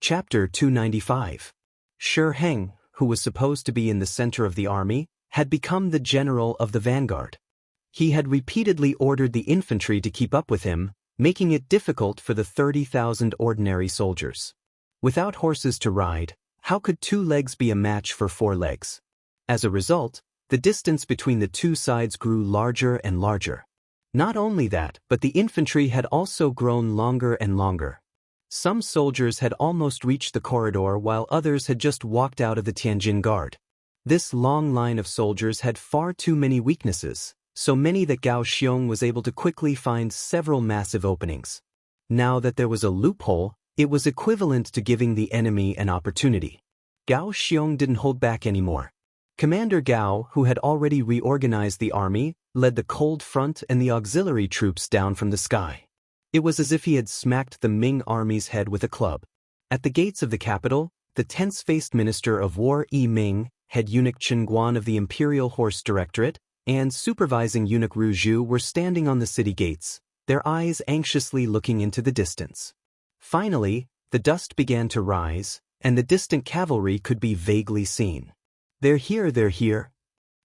Chapter 295. Shi Heng, who was supposed to be in the center of the army, had become the general of the vanguard. He had repeatedly ordered the infantry to keep up with him, making it difficult for the 30,000 ordinary soldiers. Without horses to ride, how could 2 legs be a match for 4 legs? As a result, the distance between the two sides grew larger and larger. Not only that, but the infantry had also grown longer and longer. Some soldiers had almost reached the corridor while others had just walked out of the Tianjin Guard. This long line of soldiers had far too many weaknesses, so many that Gao Xiong was able to quickly find several massive openings. Now that there was a loophole, it was equivalent to giving the enemy an opportunity. Gao Xiong didn't hold back anymore. Commander Gao, who had already reorganized the army, led the cold front and the auxiliary troops down from the sky. It was as if he had smacked the Ming army's head with a club. At the gates of the capital, the tense-faced Minister of War Yi Ming, head eunuch Chen Guan of the Imperial Horse Directorate, and supervising eunuch Ru Zhu were standing on the city gates, their eyes anxiously looking into the distance. Finally, the dust began to rise, and the distant cavalry could be vaguely seen. "They're here, they're here."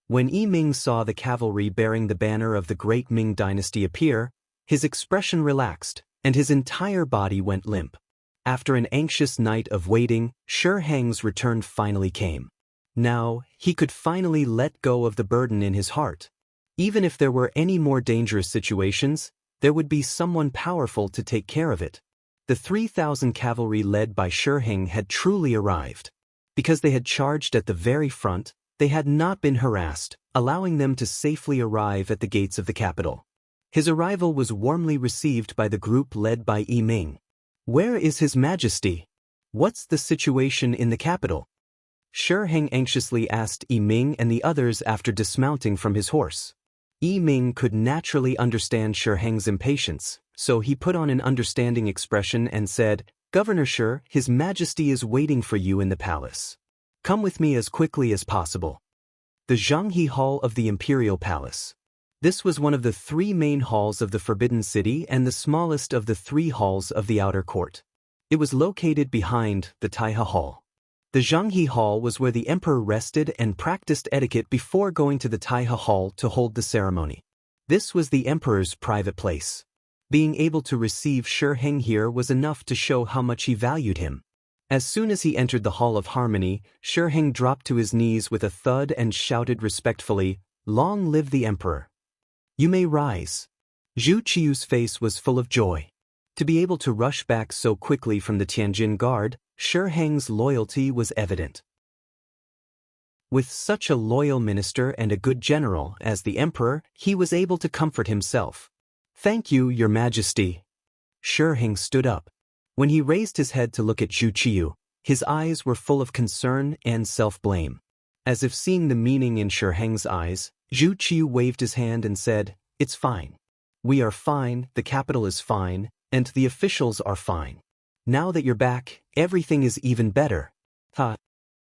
When Yi Ming saw the cavalry bearing the banner of the great Ming dynasty appear, his expression relaxed, and his entire body went limp. After an anxious night of waiting, Shi Heng's return finally came. Now, he could finally let go of the burden in his heart. Even if there were any more dangerous situations, there would be someone powerful to take care of it. The 3,000 cavalry led by Shi Heng had truly arrived. Because they had charged at the very front, they had not been harassed, allowing them to safely arrive at the gates of the capital. His arrival was warmly received by the group led by Yi Ming. "Where is His Majesty? What's the situation in the capital?" Shi Heng anxiously asked Yi Ming and the others after dismounting from his horse. Yi Ming could naturally understand Shi Heng's impatience, so he put on an understanding expression and said, "Governor Shi, His Majesty is waiting for you in the palace. Come with me as quickly as possible." The Zhanghe Hall of the Imperial Palace. This was one of the 3 main halls of the Forbidden City and the smallest of the 3 halls of the outer court. It was located behind the Taihe Hall. The Zhanghe Hall was where the emperor rested and practiced etiquette before going to the Taihe Hall to hold the ceremony. This was the emperor's private place. Being able to receive Shi Heng here was enough to show how much he valued him. As soon as he entered the Hall of Harmony, Shi Heng dropped to his knees with a thud and shouted respectfully, "Long live the emperor. You may rise." Zhu Qiu's face was full of joy. To be able to rush back so quickly from the Tianjin Guard, Shi Heng's loyalty was evident. With such a loyal minister and a good general as the emperor, he was able to comfort himself. "Thank you, Your Majesty." Shi Heng stood up. When he raised his head to look at Zhu Qiu, his eyes were full of concern and self-blame. As if seeing the meaning in Shi Heng's eyes, Zhu Qiu waved his hand and said, "It's fine. We are fine, the capital is fine, and the officials are fine. Now that you're back, everything is even better." Ha!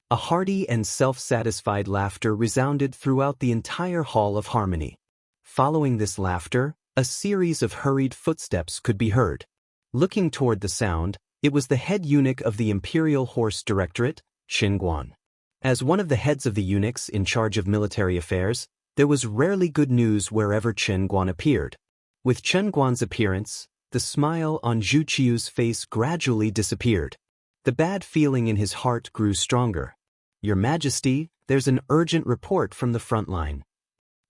A hearty and self-satisfied laughter resounded throughout the entire Hall of Harmony. Following this laughter, a series of hurried footsteps could be heard. Looking toward the sound, it was the head eunuch of the Imperial Horse Directorate, Chen Guan. As one of the heads of the eunuchs in charge of military affairs, there was rarely good news wherever Chen Guan appeared. With Chen Guan's appearance, the smile on Zhu Qiu's face gradually disappeared. The bad feeling in his heart grew stronger. "Your Majesty, there's an urgent report from the front line."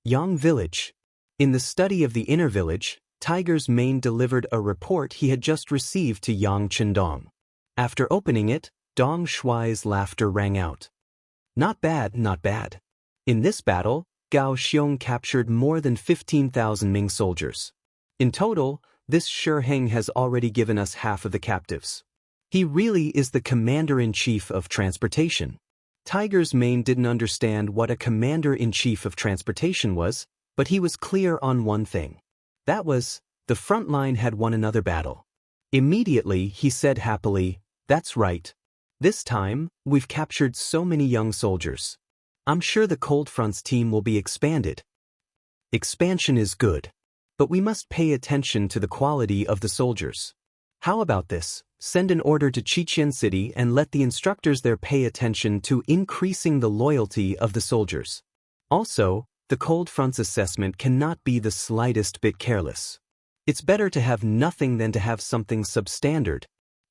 Yang Village. In the study of the inner village, Tiger's Mane delivered a report he had just received to Yang Qindong. After opening it, Dong Shuai's laughter rang out. "Not bad, not bad. In this battle, Gao Xiong captured more than 15,000 Ming soldiers. In total, this Shi Heng has already given us half of the captives. He really is the commander-in-chief of transportation." Tiger's Mane didn't understand what a commander-in-chief of transportation was, but he was clear on one thing. That was, the front line had won another battle. Immediately, he said happily, "That's right. This time, we've captured so many young soldiers. I'm sure the Cold Front's team will be expanded." Expansion is good. But we must pay attention to the quality of the soldiers. How about this? send an order to Qiqian City and let the instructors there pay attention to increasing the loyalty of the soldiers. Also, the cold front's assessment cannot be the slightest bit careless. It's better to have nothing than to have something substandard.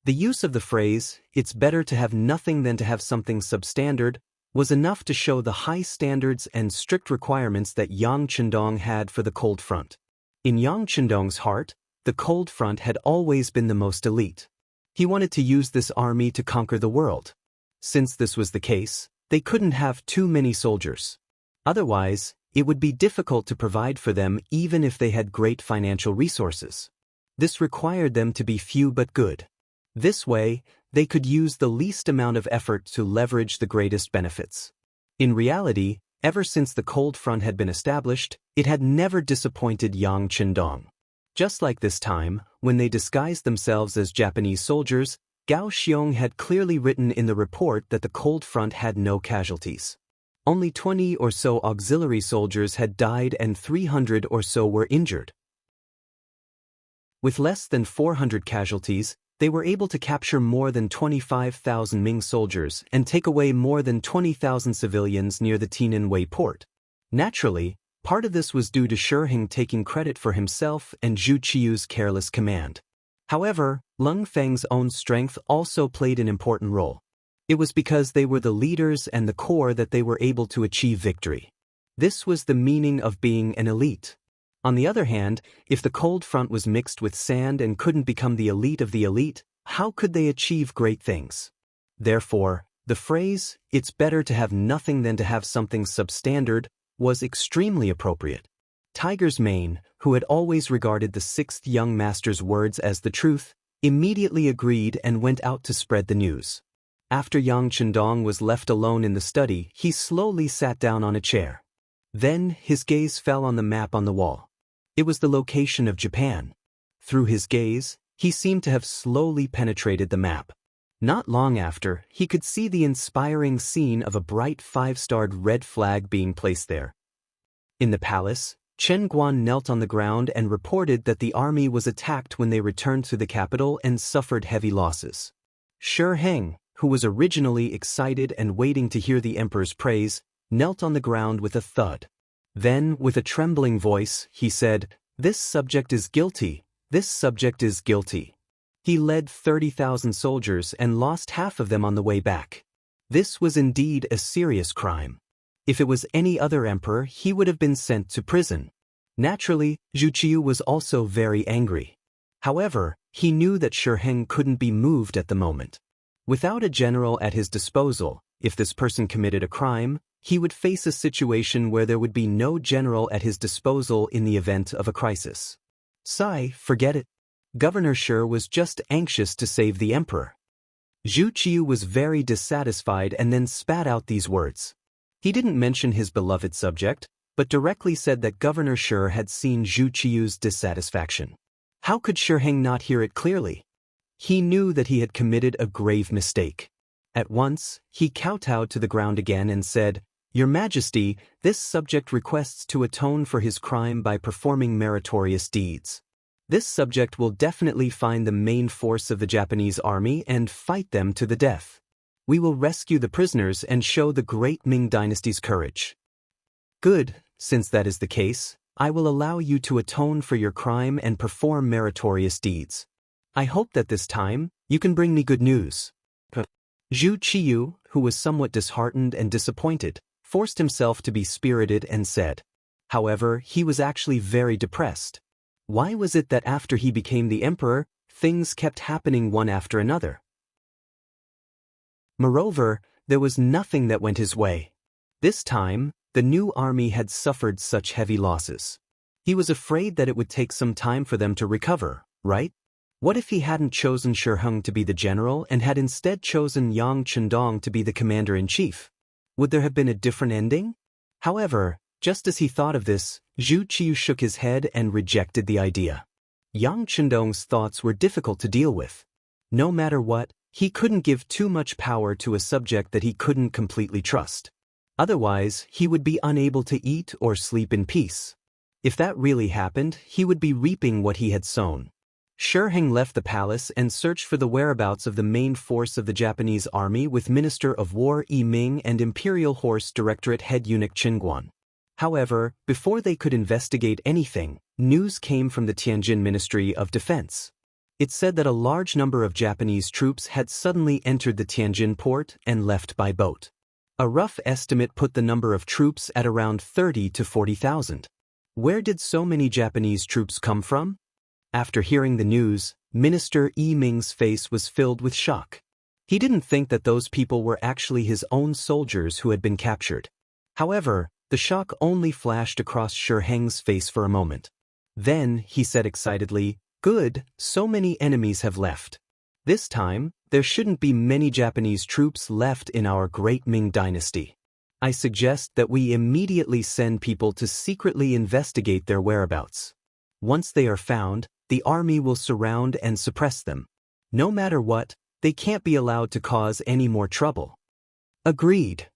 The use of the phrase, "it's better to have nothing than to have something substandard," was enough to show the high standards and strict requirements that Yang Chendong had for the cold front. In Yang Chendong's heart, the cold front had always been the most elite. He wanted to use this army to conquer the world. Since this was the case, they couldn't have too many soldiers. Otherwise, it would be difficult to provide for them even if they had great financial resources. This required them to be few but good. This way, they could use the least amount of effort to leverage the greatest benefits. In reality, ever since the cold front had been established, it had never disappointed Yang Chendong. Just like this time, when they disguised themselves as Japanese soldiers, Gao Xiong had clearly written in the report that the cold front had no casualties. Only 20 or so auxiliary soldiers had died and 300 or so were injured. With less than 400 casualties, they were able to capture more than 25,000 Ming soldiers and take away more than 20,000 civilians near the Tiananwei port. Naturally, part of this was due to Shi Heng taking credit for himself and Zhu Qiu's careless command. However, Leng Feng's own strength also played an important role. It was because they were the leaders and the core that they were able to achieve victory. This was the meaning of being an elite. On the other hand, if the cold front was mixed with sand and couldn't become the elite of the elite, how could they achieve great things? Therefore, the phrase, "it's better to have nothing than to have something substandard," was extremely appropriate. Tiger's Mane, who had always regarded the sixth young master's words as the truth, immediately agreed and went out to spread the news. After Yang Chendong was left alone in the study, he slowly sat down on a chair. Then, his gaze fell on the map on the wall. It was the location of Japan. Through his gaze, he seemed to have slowly penetrated the map. Not long after, he could see the inspiring scene of a bright five-starred red flag being placed there. In the palace, Chen Guan knelt on the ground and reported that the army was attacked when they returned to the capital and suffered heavy losses. Shi Heng, who was originally excited and waiting to hear the emperor's praise, knelt on the ground with a thud. Then, with a trembling voice, he said, "This subject is guilty. This subject is guilty." He led 30,000 soldiers and lost half of them on the way back. This was indeed a serious crime. If it was any other emperor, he would have been sent to prison. Naturally, Zhu Qiu was also very angry. However, he knew that Shi Heng couldn't be moved at the moment. Without a general at his disposal, if this person committed a crime, he would face a situation where there would be no general at his disposal in the event of a crisis. Forget it. Governor Shi was just anxious to save the emperor. Zhu Qiu was very dissatisfied and then spat out these words. He didn't mention his beloved subject, but directly said that Governor Shi had seen Zhu Qiu's dissatisfaction. How could Shi Heng not hear it clearly? He knew that he had committed a grave mistake. At once, he kowtowed to the ground again and said, "Your Majesty, this subject requests to atone for his crime by performing meritorious deeds. This subject will definitely find the main force of the Japanese army and fight them to the death. We will rescue the prisoners and show the great Ming dynasty's courage." "Good, since that is the case, I will allow you to atone for your crime and perform meritorious deeds. I hope that this time, you can bring me good news." Zhu Qiu, who was somewhat disheartened and disappointed, forced himself to be spirited and said. However, he was actually very depressed. Why was it that after he became the emperor, things kept happening one after another? Moreover, there was nothing that went his way. This time, the new army had suffered such heavy losses. He was afraid that it would take some time for them to recover, right? What if he hadn't chosen Shi Heng to be the general and had instead chosen Yang Chendong to be the commander-in-chief? Would there have been a different ending? However, just as he thought of this, Zhu Qiu shook his head and rejected the idea. Yang Chendong's thoughts were difficult to deal with. No matter what, he couldn't give too much power to a subject that he couldn't completely trust. Otherwise, he would be unable to eat or sleep in peace. If that really happened, he would be reaping what he had sown. Shi Heng left the palace and searched for the whereabouts of the main force of the Japanese army with Minister of War Yi Ming and Imperial Horse Directorate head eunuch Qin Guan. However, before they could investigate anything, news came from the Tianjin Ministry of Defense. It said that a large number of Japanese troops had suddenly entered the Tianjin port and left by boat. A rough estimate put the number of troops at around 30 to 40,000. Where did so many Japanese troops come from? After hearing the news, Minister Yi Ming's face was filled with shock. He didn't think that those people were actually his own soldiers who had been captured. However, the shock only flashed across Shi Heng's face for a moment. Then, he said excitedly, "Good, so many enemies have left. This time, there shouldn't be many Japanese troops left in our great Ming dynasty. I suggest that we immediately send people to secretly investigate their whereabouts. Once they are found, the army will surround and suppress them. No matter what, they can't be allowed to cause any more trouble." Agreed.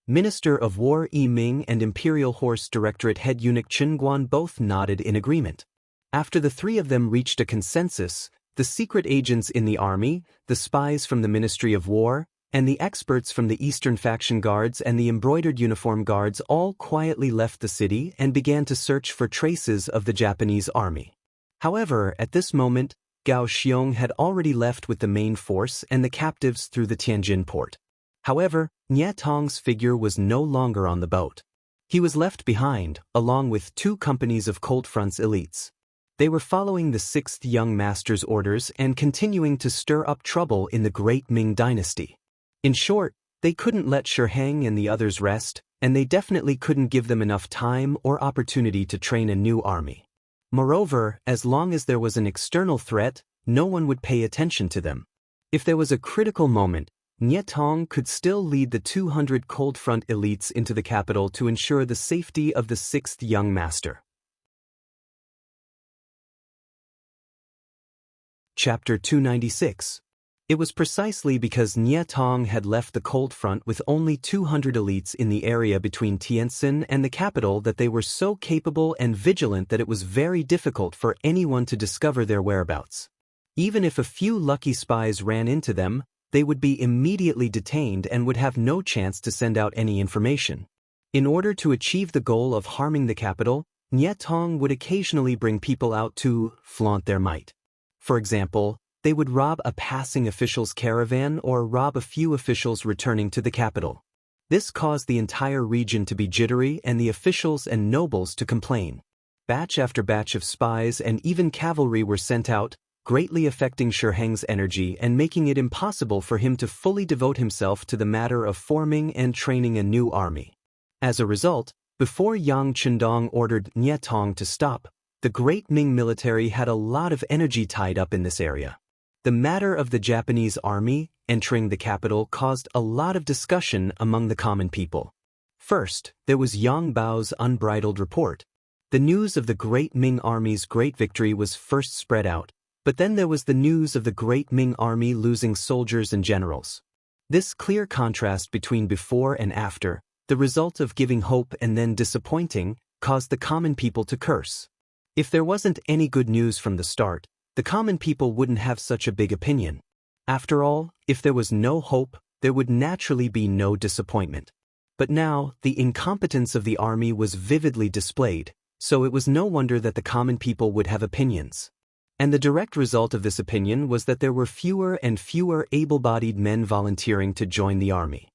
Minister of War Yi Ming and Imperial Horse Directorate head eunuch Qin Guan both nodded in agreement. After the three of them reached a consensus, the secret agents in the army, the spies from the Ministry of War, and the experts from the Eastern Faction Guards and the embroidered uniform guards all quietly left the city and began to search for traces of the Japanese army. However, at this moment, Gao Xiong had already left with the main force and the captives through the Tianjin port. However, Nie Tong's figure was no longer on the boat. He was left behind, along with 2 companies of Cold Front's elites. They were following the 6th young master's orders and continuing to stir up trouble in the great Ming dynasty. In short, they couldn't let Shi Heng and the others rest, and they definitely couldn't give them enough time or opportunity to train a new army. Moreover, as long as there was an external threat, no one would pay attention to them. If there was a critical moment, Nie Tong could still lead the 200 Cold Front elites into the capital to ensure the safety of the 6th young master. Chapter 296. It was precisely because Nie Tong had left the Cold Front with only 200 elites in the area between Tientsin and the capital that they were so capable and vigilant that it was very difficult for anyone to discover their whereabouts. Even if a few lucky spies ran into them, they would be immediately detained and would have no chance to send out any information. In order to achieve the goal of harming the capital, Nie Tong would occasionally bring people out to flaunt their might. For example, they would rob a passing official's caravan or rob a few officials returning to the capital. This caused the entire region to be jittery and the officials and nobles to complain. Batch after batch of spies and even cavalry were sent out, greatly affecting Shi Heng's energy and making it impossible for him to fully devote himself to the matter of forming and training a new army. As a result, before Yang Qindong ordered Nie Tong to stop, the Great Ming military had a lot of energy tied up in this area. The matter of the Japanese army entering the capital caused a lot of discussion among the common people. First, there was Yang Bao's unbridled report. The news of the Great Ming army's great victory was first spread out, but then there was the news of the Great Ming army losing soldiers and generals. This clear contrast between before and after, the result of giving hope and then disappointing, caused the common people to curse. If there wasn't any good news from the start, the common people wouldn't have such a big opinion. After all, if there was no hope, there would naturally be no disappointment. But now, the incompetence of the army was vividly displayed, so it was no wonder that the common people would have opinions. And the direct result of this opinion was that there were fewer and fewer able-bodied men volunteering to join the army.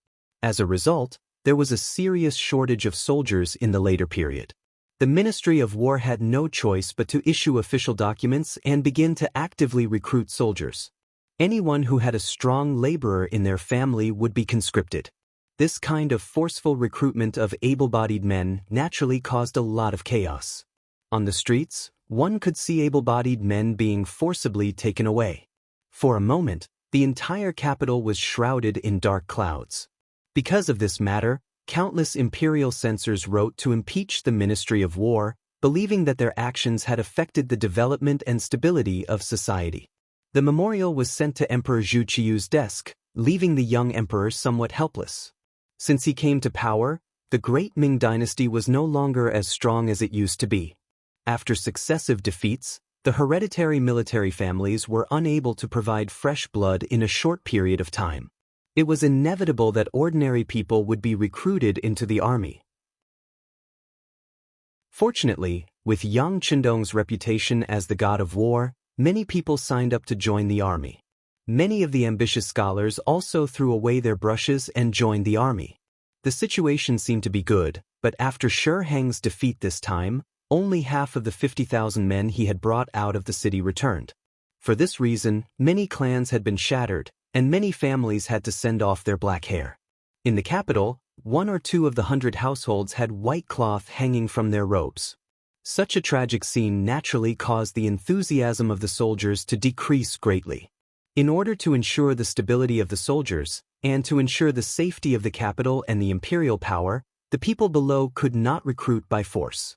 As a result, there was a serious shortage of soldiers in the later period. The Ministry of War had no choice but to issue official documents and begin to actively recruit soldiers. Anyone who had a strong laborer in their family would be conscripted. This kind of forceful recruitment of able-bodied men naturally caused a lot of chaos. On the streets, one could see able-bodied men being forcibly taken away. For a moment, the entire capital was shrouded in dark clouds. Because of this matter, countless imperial censors wrote to impeach the Ministry of War, believing that their actions had affected the development and stability of society. The memorial was sent to Emperor Zhu Qiu's desk, leaving the young emperor somewhat helpless. Since he came to power, the Great Ming dynasty was no longer as strong as it used to be. After successive defeats, The hereditary military families were unable to provide fresh blood in a short period of time. It was inevitable that ordinary people would be recruited into the army. Fortunately, with Yang Qindong's reputation as the god of war, many people signed up to join the army. Many of the ambitious scholars also threw away their brushes and joined the army. The situation seemed to be good, but after Shi Heng's defeat this time, only half of the 50,000 men he had brought out of the city returned. For this reason, many clans had been shattered, and many families had to send off their black hair. In the capital, 1 or 2 of the 100 households had white cloth hanging from their robes. Such a tragic scene naturally caused the enthusiasm of the soldiers to decrease greatly. In order to ensure the stability of the soldiers, and to ensure the safety of the capital and the imperial power, the people below could not recruit by force.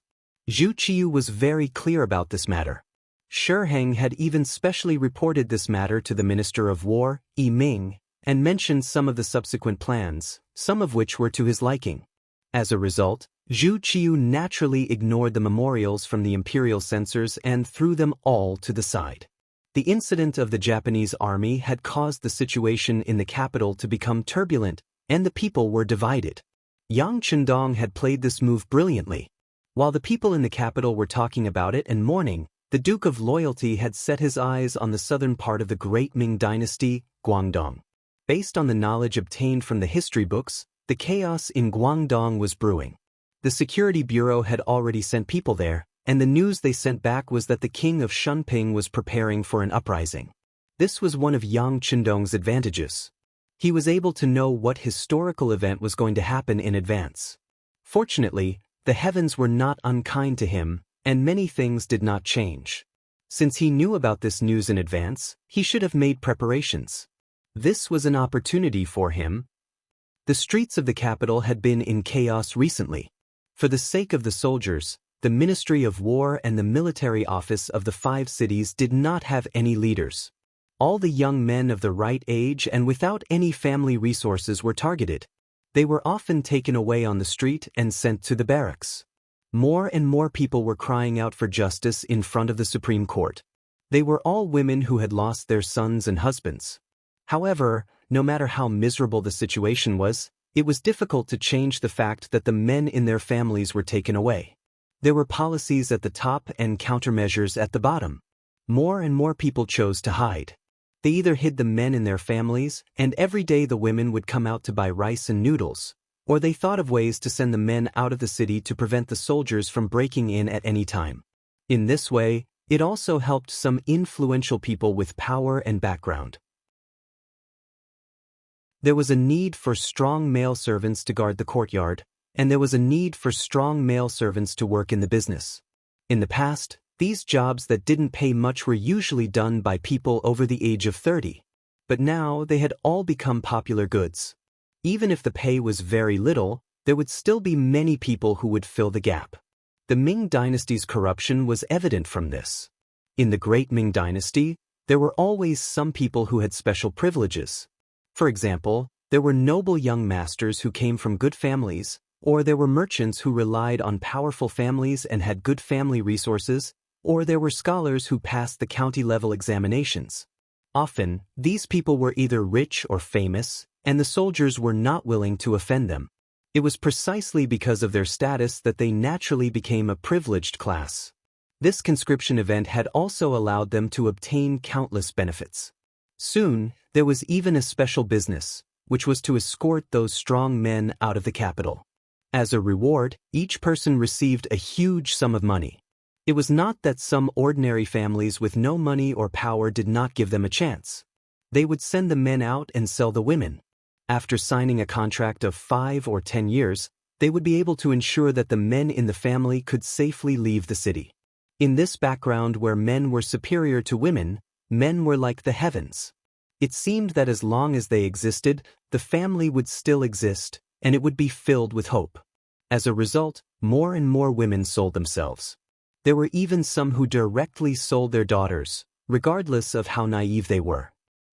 Zhu Qiyu was very clear about this matter. Shi Heng had even specially reported this matter to the Minister of War, Yi Ming, and mentioned some of the subsequent plans, some of which were to his liking. As a result, Zhu Qiyu naturally ignored the memorials from the imperial censors and threw them all to the side. The incident of the Japanese army had caused the situation in the capital to become turbulent, and the people were divided. Yang Qindong had played this move brilliantly. While the people in the capital were talking about it and mourning, the Duke of Loyalty had set his eyes on the southern part of the great Ming dynasty, Guangdong. Based on the knowledge obtained from the history books, the chaos in Guangdong was brewing. The Security Bureau had already sent people there, and the news they sent back was that the king of Shunping was preparing for an uprising. This was one of Yang Qindong's advantages. He was able to know what historical event was going to happen in advance. Fortunately, the heavens were not unkind to him, and many things did not change. Since he knew about this news in advance, he should have made preparations. This was an opportunity for him. The streets of the capital had been in chaos recently. For the sake of the soldiers, the Ministry of War and the military office of the 5 cities did not have any leaders. All the young men of the right age and without any family resources were targeted. They were often taken away on the street and sent to the barracks. More and more people were crying out for justice in front of the Supreme Court. They were all women who had lost their sons and husbands. However, no matter how miserable the situation was, it was difficult to change the fact that the men in their families were taken away. There were policies at the top and countermeasures at the bottom. More and more people chose to hide. They either hid the men in their families, and every day the women would come out to buy rice and noodles, or they thought of ways to send the men out of the city to prevent the soldiers from breaking in at any time. In this way, it also helped some influential people with power and background. There was a need for strong male servants to guard the courtyard, and there was a need for strong male servants to work in the business. In the past, these jobs that didn't pay much were usually done by people over the age of 30. But now they had all become popular goods. Even if the pay was very little, there would still be many people who would fill the gap. The Ming dynasty's corruption was evident from this. In the Great Ming Dynasty, there were always some people who had special privileges. For example, there were noble young masters who came from good families, or there were merchants who relied on powerful families and had good family resources, or there were scholars who passed the county-level examinations. Often, these people were either rich or famous, and the soldiers were not willing to offend them. It was precisely because of their status that they naturally became a privileged class. This conscription event had also allowed them to obtain countless benefits. Soon, there was even a special business, which was to escort those strong men out of the capital. As a reward, each person received a huge sum of money. It was not that some ordinary families with no money or power did not give them a chance. They would send the men out and sell the women. After signing a contract of 5 or 10 years, they would be able to ensure that the men in the family could safely leave the city. In this background where men were superior to women, men were like the heavens. It seemed that as long as they existed, the family would still exist, and it would be filled with hope. As a result, more and more women sold themselves. There were even some who directly sold their daughters, regardless of how naive they were.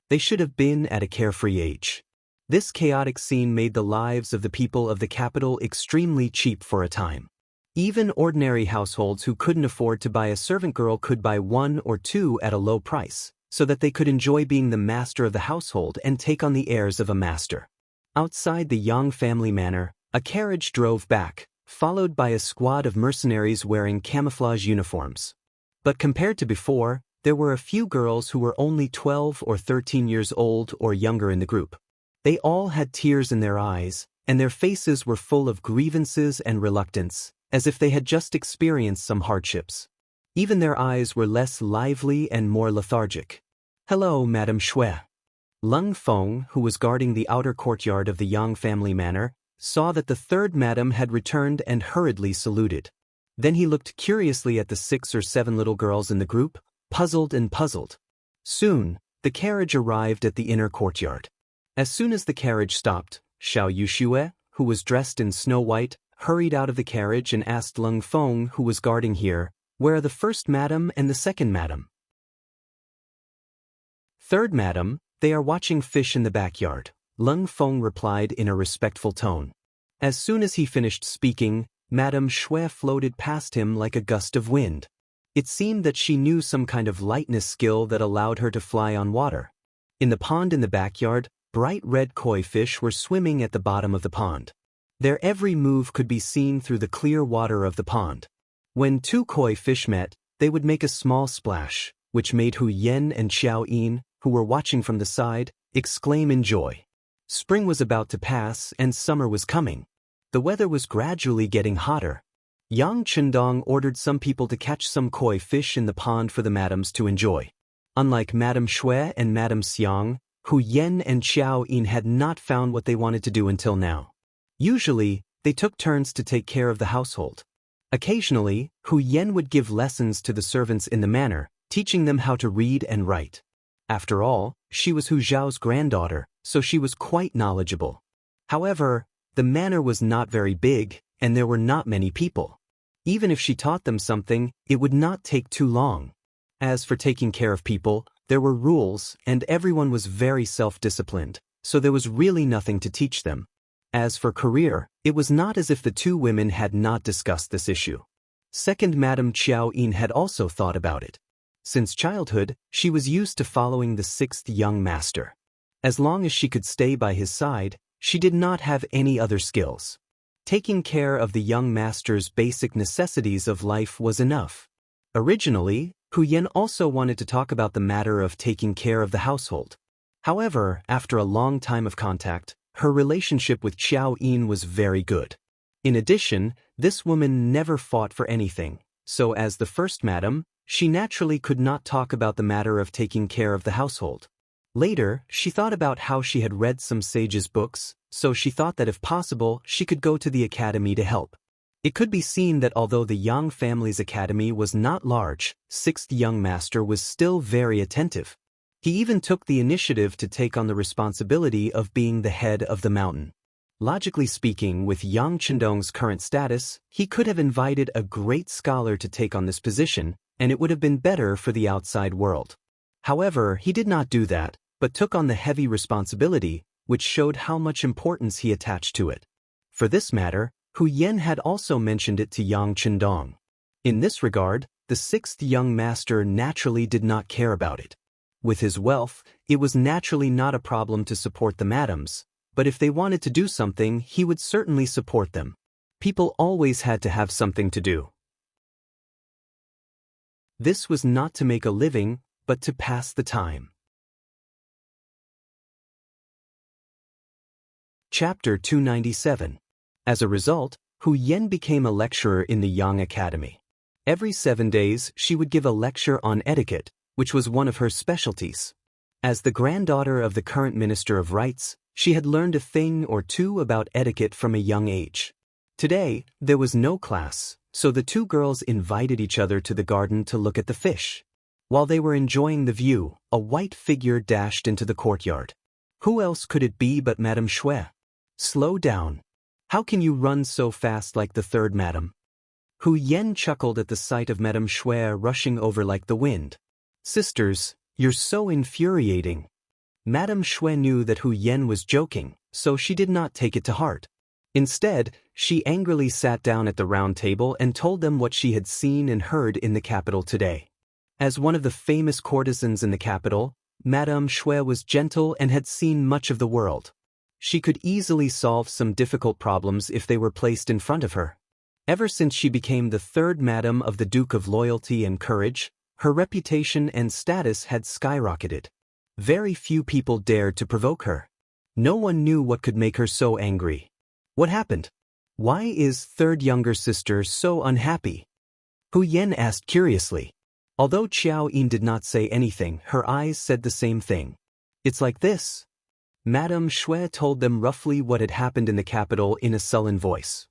They should have been at a carefree age. This chaotic scene made the lives of the people of the capital extremely cheap for a time. Even ordinary households who couldn't afford to buy a servant girl could buy one or two at a low price, so that they could enjoy being the master of the household and take on the airs of a master. Outside the Yang family manor, a carriage drove back, followed by a squad of mercenaries wearing camouflage uniforms. But compared to before, there were a few girls who were only 12 or 13 years old or younger in the group. They all had tears in their eyes, and their faces were full of grievances and reluctance, as if they had just experienced some hardships. Even their eyes were less lively and more lethargic. "Hello, Madame Shui." Lung Feng, who was guarding the outer courtyard of the Yang family manor, saw that the third madam had returned and hurriedly saluted. Then he looked curiously at the 6 or 7 little girls in the group, puzzled. Soon, the carriage arrived at the inner courtyard. As soon as the carriage stopped, Xiao Yuxue, who was dressed in snow white, hurried out of the carriage and asked Lung Feng, who was guarding here, "Where are the first madam and the second madam?" "Third madam, they are watching fish in the backyard," Lung Feng replied in a respectful tone. As soon as he finished speaking, Madame Shui floated past him like a gust of wind. It seemed that she knew some kind of lightness skill that allowed her to fly on water. In the pond in the backyard, bright red koi fish were swimming at the bottom of the pond. Their every move could be seen through the clear water of the pond. When 2 koi fish met, they would make a small splash, which made Hu Yen and Xiao Yin, who were watching from the side, exclaim in joy. Spring was about to pass and summer was coming. The weather was gradually getting hotter. Yang Chendong ordered some people to catch some koi fish in the pond for the madams to enjoy. Unlike Madame Shui and Madame Xiang, Hu Yen and Xiao Yin had not found what they wanted to do until now. Usually, they took turns to take care of the household. Occasionally, Hu Yen would give lessons to the servants in the manor, teaching them how to read and write. After all, she was Hu Zhao's granddaughter, so she was quite knowledgeable. However, the manor was not very big, and there were not many people. Even if she taught them something, it would not take too long. As for taking care of people, there were rules, and everyone was very self-disciplined, so there was really nothing to teach them. As for career, it was not as if the 2 women had not discussed this issue. Second Madame Xiao Yin had also thought about it. Since childhood, she was used to following the 6th young master. As long as she could stay by his side, she did not have any other skills. Taking care of the young master's basic necessities of life was enough. Originally, Hu Yen also wanted to talk about the matter of taking care of the household. However, after a long time of contact, her relationship with Xiao Yin was very good. In addition, this woman never fought for anything, so as the first madam, she naturally could not talk about the matter of taking care of the household. Later, she thought about how she had read some sages' books, so she thought that if possible, she could go to the academy to help. It could be seen that although the Yang family's academy was not large, 6th young master was still very attentive. He even took the initiative to take on the responsibility of being the head of the mountain. Logically speaking, with Yang Chendong's current status, he could have invited a great scholar to take on this position, and it would have been better for the outside world. However, he did not do that, but took on the heavy responsibility, which showed how much importance he attached to it. For this matter, Hu Yen had also mentioned it to Yang Chendong. In this regard, the 6th young master naturally did not care about it. With his wealth, it was naturally not a problem to support the madams, but if they wanted to do something, he would certainly support them. People always had to have something to do. This was not to make a living, but to pass the time. Chapter 297. As a result, Hu Yen became a lecturer in the Yang Academy. Every 7 days, she would give a lecture on etiquette, which was one of her specialties. As the granddaughter of the current Minister of Rights, she had learned a thing or two about etiquette from a young age. Today, there was no class, so the 2 girls invited each other to the garden to look at the fish. While they were enjoying the view, a white figure dashed into the courtyard. Who else could it be but Madame Shui? "Slow down. How can you run so fast like the third madam?" Hu Yen chuckled at the sight of Madame Shui rushing over like the wind. "Sisters, you're so infuriating." Madame Shui knew that Hu Yen was joking, so she did not take it to heart. Instead, she angrily sat down at the round table and told them what she had seen and heard in the capital today. As one of the famous courtesans in the capital, Madame Shui was gentle and had seen much of the world. She could easily solve some difficult problems if they were placed in front of her. Ever since she became the third Madam of the Duke of Loyalty and Courage, her reputation and status had skyrocketed. Very few people dared to provoke her. No one knew what could make her so angry. What happened? Why is third younger sister so unhappy? Hu Yan asked curiously. Although Xiao Yin did not say anything, her eyes said the same thing. It's like this. Madame Shui told them roughly what had happened in the capital in a sullen voice.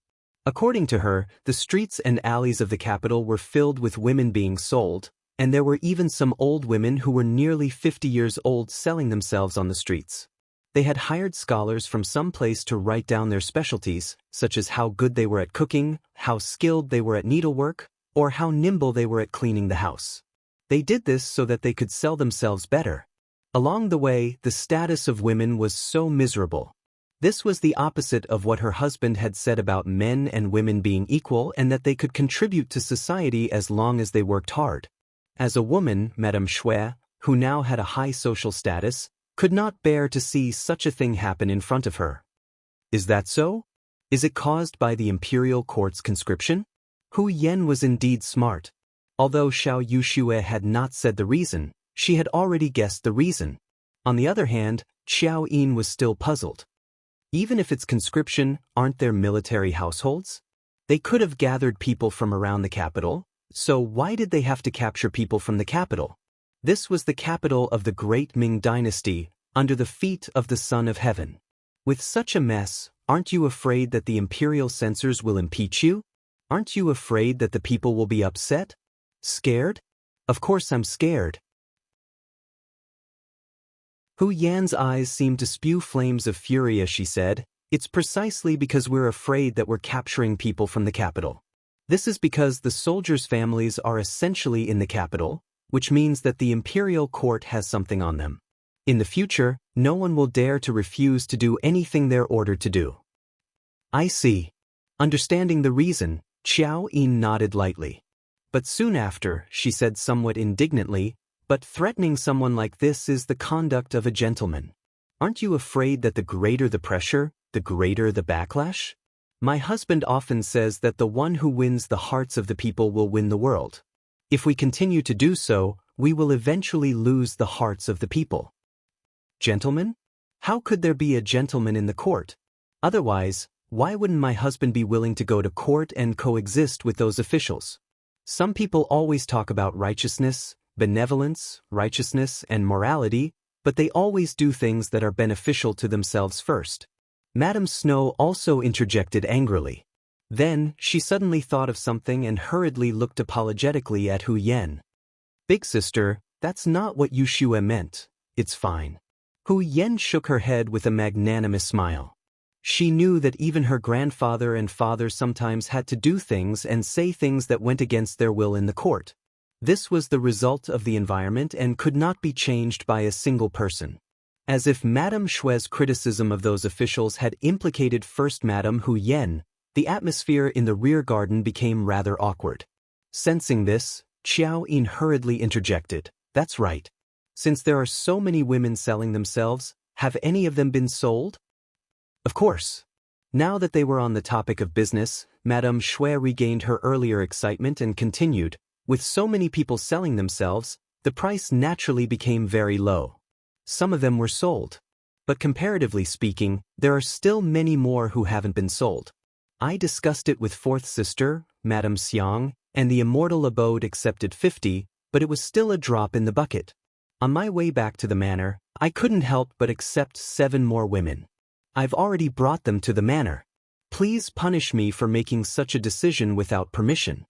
According to her, the streets and alleys of the capital were filled with women being sold, and there were even some old women who were nearly 50 years old selling themselves on the streets. They had hired scholars from some place to write down their specialties, such as how good they were at cooking, how skilled they were at needlework, or how nimble they were at cleaning the house. They did this so that they could sell themselves better. Along the way, the status of women was so miserable. This was the opposite of what her husband had said about men and women being equal and that they could contribute to society as long as they worked hard. As a woman, Madame Shui, who now had a high social status, could not bear to see such a thing happen in front of her. Is that so? Is it caused by the imperial court's conscription? Hu Yan was indeed smart. Although Xiao Yuxue had not said the reason, she had already guessed the reason. On the other hand, Xiao Yin was still puzzled. Even if it's conscription, aren't there military households? They could have gathered people from around the capital, so why did they have to capture people from the capital? This was the capital of the great Ming dynasty, under the feet of the Son of Heaven. With such a mess, aren't you afraid that the imperial censors will impeach you? Aren't you afraid that the people will be upset? Scared? Of course I'm scared. Hu Yan's eyes seemed to spew flames of fury as she said, "It's precisely because we're afraid that we're capturing people from the capital. This is because the soldiers' families are essentially in the capital, which means that the imperial court has something on them. In the future, no one will dare to refuse to do anything they're ordered to do." I see. Understanding the reason, Xiao Yin nodded lightly. But soon after, she said somewhat indignantly, "But threatening someone like this is the conduct of a gentleman. Aren't you afraid that the greater the pressure, the greater the backlash? My husband often says that the one who wins the hearts of the people will win the world. If we continue to do so, we will eventually lose the hearts of the people." Gentlemen? How could there be a gentleman in the court? Otherwise, why wouldn't my husband be willing to go to court and coexist with those officials? Some people always talk about righteousness, benevolence, righteousness, and morality, but they always do things that are beneficial to themselves first. Madame Snow also interjected angrily. Then, she suddenly thought of something and hurriedly looked apologetically at Hu Yan. "Big sister, that's not what Yuxue meant. It's fine." Hu Yan shook her head with a magnanimous smile. She knew that even her grandfather and father sometimes had to do things and say things that went against their will in the court. This was the result of the environment and could not be changed by a single person. As if Madame Shui's criticism of those officials had implicated First Madame Hu Yan, the atmosphere in the rear garden became rather awkward. Sensing this, Xiao Yin hurriedly interjected, "That's right. Since there are so many women selling themselves, have any of them been sold?" Of course. Now that they were on the topic of business, Madame Shui regained her earlier excitement and continued, "With so many people selling themselves, the price naturally became very low. Some of them were sold. But comparatively speaking, there are still many more who haven't been sold. I discussed it with fourth sister, Madame Xiang, and the Immortal abode accepted 50, but it was still a drop in the bucket. On my way back to the manor, I couldn't help but accept 7 more women. I've already brought them to the manor. Please punish me for making such a decision without permission."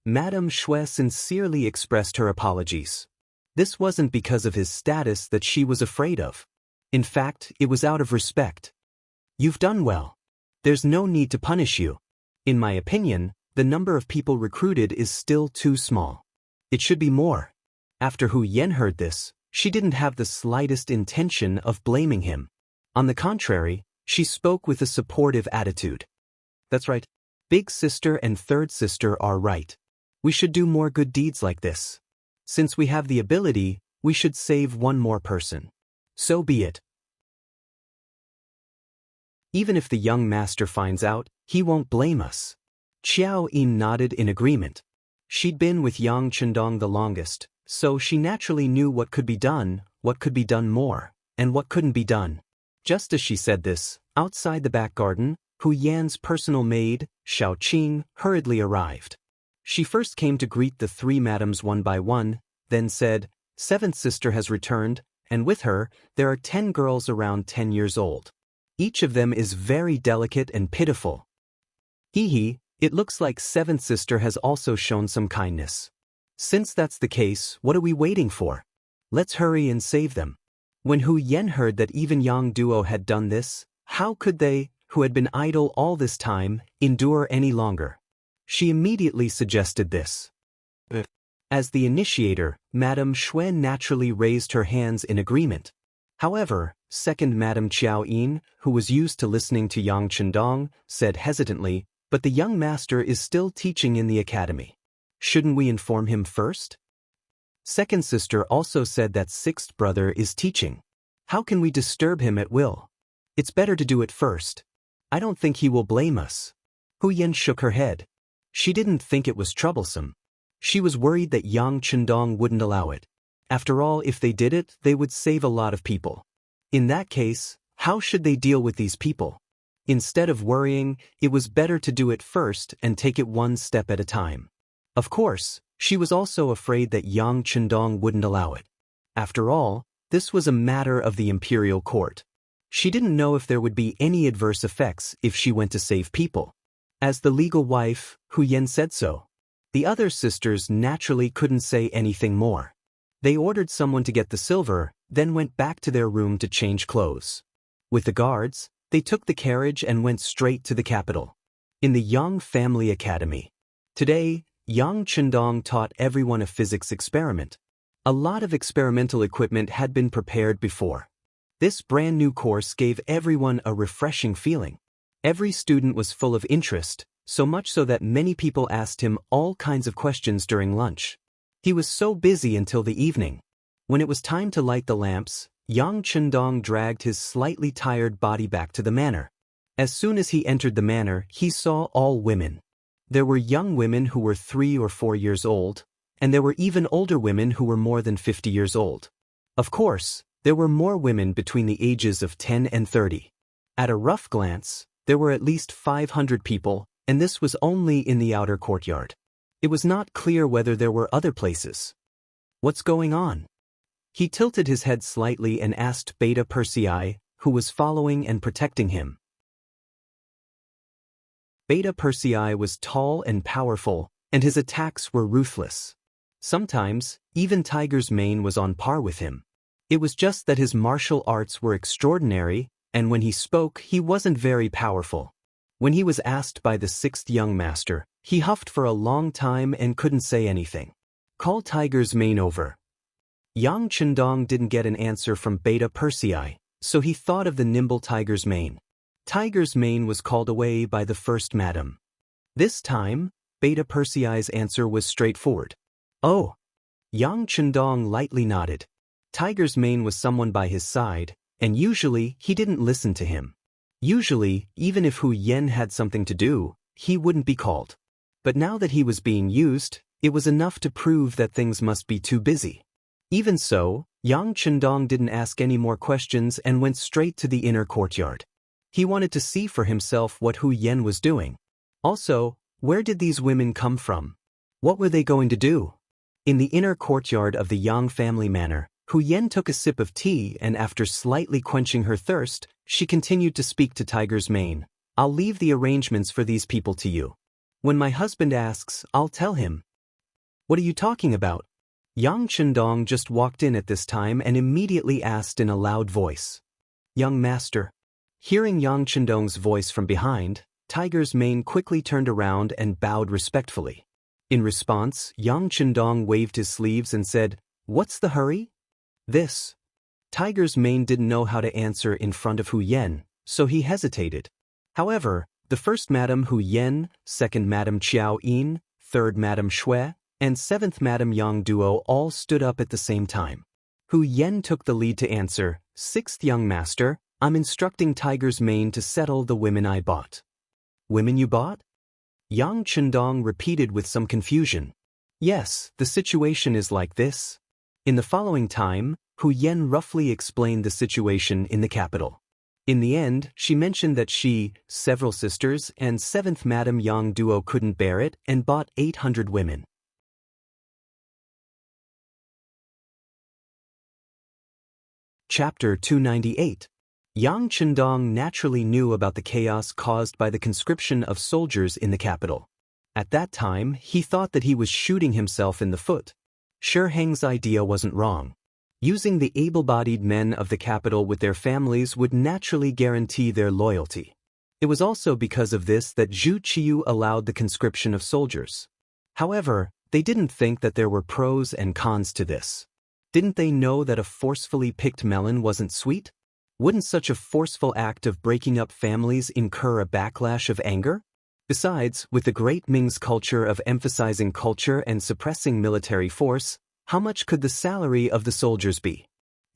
Madame Shui sincerely expressed her apologies. This wasn't because of his status that she was afraid of. In fact, it was out of respect. "You've done well. There's no need to punish you. In my opinion, the number of people recruited is still too small. It should be more." After Hu Yan heard this, she didn't have the slightest intention of blaming him. On the contrary, She spoke with a supportive attitude. That's right. Big sister and third sister are right. We should do more good deeds like this. Since we have the ability, we should save one more person. So be it. Even if the young master finds out, he won't blame us. Xiao Yin nodded in agreement. She'd been with Yang Chendong the longest, so she naturally knew what could be done more, and what couldn't be done. Just as she said this, outside the back garden, Hu Yan's personal maid, Xiao Qing, hurriedly arrived. She first came to greet the three madams one by one, then said, "Seventh sister has returned, and with her, there are 10 girls around 10 years old. Each of them is very delicate and pitiful. Hee, it looks like seventh sister has also shown some kindness. Since that's the case, what are we waiting for? Let's hurry and save them." When Hu Yan heard that even Yang Duo had done this, how could they, who had been idle all this time, endure any longer? She immediately suggested this. As the initiator, Madame Xuan naturally raised her hands in agreement. However, second Madame Qiao Yin, who was used to listening to Yang Chendong, said hesitantly, "But the young master is still teaching in the academy. Shouldn't we inform him first?" Second sister also said that sixth brother is teaching. How can we disturb him at will? It's better to do it first. I don't think he will blame us. Hu Yan shook her head. She didn't think it was troublesome. She was worried that Yang Chendong wouldn't allow it. After all, if they did it, they would save a lot of people. In that case, how should they deal with these people? Instead of worrying, it was better to do it first and take it one step at a time. Of course, she was also afraid that Yang Chendong wouldn't allow it. After all, this was a matter of the imperial court. She didn't know if there would be any adverse effects if she went to save people. As the legal wife, Hu Yan said so. The other sisters naturally couldn't say anything more. They ordered someone to get the silver, then went back to their room to change clothes. With the guards, they took the carriage and went straight to the capital. In the Yang Family Academy. Today, Yang Chendong taught everyone a physics experiment. A lot of experimental equipment had been prepared before. This brand new course gave everyone a refreshing feeling. Every student was full of interest, so much so that many people asked him all kinds of questions during lunch. He was so busy until the evening. When it was time to light the lamps, Yang Chendong dragged his slightly tired body back to the manor. As soon as he entered the manor, he saw all women. There were young women who were 3 or 4 years old, and there were even older women who were more than 50 years old. Of course, there were more women between the ages of 10 and 30. At a rough glance, there were at least 500 people, and this was only in the outer courtyard. It was not clear whether there were other places. What's going on? He tilted his head slightly and asked Beta Persei, who was following and protecting him. Beta Persei was tall and powerful, and his attacks were ruthless. Sometimes, even Tiger's Mane was on par with him. It was just that his martial arts were extraordinary, and when he spoke, he wasn't very powerful. When he was asked by the sixth young master, he huffed for a long time and couldn't say anything. "Call Tiger's Mane over." Yang Chendong didn't get an answer from Beta Persei, so he thought of the nimble Tiger's Mane. Tiger's Mane was called away by the first madam. This time, Beta Persei's answer was straightforward. "Oh." Yang Chendong lightly nodded. Tiger's Mane was someone by his side, and usually he didn't listen to him. Usually, even if Hu Yan had something to do, he wouldn't be called. But now that he was being used, it was enough to prove that things must be too busy. Even so, Yang Chendong didn't ask any more questions and went straight to the inner courtyard. He wanted to see for himself what Hu Yan was doing. Also, where did these women come from? What were they going to do? In the inner courtyard of the Yang family manor, Hu Yan took a sip of tea and after slightly quenching her thirst, she continued to speak to Tiger's Mane. "I'll leave the arrangements for these people to you. When my husband asks, I'll tell him." "What are you talking about?" Yang Chendong just walked in at this time and immediately asked in a loud voice. "Young master." Hearing Yang Chendong's voice from behind, Tiger's Mane quickly turned around and bowed respectfully. In response, Yang Chendong waved his sleeves and said, "What's the hurry?" "This." Tiger's Mane didn't know how to answer in front of Hu Yan, so he hesitated. However, the first Madame Hu Yen, second Madame Qiao Yin, third Madame Shui, and seventh Madame Yang Duo all stood up at the same time. Hu Yen took the lead to answer, "Sixth young master, I'm instructing Tiger's Mane to settle the women I bought." "Women you bought?" Yang Chendong repeated with some confusion. "Yes, the situation is like this." In the following time, Hu Yen roughly explained the situation in the capital. In the end, she mentioned that she, several sisters, and seventh Madame Yang Duo couldn't bear it and bought 800 women. Chapter 298. Yang Chendong naturally knew about the chaos caused by the conscription of soldiers in the capital. At that time, he thought that he was shooting himself in the foot. Shi Heng's idea wasn't wrong. Using the able-bodied men of the capital with their families would naturally guarantee their loyalty. It was also because of this that Zhu Qiyu allowed the conscription of soldiers. However, they didn't think that there were pros and cons to this. Didn't they know that a forcefully picked melon wasn't sweet? Wouldn't such a forceful act of breaking up families incur a backlash of anger? Besides, with the Great Ming's culture of emphasizing culture and suppressing military force, how much could the salary of the soldiers be?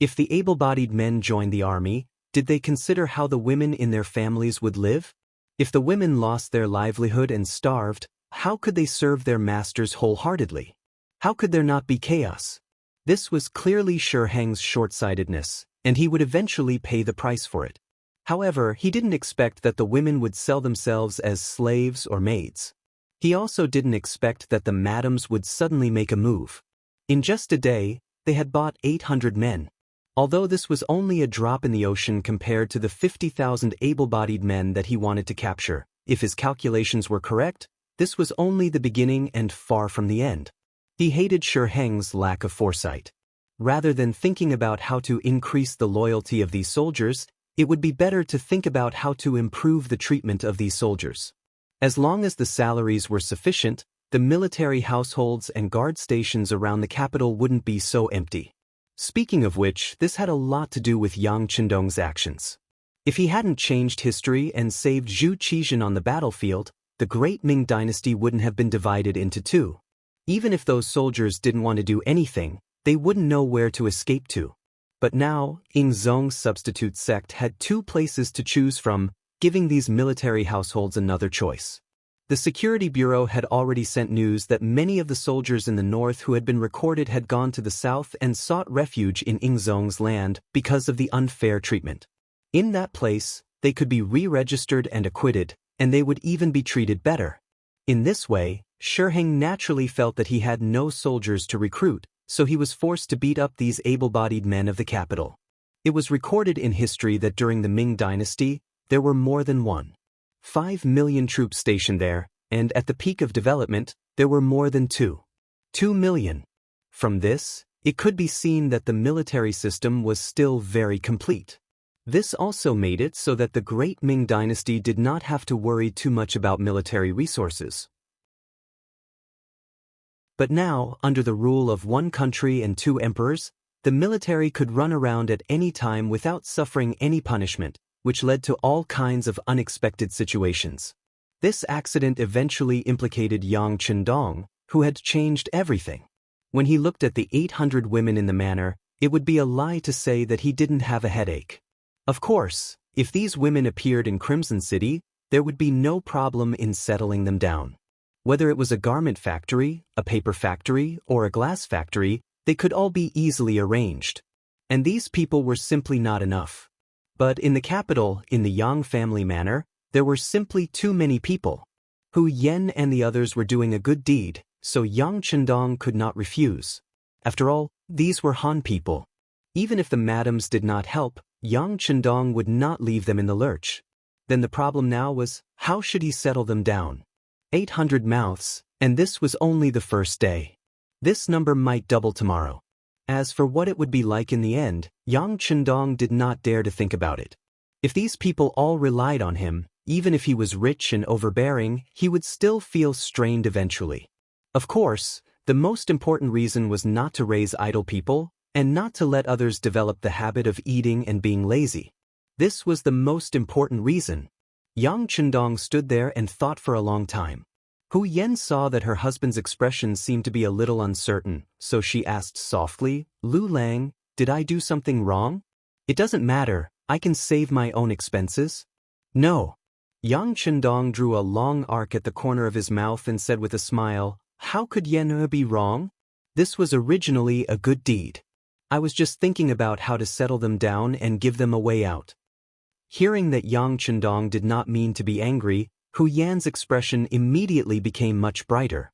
If the able-bodied men joined the army, did they consider how the women in their families would live? If the women lost their livelihood and starved, how could they serve their masters wholeheartedly? How could there not be chaos? This was clearly Shi Heng's short-sightedness, and he would eventually pay the price for it. However, he didn't expect that the women would sell themselves as slaves or maids. He also didn't expect that the madams would suddenly make a move. In just a day, they had bought 800 men. Although this was only a drop in the ocean compared to the 50,000 able-bodied men that he wanted to capture, if his calculations were correct, this was only the beginning and far from the end. He hated Shi Heng's lack of foresight. Rather than thinking about how to increase the loyalty of these soldiers, it would be better to think about how to improve the treatment of these soldiers. As long as the salaries were sufficient, the military households and guard stations around the capital wouldn't be so empty. Speaking of which, this had a lot to do with Yang Chendong's actions. If he hadn't changed history and saved Zhu Qizhen on the battlefield, the Great Ming dynasty wouldn't have been divided into two. Even if those soldiers didn't want to do anything, they wouldn't know where to escape to. But now, Yingzong's substitute sect had two places to choose from, giving these military households another choice. The Security Bureau had already sent news that many of the soldiers in the north who had been recorded had gone to the south and sought refuge in Yingzong's land because of the unfair treatment. In that place, they could be re-registered and acquitted, and they would even be treated better. In this way, Shi Heng naturally felt that he had no soldiers to recruit, so he was forced to beat up these able-bodied men of the capital. It was recorded in history that during the Ming dynasty, there were more than 1.5 million troops stationed there, and at the peak of development, there were more than 2 million. From this, it could be seen that the military system was still very complete. This also made it so that the Great Ming dynasty did not have to worry too much about military resources. But now, under the rule of one country and two emperors, the military could run around at any time without suffering any punishment, which led to all kinds of unexpected situations. This accident eventually implicated Yang Chendong, who had changed everything. When he looked at the 800 women in the manor, it would be a lie to say that he didn't have a headache. Of course, if these women appeared in Crimson City, there would be no problem in settling them down. Whether it was a garment factory, a paper factory, or a glass factory, they could all be easily arranged. And these people were simply not enough. But in the capital, in the Yang family manor, there were simply too many people. Hu Yen and the others were doing a good deed, so Yang Chendong could not refuse. After all, these were Han people. Even if the madams did not help, Yang Chendong would not leave them in the lurch. Then the problem now was, how should he settle them down? 800 mouths, and this was only the first day. This number might double tomorrow. As for what it would be like in the end, Yang Chendong did not dare to think about it. If these people all relied on him, even if he was rich and overbearing, he would still feel strained eventually. Of course, the most important reason was not to raise idle people, and not to let others develop the habit of eating and being lazy. This was the most important reason. Yang Chendong stood there and thought for a long time. Hu Yen saw that her husband's expression seemed to be a little uncertain, so she asked softly, "Lu Lang, did I do something wrong? It doesn't matter, I can save my own expenses." "No." Yang Chendong drew a long arc at the corner of his mouth and said with a smile, "How could Yen be wrong? This was originally a good deed. I was just thinking about how to settle them down and give them a way out." Hearing that Yang Chendong did not mean to be angry, Hu Yan's expression immediately became much brighter.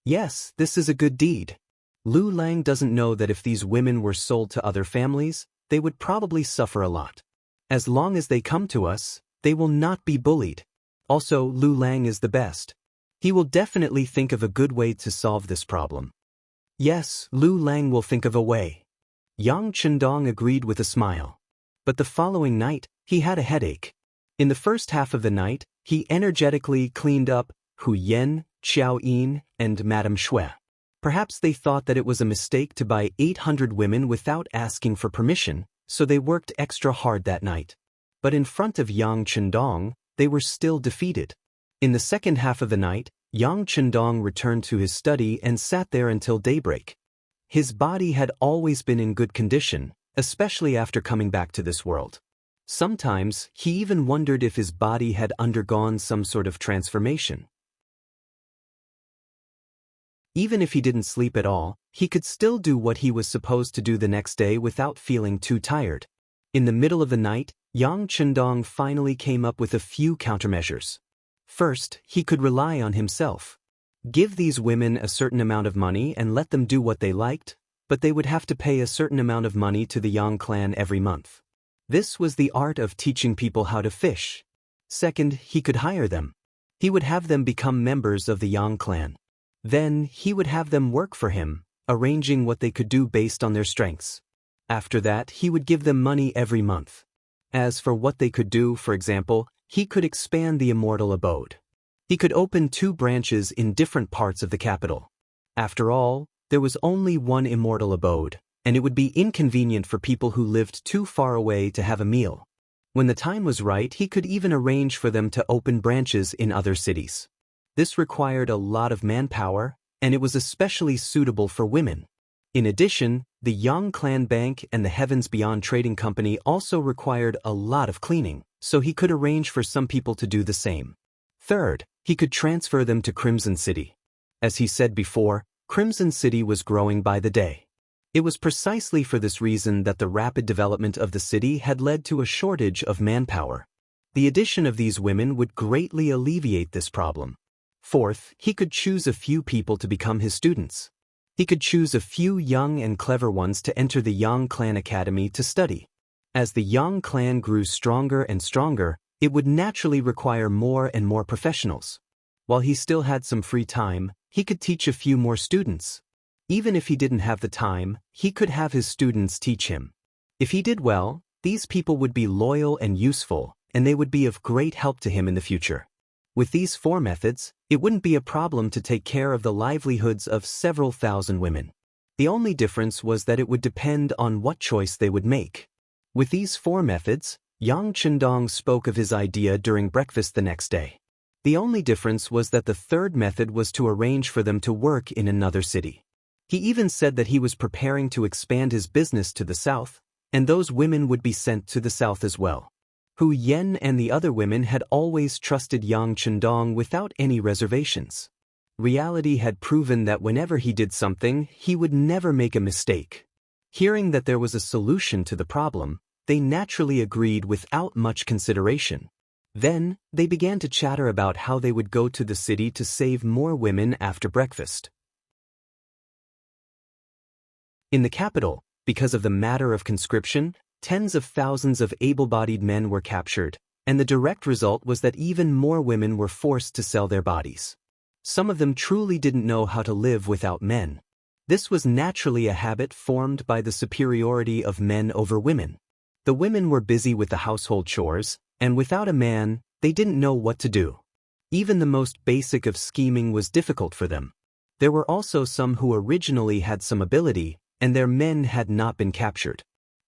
"Yes, this is a good deed. Lu Lang doesn't know that if these women were sold to other families, they would probably suffer a lot. As long as they come to us, they will not be bullied. Also, Lu Lang is the best. He will definitely think of a good way to solve this problem." "Yes, Lu Lang will think of a way." Yang Chendong agreed with a smile. But the following night, he had a headache. In the first half of the night, he energetically cleaned up Hu Yen, Xiao Yin, and Madame Shui. Perhaps they thought that it was a mistake to buy 800 women without asking for permission, so they worked extra hard that night. But in front of Yang Chendong, they were still defeated. In the second half of the night, Yang Chendong returned to his study and sat there until daybreak. His body had always been in good condition, especially after coming back to this world. Sometimes, he even wondered if his body had undergone some sort of transformation. Even if he didn't sleep at all, he could still do what he was supposed to do the next day without feeling too tired. In the middle of the night, Yang Chendong finally came up with a few countermeasures. First, he could rely on himself. Give these women a certain amount of money and let them do what they liked, but they would have to pay a certain amount of money to the Yang clan every month. This was the art of teaching people how to fish. Second, he could hire them. He would have them become members of the Yang clan. Then, he would have them work for him, arranging what they could do based on their strengths. After that, he would give them money every month. As for what they could do, for example, he could expand the Immortal abode. He could open 2 branches in different parts of the capital. After all, there was only one Immortal abode, and it would be inconvenient for people who lived too far away to have a meal. When the time was right, he could even arrange for them to open branches in other cities. This required a lot of manpower, and it was especially suitable for women. In addition, the Yang Clan Bank and the Heavens Beyond Trading Company also required a lot of cleaning, so he could arrange for some people to do the same. Third, he could transfer them to Crimson City. As he said before, Crimson City was growing by the day. It was precisely for this reason that the rapid development of the city had led to a shortage of manpower. The addition of these women would greatly alleviate this problem. Fourth, he could choose a few people to become his students. He could choose a few young and clever ones to enter the Yang Clan Academy to study. As the Yang Clan grew stronger and stronger, it would naturally require more and more professionals. While he still had some free time, he could teach a few more students. Even if he didn't have the time, he could have his students teach him. If he did well, these people would be loyal and useful, and they would be of great help to him in the future. With these 4 methods, it wouldn't be a problem to take care of the livelihoods of several thousand women. The only difference was that it would depend on what choice they would make. With these 4 methods, Yang Chendong spoke of his idea during breakfast the next day. The only difference was that the third method was to arrange for them to work in another city. He even said that he was preparing to expand his business to the south, and those women would be sent to the south as well. Hu Yen and the other women had always trusted Yang Chendong without any reservations. Reality had proven that whenever he did something, he would never make a mistake. Hearing that there was a solution to the problem, they naturally agreed without much consideration. Then, they began to chatter about how they would go to the city to save more women after breakfast. In the capital, because of the matter of conscription, tens of thousands of able-bodied men were captured, and the direct result was that even more women were forced to sell their bodies. Some of them truly didn't know how to live without men. This was naturally a habit formed by the superiority of men over women. The women were busy with the household chores, and without a man, they didn't know what to do. Even the most basic of scheming was difficult for them. There were also some who originally had some ability, and their men had not been captured.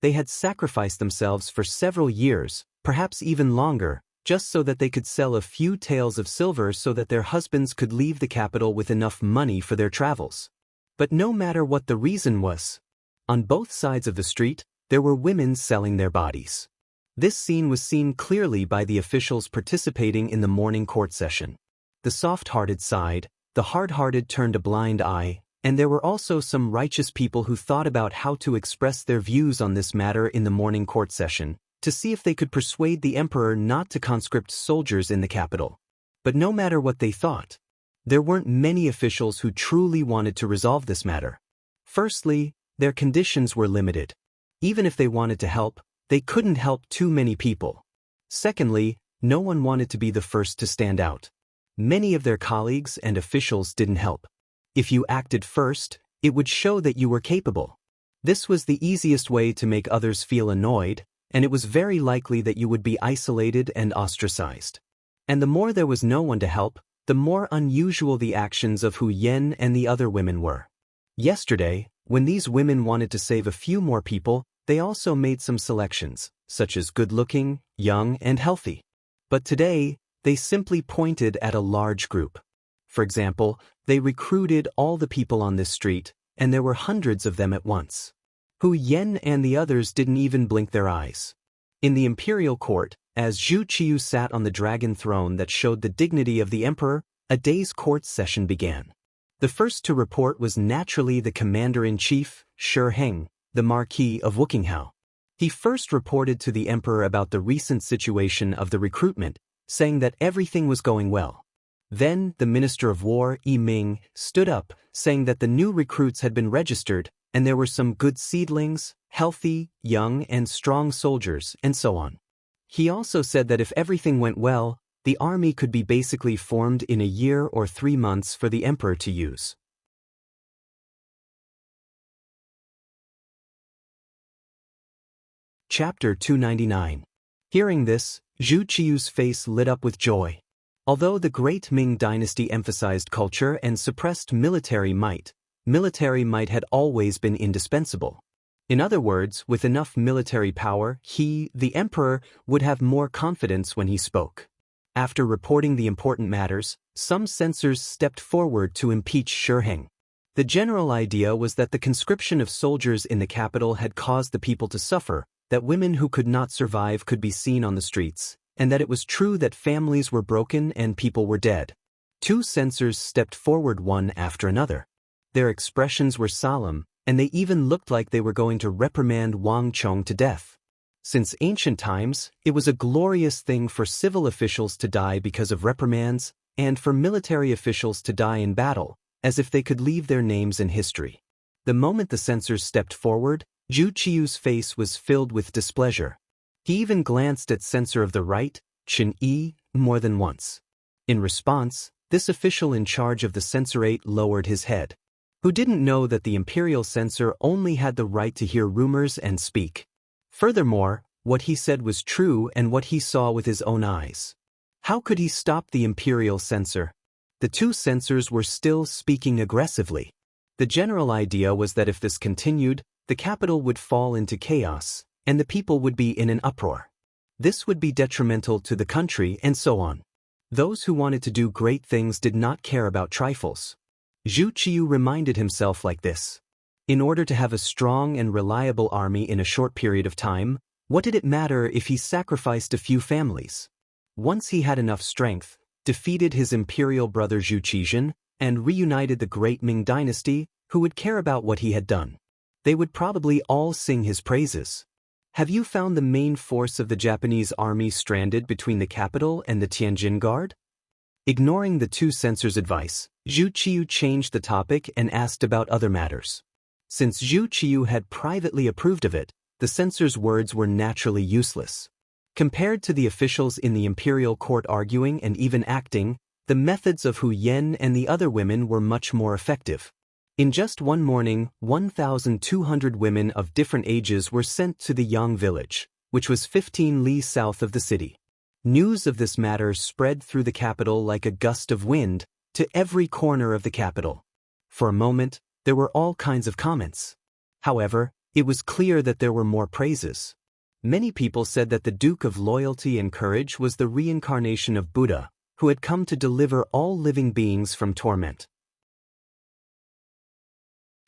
They had sacrificed themselves for several years, perhaps even longer, just so that they could sell a few taels of silver so that their husbands could leave the capital with enough money for their travels. But no matter what the reason was, on both sides of the street, there were women selling their bodies. This scene was seen clearly by the officials participating in the morning court session. The soft-hearted sighed, the hard-hearted turned a blind eye, and there were also some righteous people who thought about how to express their views on this matter in the morning court session, to see if they could persuade the emperor not to conscript soldiers in the capital. But no matter what they thought, there weren't many officials who truly wanted to resolve this matter. Firstly, their conditions were limited. Even if they wanted to help, they couldn't help too many people. Secondly, no one wanted to be the first to stand out. Many of their colleagues and officials didn't help. If you acted first, it would show that you were capable. This was the easiest way to make others feel annoyed, and it was very likely that you would be isolated and ostracized. And the more there was no one to help, the more unusual the actions of Hu Yen and the other women were. Yesterday, when these women wanted to save a few more people, they also made some selections, such as good-looking, young, and healthy. But today, they simply pointed at a large group. For example, they recruited all the people on this street, and there were hundreds of them at once. Hu Yen and the others didn't even blink their eyes. In the imperial court, as Zhu Qiyu sat on the dragon throne that showed the dignity of the emperor, a day's court session began. The first to report was naturally the commander-in-chief, Shi Heng, the Marquis of Wuxia. He first reported to the emperor about the recent situation of the recruitment, saying that everything was going well. Then, the Minister of War, Yi Ming, stood up, saying that the new recruits had been registered, and there were some good seedlings, healthy, young, and strong soldiers, and so on. He also said that if everything went well, the army could be basically formed in a year or 3 months for the emperor to use. Chapter 299. Hearing this, Zhu Qiyu's face lit up with joy. Although the great Ming dynasty emphasized culture and suppressed military might had always been indispensable. In other words, with enough military power, he, the emperor, would have more confidence when he spoke. After reporting the important matters, some censors stepped forward to impeach Shi Heng. The general idea was that the conscription of soldiers in the capital had caused the people to suffer, that women who could not survive could be seen on the streets, and that it was true that families were broken and people were dead. 2 censors stepped forward one after another. Their expressions were solemn, and they even looked like they were going to reprimand Wang Chong to death. Since ancient times, it was a glorious thing for civil officials to die because of reprimands, and for military officials to die in battle, as if they could leave their names in history. The moment the censors stepped forward, Zhu Qiyu's face was filled with displeasure. He even glanced at censor of the right, Chen Yi, more than once. In response, this official in charge of the censorate lowered his head. Who didn't know that the imperial censor only had the right to hear rumors and speak. Furthermore, what he said was true and what he saw with his own eyes. How could he stop the imperial censor? The 2 censors were still speaking aggressively. The general idea was that if this continued, the capital would fall into chaos, and the people would be in an uproar. This would be detrimental to the country and so on. Those who wanted to do great things did not care about trifles. Zhu Qiyu reminded himself like this. In order to have a strong and reliable army in a short period of time, what did it matter if he sacrificed a few families? Once he had enough strength, defeated his imperial brother Zhu Qizhen, and reunited the great Ming dynasty, who would care about what he had done? They would probably all sing his praises. Have you found the main force of the Japanese army stranded between the capital and the Tianjin Guard? Ignoring the 2 censors' advice, Zhu Qiyu changed the topic and asked about other matters. Since Zhu Qiyu had privately approved of it, the censors' words were naturally useless. Compared to the officials in the imperial court arguing and even acting, the methods of Hu Yen and the other women were much more effective. In just one morning, 1,200 women of different ages were sent to the Yang village, which was 15 li south of the city. News of this matter spread through the capital like a gust of wind, to every corner of the capital. For a moment, there were all kinds of comments. However, it was clear that there were more praises. Many people said that the Duke of Loyalty and Courage was the reincarnation of Buddha, who had come to deliver all living beings from torment.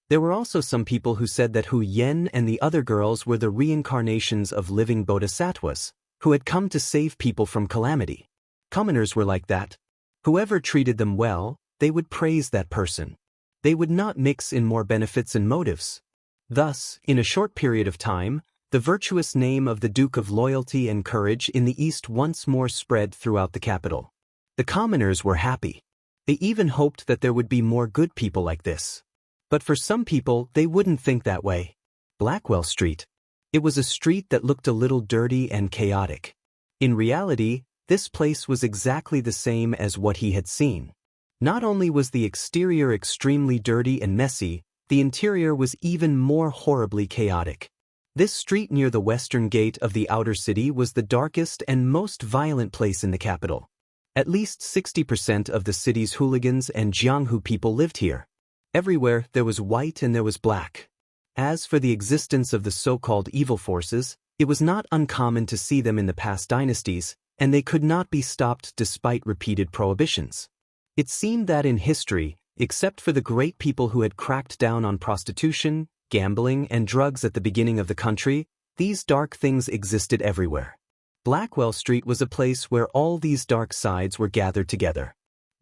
There were also some people who said that Hu Yen and the other girls were the reincarnations of living bodhisattvas, who had come to save people from calamity. Commoners were like that. Whoever treated them well, they would praise that person. They would not mix in more benefits and motives. Thus, in a short period of time, the virtuous name of the Duke of Loyalty and Courage in the East once more spread throughout the capital. The commoners were happy. They even hoped that there would be more good people like this. But for some people, they wouldn't think that way. Blackwell Street. It was a street that looked a little dirty and chaotic. In reality, this place was exactly the same as what he had seen. Not only was the exterior extremely dirty and messy, the interior was even more horribly chaotic. This street near the western gate of the outer city was the darkest and most violent place in the capital. At least 60% of the city's hooligans and Jianghu people lived here. Everywhere there was white and there was black. As for the existence of the so-called evil forces, it was not uncommon to see them in the past dynasties, and they could not be stopped despite repeated prohibitions. It seemed that in history, except for the great people who had cracked down on prostitution, gambling, and drugs at the beginning of the country, these dark things existed everywhere. Blackwell Street was a place where all these dark sides were gathered together.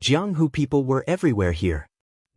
Jianghu people were everywhere here.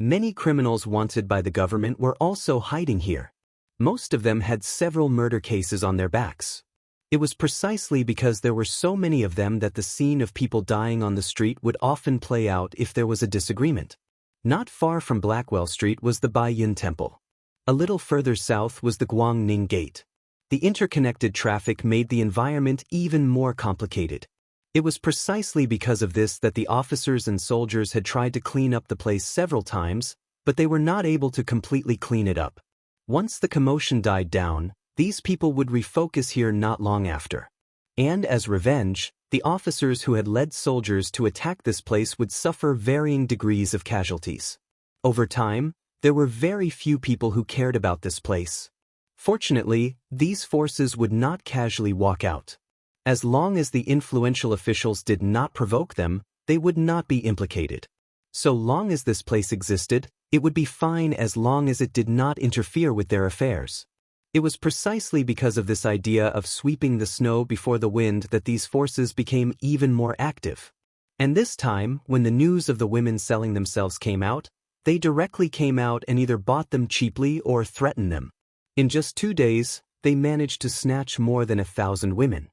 Many criminals wanted by the government were also hiding here. Most of them had several murder cases on their backs. It was precisely because there were so many of them that the scene of people dying on the street would often play out if there was a disagreement. Not far from Blackwell Street was the Baiyun Temple. A little further south was the Guangning Gate. The interconnected traffic made the environment even more complicated. It was precisely because of this that the officers and soldiers had tried to clean up the place several times, but they were not able to completely clean it up. Once the commotion died down, these people would refocus here not long after. And as revenge, the officers who had led soldiers to attack this place would suffer varying degrees of casualties. Over time, there were very few people who cared about this place. Fortunately, these forces would not casually walk out. As long as the influential officials did not provoke them, they would not be implicated. So long as this place existed, it would be fine as long as it did not interfere with their affairs. It was precisely because of this idea of sweeping the snow before the wind that these forces became even more active. And this time, when the news of the women selling themselves came out, they directly came out and either bought them cheaply or threatened them. In just 2 days, they managed to snatch more than 1,000 women.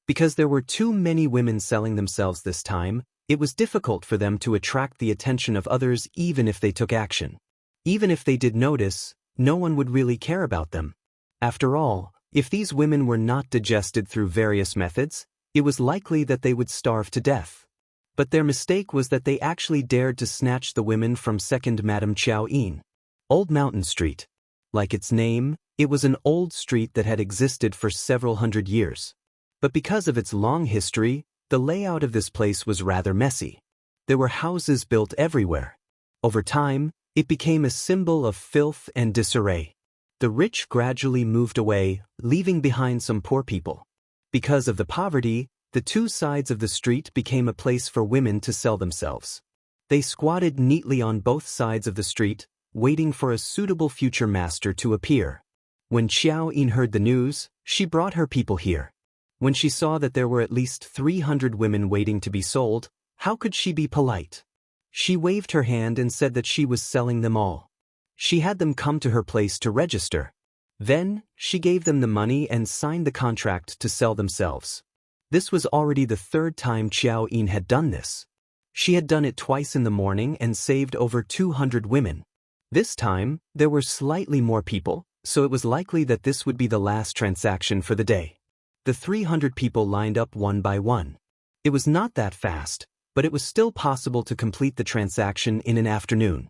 Because there were too many women selling themselves this time, it was difficult for them to attract the attention of others even if they took action. Even if they did notice, no one would really care about them. After all, if these women were not digested through various methods, it was likely that they would starve to death. But their mistake was that they actually dared to snatch the women from second Madame Qiao Yin. Old Mountain Street. Like its name, it was an old street that had existed for several hundred years. But because of its long history, the layout of this place was rather messy. There were houses built everywhere. Over time, it became a symbol of filth and disarray. The rich gradually moved away, leaving behind some poor people. Because of the poverty, the two sides of the street became a place for women to sell themselves. They squatted neatly on both sides of the street, waiting for a suitable future master to appear. When Xiao Yin heard the news, she brought her people here. When she saw that there were at least 300 women waiting to be sold, how could she be polite? She waved her hand and said that she was selling them all. She had them come to her place to register. Then, she gave them the money and signed the contract to sell themselves. This was already the 3rd time Xiao Yin had done this. She had done it twice in the morning and saved over 200 women. This time, there were slightly more people, so it was likely that this would be the last transaction for the day. The 300 people lined up one by one. It was not that fast, but it was still possible to complete the transaction in an afternoon.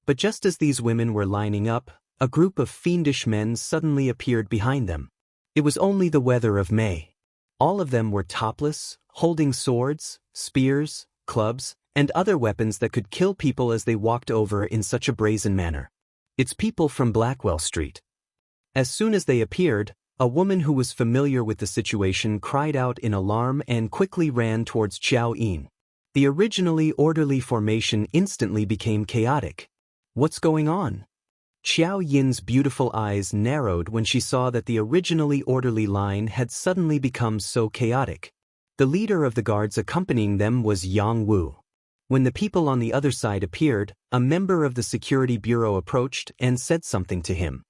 But just as these women were lining up, a group of fiendish men suddenly appeared behind them. It was only the weather of May. All of them were topless, holding swords, spears, clubs, and other weapons that could kill people as they walked over in such a brazen manner. It's people from Blackwell Street. As soon as they appeared, a woman who was familiar with the situation cried out in alarm and quickly ran towards Xiao Yin. The originally orderly formation instantly became chaotic. What's going on? Xiao Yin's beautiful eyes narrowed when she saw that the originally orderly line had suddenly become so chaotic. The leader of the guards accompanying them was Yang Wu. When the people on the other side appeared, a member of the security bureau approached and said something to him.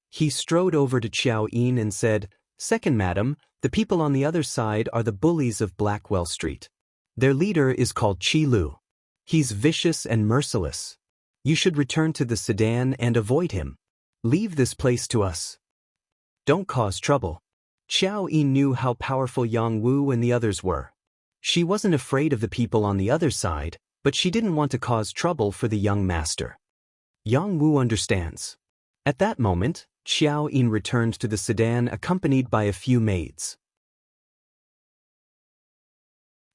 He strode over to Xiao Yin and said, "Second madam, the people on the other side are the bullies of Blackwell Street. Their leader is called Qi Lu. He's vicious and merciless. You should return to the sedan and avoid him. Leave this place to us. Don't cause trouble." Xiao Yin knew how powerful Yang Wu and the others were. She wasn't afraid of the people on the other side, but she didn't want to cause trouble for the young master. Yang Wu understands. At that moment, Xiao Yin returned to the sedan accompanied by a few maids.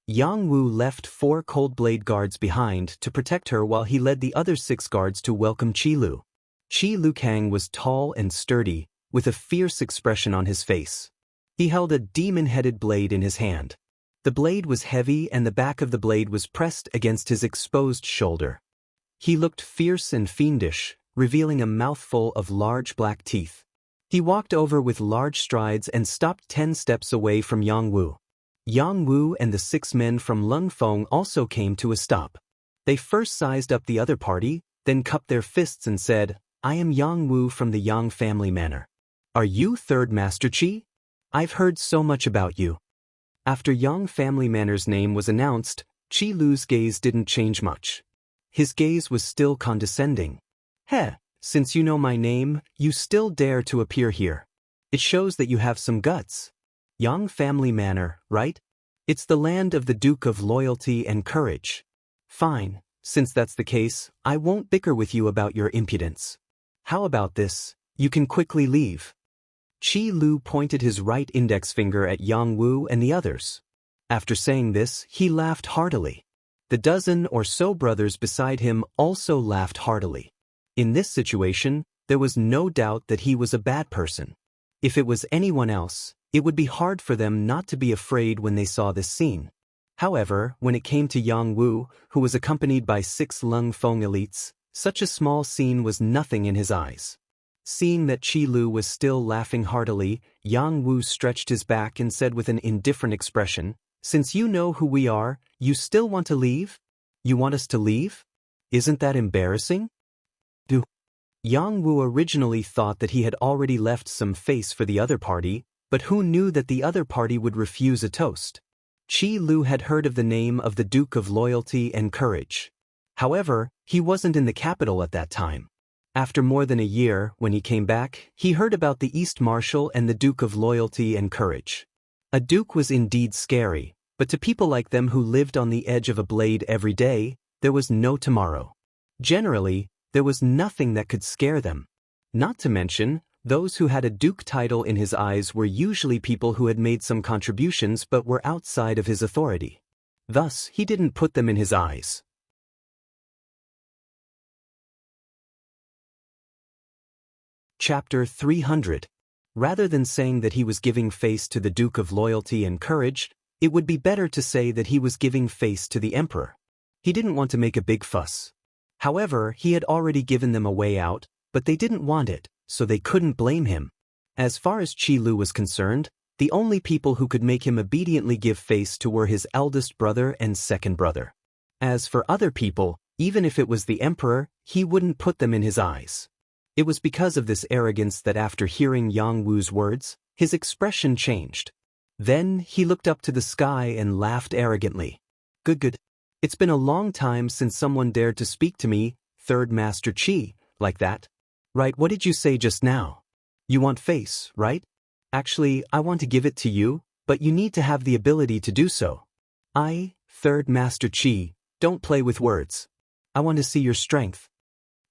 Yang Wu left 4 cold blade guards behind to protect her while he led the other 6 guards to welcome Qi Lu. Qi Lu Kang was tall and sturdy, with a fierce expression on his face. He held a demon-headed blade in his hand. The blade was heavy and the back of the blade was pressed against his exposed shoulder. He looked fierce and fiendish, revealing a mouthful of large black teeth. He walked over with large strides and stopped 10 steps away from Yang Wu. Yang Wu and the 6 men from Lungfeng also came to a stop. They first sized up the other party, then cupped their fists and said, "I am Yang Wu from the Yang family manor. Are you Third Master Qi? I've heard so much about you." After Yang family manor's name was announced, Qi Lu's gaze didn't change much. His gaze was still condescending. "Heh, since you know my name, you still dare to appear here. It shows that you have some guts. Yang family manor, right? It's the land of the Duke of Loyalty and Courage. Fine, since that's the case, I won't bicker with you about your impudence. How about this? You can quickly leave." Qi Lu pointed his right index finger at Yang Wu and the others. After saying this, he laughed heartily. The dozen or so brothers beside him also laughed heartily. In this situation, there was no doubt that he was a bad person. If it was anyone else, it would be hard for them not to be afraid when they saw this scene. However, when it came to Yang Wu, who was accompanied by 6 Lungfeng elites, such a small scene was nothing in his eyes. Seeing that Qi Lu was still laughing heartily, Yang Wu stretched his back and said with an indifferent expression, "Since you know who we are, you still want to leave? You want us to leave? Isn't that embarrassing?" Yang Wu originally thought that he had already left some face for the other party, but who knew that the other party would refuse a toast? Qi Lu had heard of the name of the Duke of Loyalty and Courage. However, he wasn't in the capital at that time. After more than a year, when he came back, he heard about the East Marshal and the Duke of Loyalty and Courage. A duke was indeed scary, but to people like them who lived on the edge of a blade every day, there was no tomorrow. Generally, there was nothing that could scare them. Not to mention, those who had a duke title in his eyes were usually people who had made some contributions but were outside of his authority. Thus, he didn't put them in his eyes. Chapter 300. Rather than saying that he was giving face to the Duke of Loyalty and Courage, it would be better to say that he was giving face to the Emperor. He didn't want to make a big fuss. However, he had already given them a way out, but they didn't want it, so they couldn't blame him. As far as Qi Lu was concerned, the only people who could make him obediently give face to were his eldest brother and second brother. As for other people, even if it was the Emperor, he wouldn't put them in his eyes. It was because of this arrogance that after hearing Yang Wu's words, his expression changed. Then he looked up to the sky and laughed arrogantly. Good. It's been a long time since someone dared to speak to me, Third Master Qi, like that. Right, what did you say just now? You want face, right? Actually, I want to give it to you, but you need to have the ability to do so. I, Third Master Qi, don't play with words. I want to see your strength.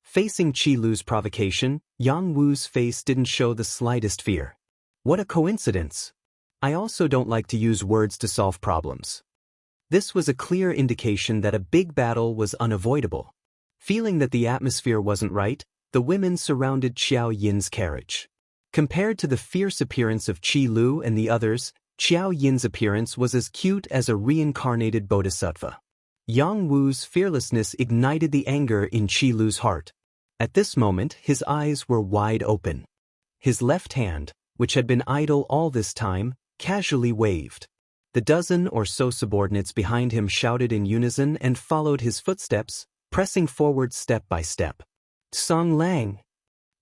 Facing Qi Lu's provocation, Yang Wu's face didn't show the slightest fear. What a coincidence. I also don't like to use words to solve problems. This was a clear indication that a big battle was unavoidable. Feeling that the atmosphere wasn't right, the women surrounded Xiao Yin's carriage. Compared to the fierce appearance of Qi Lu and the others, Xiao Yin's appearance was as cute as a reincarnated bodhisattva. Yang Wu's fearlessness ignited the anger in Qi Lu's heart. At this moment, his eyes were wide open. His left hand, which had been idle all this time, casually waved. The dozen or so subordinates behind him shouted in unison and followed his footsteps, pressing forward step by step. Song Lang!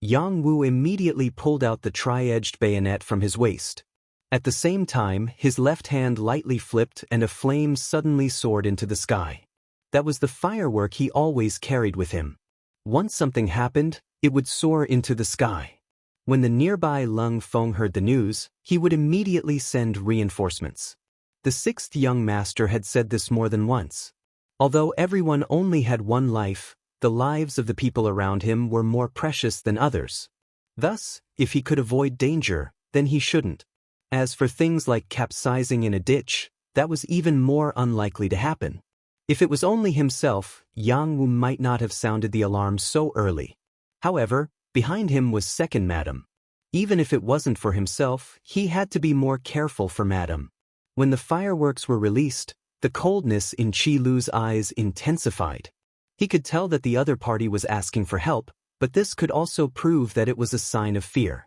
Yang Wu immediately pulled out the tri-edged bayonet from his waist. At the same time, his left hand lightly flipped and a flame suddenly soared into the sky. That was the firework he always carried with him. Once something happened, it would soar into the sky. When the nearby Lung Feng heard the news, he would immediately send reinforcements. The sixth young master had said this more than once. Although everyone only had one life, the lives of the people around him were more precious than others. Thus, if he could avoid danger, then he shouldn't. As for things like capsizing in a ditch, that was even more unlikely to happen. If it was only himself, Yang Wu might not have sounded the alarm so early. However, behind him was second Madam. Even if it wasn't for himself, he had to be more careful for Madam. When the fireworks were released, the coldness in Qi Lu's eyes intensified. He could tell that the other party was asking for help, but this could also prove that it was a sign of fear.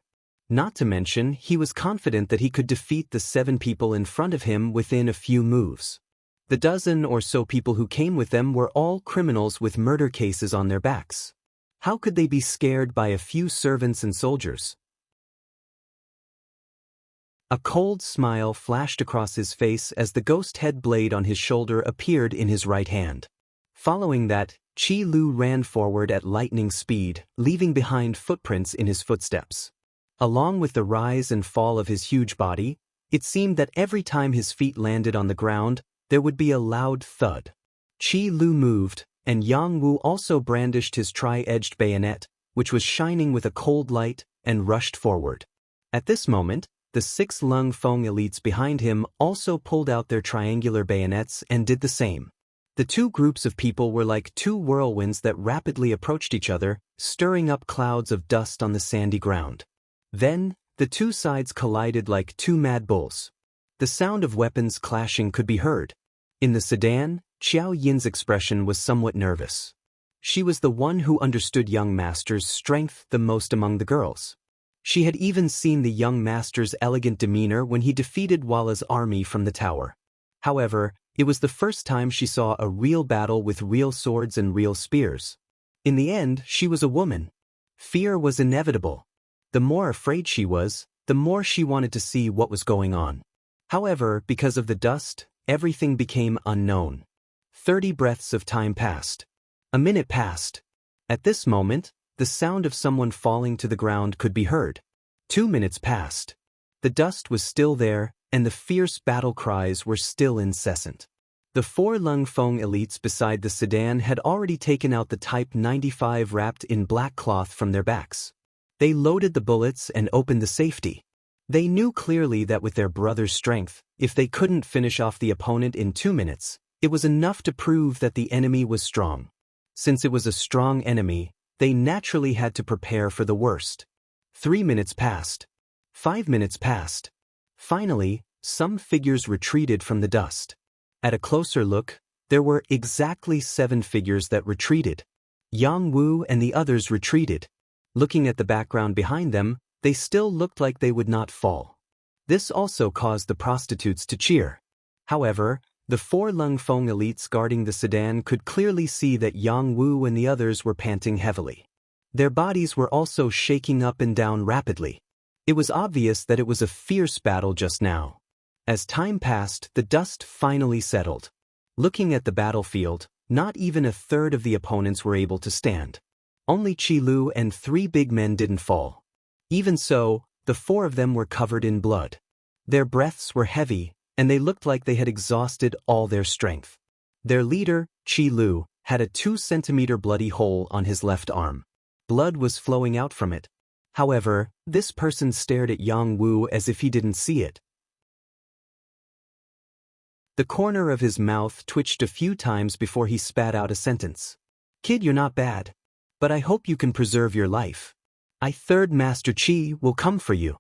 Not to mention, he was confident that he could defeat the 7 people in front of him within a few moves. The dozen or so people who came with them were all criminals with murder cases on their backs. How could they be scared by a few servants and soldiers? A cold smile flashed across his face as the ghost head blade on his shoulder appeared in his right hand. Following that, Qi Lu ran forward at lightning speed, leaving behind footprints in his footsteps. Along with the rise and fall of his huge body, it seemed that every time his feet landed on the ground, there would be a loud thud. Qi Lu moved, and Yang Wu also brandished his tri-edged bayonet, which was shining with a cold light, and rushed forward. At this moment, the 6 Lung Feng elites behind him also pulled out their triangular bayonets and did the same. The two groups of people were like two whirlwinds that rapidly approached each other, stirring up clouds of dust on the sandy ground. Then, the two sides collided like two mad bulls. The sound of weapons clashing could be heard. In the sedan, Xiao Yin's expression was somewhat nervous. She was the one who understood young master's strength the most among the girls. She had even seen the young master's elegant demeanor when he defeated Walla's army from the tower. However, it was the first time she saw a real battle with real swords and real spears. In the end, she was a woman. Fear was inevitable. The more afraid she was, the more she wanted to see what was going on. However, because of the dust, everything became unknown. 30 breaths of time passed. A minute passed. At this moment, the sound of someone falling to the ground could be heard. 2 minutes passed. The dust was still there, and the fierce battle cries were still incessant. The 4 Lung Feng elites beside the sedan had already taken out the Type 95 wrapped in black cloth from their backs. They loaded the bullets and opened the safety. They knew clearly that with their brother's strength, if they couldn't finish off the opponent in 2 minutes, it was enough to prove that the enemy was strong. Since it was a strong enemy, they naturally had to prepare for the worst. 3 minutes passed. 5 minutes passed. Finally, some figures retreated from the dust. At a closer look, there were exactly 7 figures that retreated. Yang Wu and the others retreated. Looking at the background behind them, they still looked like they would not fall. This also caused the prostitutes to cheer. However, the 4 Lung Feng elites guarding the sedan could clearly see that Yang Wu and the others were panting heavily. Their bodies were also shaking up and down rapidly. It was obvious that it was a fierce battle just now. As time passed, the dust finally settled. Looking at the battlefield, not even a third of the opponents were able to stand. Only Qi Lu and 3 big men didn't fall. Even so, the 4 of them were covered in blood. Their breaths were heavy, and they looked like they had exhausted all their strength. Their leader, Qi Lu, had a 2-centimeter bloody hole on his left arm. Blood was flowing out from it. However, this person stared at Yang Wu as if he didn't see it. The corner of his mouth twitched a few times before he spat out a sentence. "Kid, you're not bad." but I hope you can preserve your life. Third Master Qi will come for you."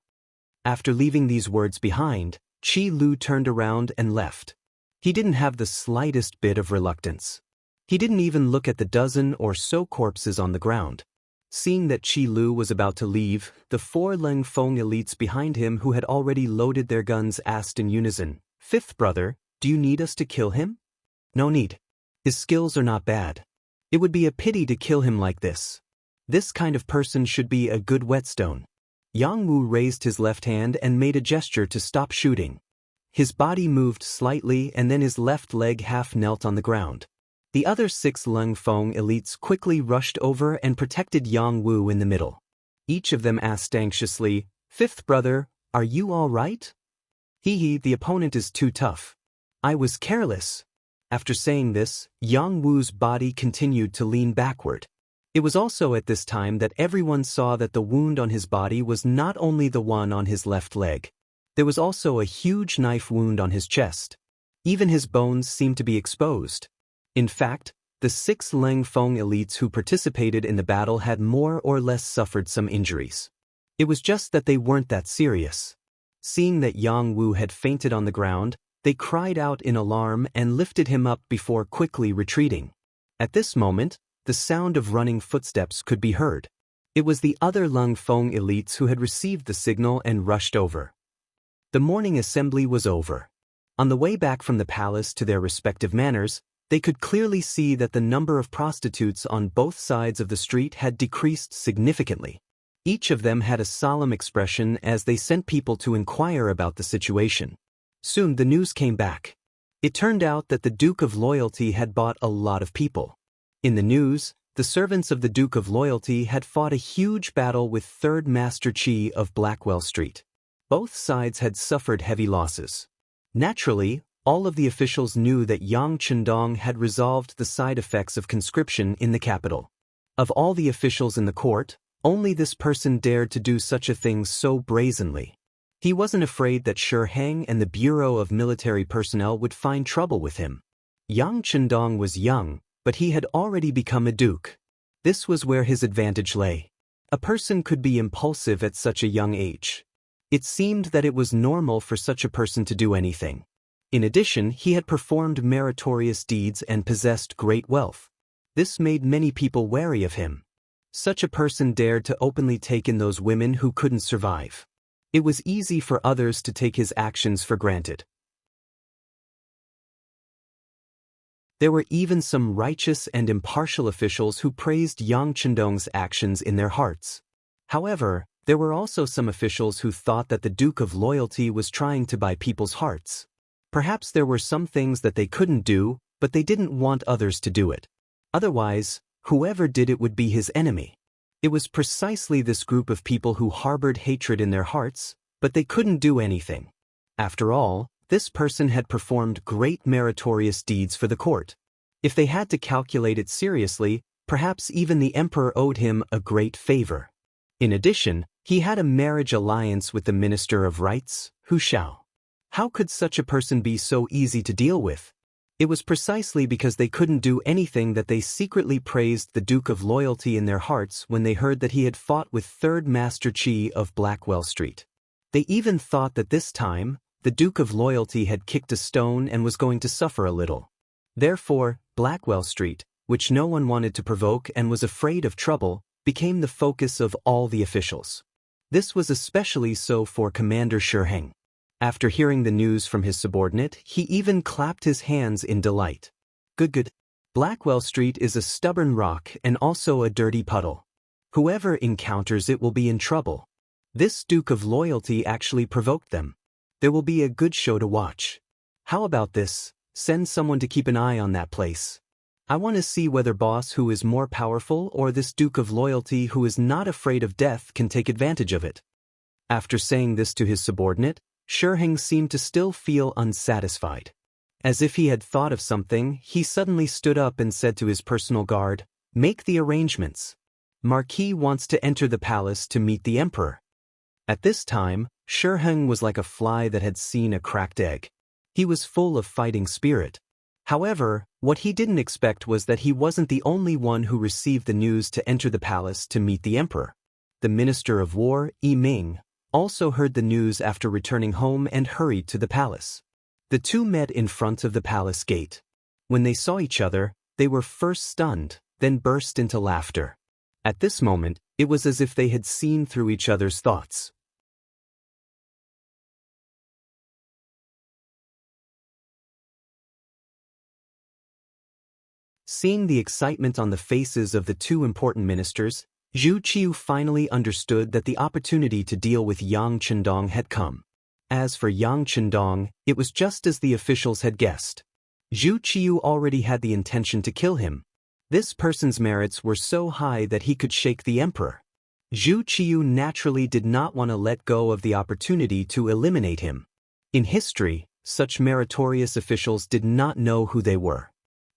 After leaving these words behind, Qi Lu turned around and left. He didn't have the slightest bit of reluctance. He didn't even look at the dozen or so corpses on the ground. Seeing that Qi Lu was about to leave, the 4 Leng Feng elites behind him who had already loaded their guns asked in unison, "Fifth brother, do you need us to kill him?" "No need. His skills are not bad. It would be a pity to kill him like this. This kind of person should be a good whetstone." Yang Wu raised his left hand and made a gesture to stop shooting. His body moved slightly and then his left leg half knelt on the ground. The other 6 Leng Feng elites quickly rushed over and protected Yang Wu in the middle. Each of them asked anxiously, "Fifth brother, are you all right?" "Hee, the opponent is too tough. I was careless." After saying this, Yang Wu's body continued to lean backward. It was also at this time that everyone saw that the wound on his body was not only the one on his left leg. There was also a huge knife wound on his chest. Even his bones seemed to be exposed. In fact, the 6 Leng Feng elites who participated in the battle had more or less suffered some injuries. It was just that they weren't that serious. Seeing that Yang Wu had fainted on the ground, they cried out in alarm and lifted him up before quickly retreating. At this moment, the sound of running footsteps could be heard. It was the other Leng Feng elites who had received the signal and rushed over. The morning assembly was over. On the way back from the palace to their respective manors, they could clearly see that the number of prostitutes on both sides of the street had decreased significantly. Each of them had a solemn expression as they sent people to inquire about the situation. Soon the news came back. It turned out that the Duke of Loyalty had bought a lot of people. In the news, the servants of the Duke of Loyalty had fought a huge battle with 3rd Master Qi of Blackwell Street. Both sides had suffered heavy losses. Naturally, all of the officials knew that Yang Chendong had resolved the side effects of conscription in the capital. Of all the officials in the court, only this person dared to do such a thing so brazenly. He wasn't afraid that Shi Heng and the Bureau of Military Personnel would find trouble with him. Yang Chendong was young, but he had already become a duke. This was where his advantage lay. A person could be impulsive at such a young age. It seemed that it was normal for such a person to do anything. In addition, he had performed meritorious deeds and possessed great wealth. This made many people wary of him. Such a person dared to openly take in those women who couldn't survive. It was easy for others to take his actions for granted. There were even some righteous and impartial officials who praised Yang Chendong's actions in their hearts. However, there were also some officials who thought that the Duke of Loyalty was trying to buy people's hearts. Perhaps there were some things that they couldn't do, but they didn't want others to do it. Otherwise, whoever did it would be his enemy. It was precisely this group of people who harbored hatred in their hearts, but they couldn't do anything. After all, this person had performed great meritorious deeds for the court. If they had to calculate it seriously, perhaps even the emperor owed him a great favor. In addition, he had a marriage alliance with the Minister of Rights, Hu Xiao. How could such a person be so easy to deal with? It was precisely because they couldn't do anything that they secretly praised the Duke of Loyalty in their hearts when they heard that he had fought with 3rd Master Qi of Blackwell Street. They even thought that this time, the Duke of Loyalty had kicked a stone and was going to suffer a little. Therefore, Blackwell Street, which no one wanted to provoke and was afraid of trouble, became the focus of all the officials. This was especially so for Commander Shi Heng. After hearing the news from his subordinate, he even clapped his hands in delight. Good. Blackwell Street is a stubborn rock and also a dirty puddle. Whoever encounters it will be in trouble. This Duke of Loyalty actually provoked them. There will be a good show to watch. How about this? Send someone to keep an eye on that place. I want to see whether boss who is more powerful or this Duke of Loyalty who is not afraid of death can take advantage of it. After saying this to his subordinate, Shi Heng seemed to still feel unsatisfied. As if he had thought of something, he suddenly stood up and said to his personal guard, "Make the arrangements. Marquis wants to enter the palace to meet the emperor." At this time, Shi Heng was like a fly that had seen a cracked egg. He was full of fighting spirit. However, what he didn't expect was that he wasn't the only one who received the news to enter the palace to meet the emperor. The Minister of War, Yi Ming, also heard the news after returning home and hurried to the palace. The two met in front of the palace gate. When they saw each other, they were first stunned, then burst into laughter. At this moment, it was as if they had seen through each other's thoughts. Seeing the excitement on the faces of the two important ministers, Zhu Qiu finally understood that the opportunity to deal with Yang Chendong had come. As for Yang Chendong, it was just as the officials had guessed. Zhu Qiu already had the intention to kill him. This person's merits were so high that he could shake the emperor. Zhu Qiu naturally did not want to let go of the opportunity to eliminate him. In history, such meritorious officials did not know who they were.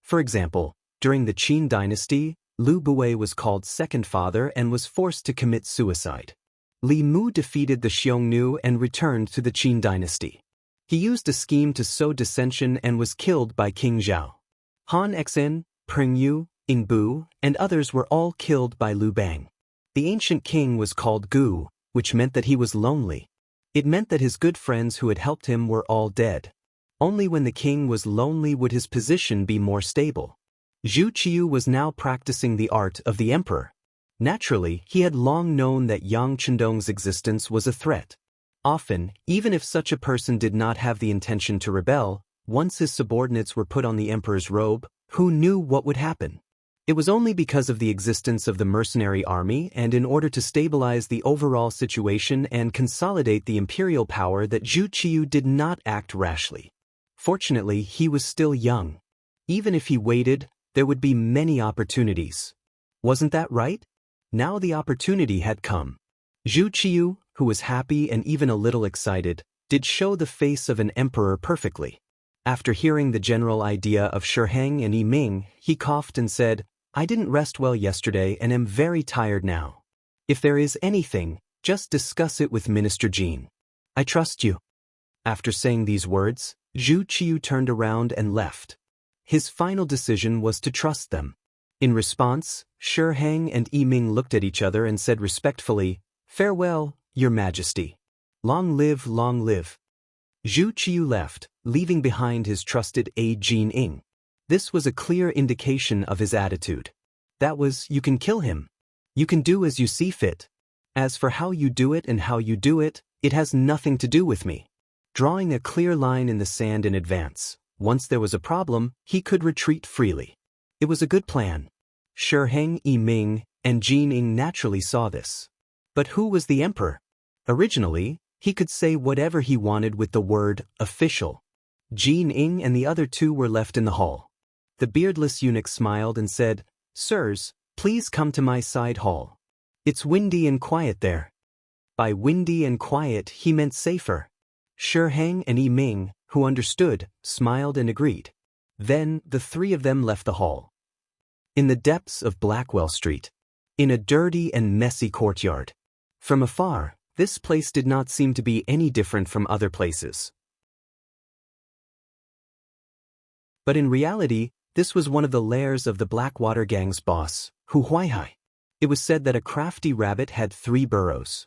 For example, during the Qin dynasty, Lu Buwei was called second father and was forced to commit suicide. Li Mu defeated the Xiongnu and returned to the Qin dynasty. He used a scheme to sow dissension and was killed by King Zhao. Han Exin, Peng Yu, Ing Bu, and others were all killed by Liu Bang. The ancient king was called Gu, which meant that he was lonely. It meant that his good friends who had helped him were all dead. Only when the king was lonely would his position be more stable. Zhu Qiu was now practicing the art of the emperor. Naturally, he had long known that Yang Chendong's existence was a threat. Often, even if such a person did not have the intention to rebel, once his subordinates were put on the emperor's robe, who knew what would happen? It was only because of the existence of the mercenary army and in order to stabilize the overall situation and consolidate the imperial power that Zhu Qiu did not act rashly. Fortunately, he was still young. Even if he waited, there would be many opportunities. Wasn't that right? Now the opportunity had come. Zhu Qiu, who was happy and even a little excited, did show the face of an emperor perfectly. After hearing the general idea of Shi Heng and Yi Ming, he coughed and said, "I didn't rest well yesterday and am very tired now. If there is anything, just discuss it with Minister Jin. I trust you." After saying these words, Zhu Qiu turned around and left. His final decision was to trust them. In response, Shi Heng and Yi Ming looked at each other and said respectfully, "Farewell, Your Majesty. Long live, long live." Zhu Qiu left, leaving behind his trusted aide Jin Ying. This was a clear indication of his attitude. That was, you can kill him. You can do as you see fit. As for how you do it and how you do it, it has nothing to do with me. Drawing a clear line in the sand in advance, once there was a problem, he could retreat freely. It was a good plan. Shi Heng, Yi Ming, and Jin Ying naturally saw this. But who was the emperor? Originally, he could say whatever he wanted with the word official. Jin Ying and the other two were left in the hall. The beardless eunuch smiled and said, "Sirs, please come to my side hall. It's windy and quiet there." By windy and quiet he meant safer. Shi Heng and Yi Ming, who understood, smiled and agreed. Then the three of them left the hall. In the depths of Blackwell Street, in a dirty and messy courtyard. From afar, this place did not seem to be any different from other places. But in reality, this was one of the lairs of the Blackwater Gang's boss, Hu Huaihai. It was said that a crafty rabbit had 3 burrows.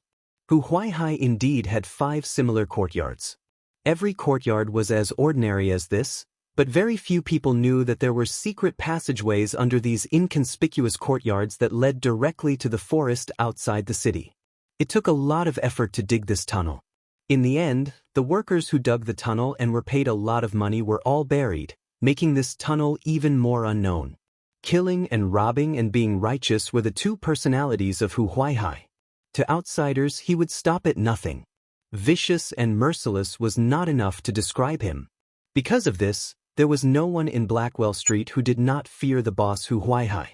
Hu Huaihai indeed had 5 similar courtyards. Every courtyard was as ordinary as this, but very few people knew that there were secret passageways under these inconspicuous courtyards that led directly to the forest outside the city. It took a lot of effort to dig this tunnel. In the end, the workers who dug the tunnel and were paid a lot of money were all buried, making this tunnel even more unknown. Killing and robbing and being righteous were the 2 personalities of Hu Huaihai. To outsiders, he would stop at nothing. Vicious and merciless was not enough to describe him. Because of this, there was no one in Blackwell Street who did not fear the boss Hu Huaihai.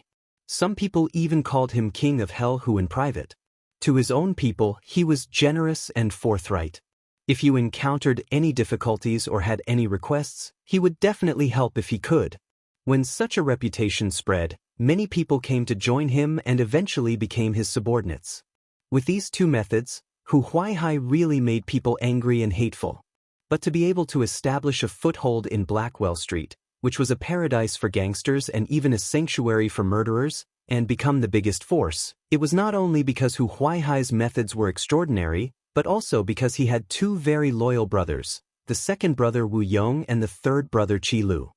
Some people even called him King of Hell Hu in private. To his own people, he was generous and forthright. If you encountered any difficulties or had any requests, he would definitely help if he could. When such a reputation spread, many people came to join him and eventually became his subordinates. With these 2 methods, Hu Huaihai really made people angry and hateful. But to be able to establish a foothold in Blackwell Street, which was a paradise for gangsters and even a sanctuary for murderers, and become the biggest force, it was not only because Hu Huaihai's methods were extraordinary, but also because he had two very loyal brothers, the second brother Wu Yong and the third brother Qi Lu.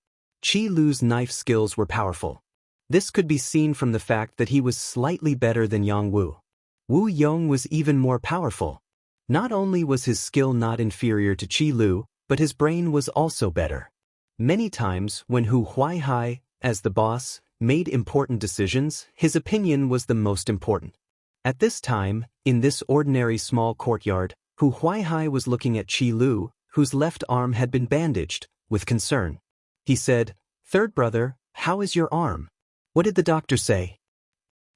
Qi Lu's knife skills were powerful. This could be seen from the fact that he was slightly better than Yang Wu. Wu Yong was even more powerful. Not only was his skill not inferior to Qi Lu, but his brain was also better. Many times, when Hu Huaihai, as the boss, made important decisions, his opinion was the most important. At this time, in this ordinary small courtyard, Hu Huaihai was looking at Qi Lu, whose left arm had been bandaged, with concern. He said, "Third brother, how is your arm? What did the doctor say?"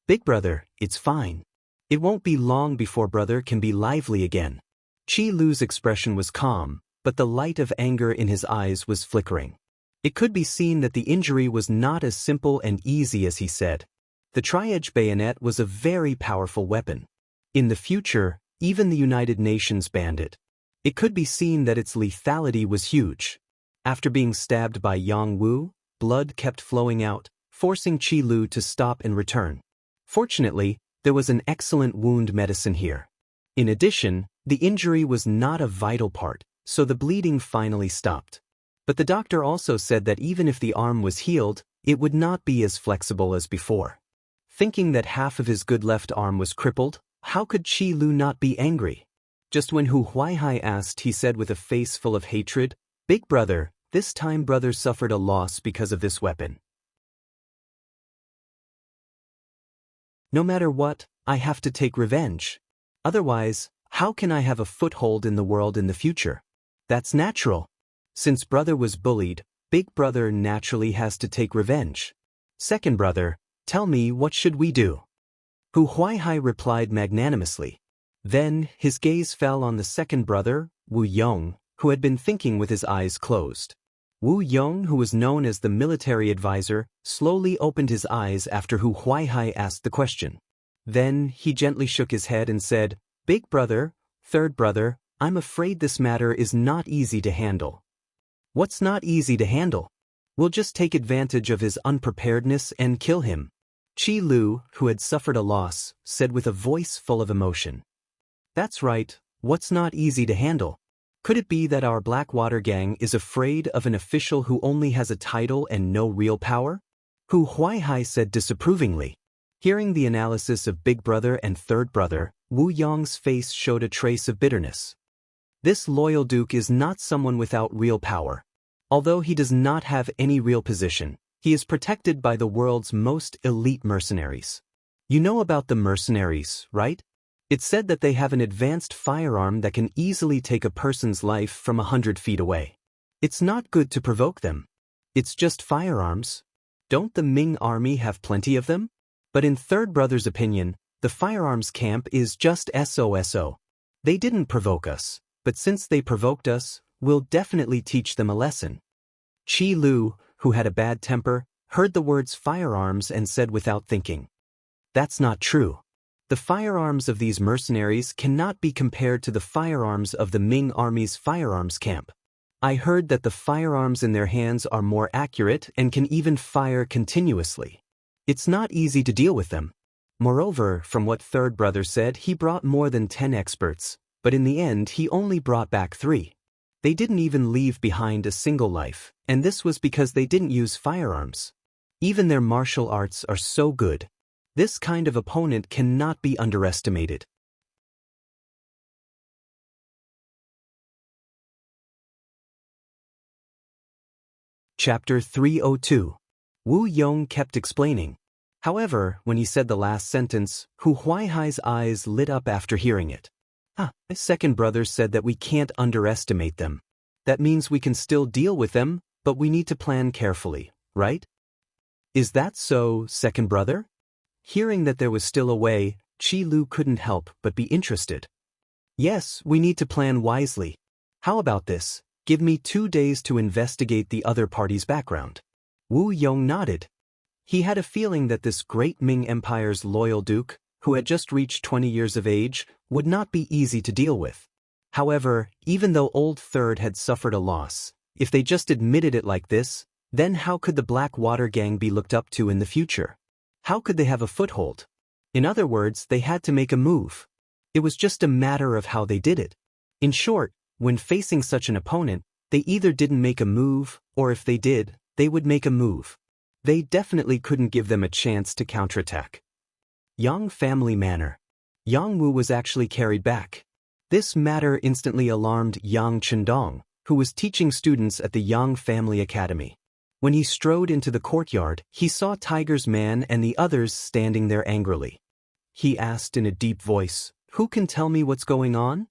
"Big brother, it's fine. It won't be long before brother can be lively again." Qi Lu's expression was calm, but the light of anger in his eyes was flickering. It could be seen that the injury was not as simple and easy as he said. The tri-edge bayonet was a very powerful weapon. In the future, even the United Nations banned it. It could be seen that its lethality was huge. After being stabbed by Yang Wu, blood kept flowing out, forcing Qi Lu to stop and return. Fortunately, there was an excellent wound medicine here. In addition, the injury was not a vital part, so the bleeding finally stopped. But the doctor also said that even if the arm was healed, it would not be as flexible as before. Thinking that half of his good left arm was crippled, how could Qi Lu not be angry? Just when Hu Huaihai asked, he said with a face full of hatred, "Big brother, this time brother suffered a loss because of this weapon. No matter what, I have to take revenge. Otherwise, how can I have a foothold in the world in the future? That's natural. Since brother was bullied, big brother naturally has to take revenge. Second brother, tell me, what should we do?" Hu Huaihai replied magnanimously. Then, his gaze fell on the second brother, Wu Yong, who had been thinking with his eyes closed. Wu Yong, who was known as the military advisor, slowly opened his eyes after Hu Huaihai asked the question. Then, he gently shook his head and said, "Big brother, third brother, I'm afraid this matter is not easy to handle." "What's not easy to handle?" "We'll just take advantage of his unpreparedness and kill him." Qi Lu, who had suffered a loss, said with a voice full of emotion. "That's right, what's not easy to handle? Could it be that our Blackwater gang is afraid of an official who only has a title and no real power?" Hu Huaihai said disapprovingly. Hearing the analysis of big brother and third brother, Wu Yong's face showed a trace of bitterness. This loyal duke is not someone without real power. Although he does not have any real position, he is protected by the world's most elite mercenaries. You know about the mercenaries, right? It's said that they have an advanced firearm that can easily take a person's life from 100 feet away. It's not good to provoke them. It's just firearms. Don't the Ming army have plenty of them? But in third brother's opinion, the firearms camp is just SOSO. They didn't provoke us, but since they provoked us, we'll definitely teach them a lesson. Qi Lu, who had a bad temper, heard the words firearms and said without thinking, "That's not true. The firearms of these mercenaries cannot be compared to the firearms of the Ming army's firearms camp. I heard that the firearms in their hands are more accurate and can even fire continuously. It's not easy to deal with them." Moreover, from what third brother said, he brought more than 10 experts, but in the end he only brought back 3. They didn't even leave behind a single life, and this was because they didn't use firearms. Even their martial arts are so good. This kind of opponent cannot be underestimated. Chapter 302. Wu Yong kept explaining. However, when he said the last sentence, Hu Huaihai's eyes lit up after hearing it. His second brother said that we can't underestimate them. That means we can still deal with them, but we need to plan carefully, right? Is that so, second brother? Hearing that there was still a way, Qi Lu couldn't help but be interested. Yes, we need to plan wisely. How about this? Give me 2 days to investigate the other party's background. Wu Yong nodded. He had a feeling that this great Ming Empire's loyal duke, who had just reached 20 years of age, would not be easy to deal with. However, even though old third had suffered a loss, if they just admitted it like this, Then how could the Blackwater gang be looked up to in the future? How could they have a foothold? In other words, they had to make a move. It was just a matter of how they did it. In short, when facing such an opponent, they either didn't make a move, or if they did, they would make a move. They definitely couldn't give them a chance to counterattack. Yang family manor. Yang Wu was actually carried back. This matter instantly alarmed Yang Chendong, who was teaching students at the Yang Family Academy. When he strode into the courtyard, he saw Tiger's man and the others standing there angrily. He asked in a deep voice, "Who can tell me what's going on?"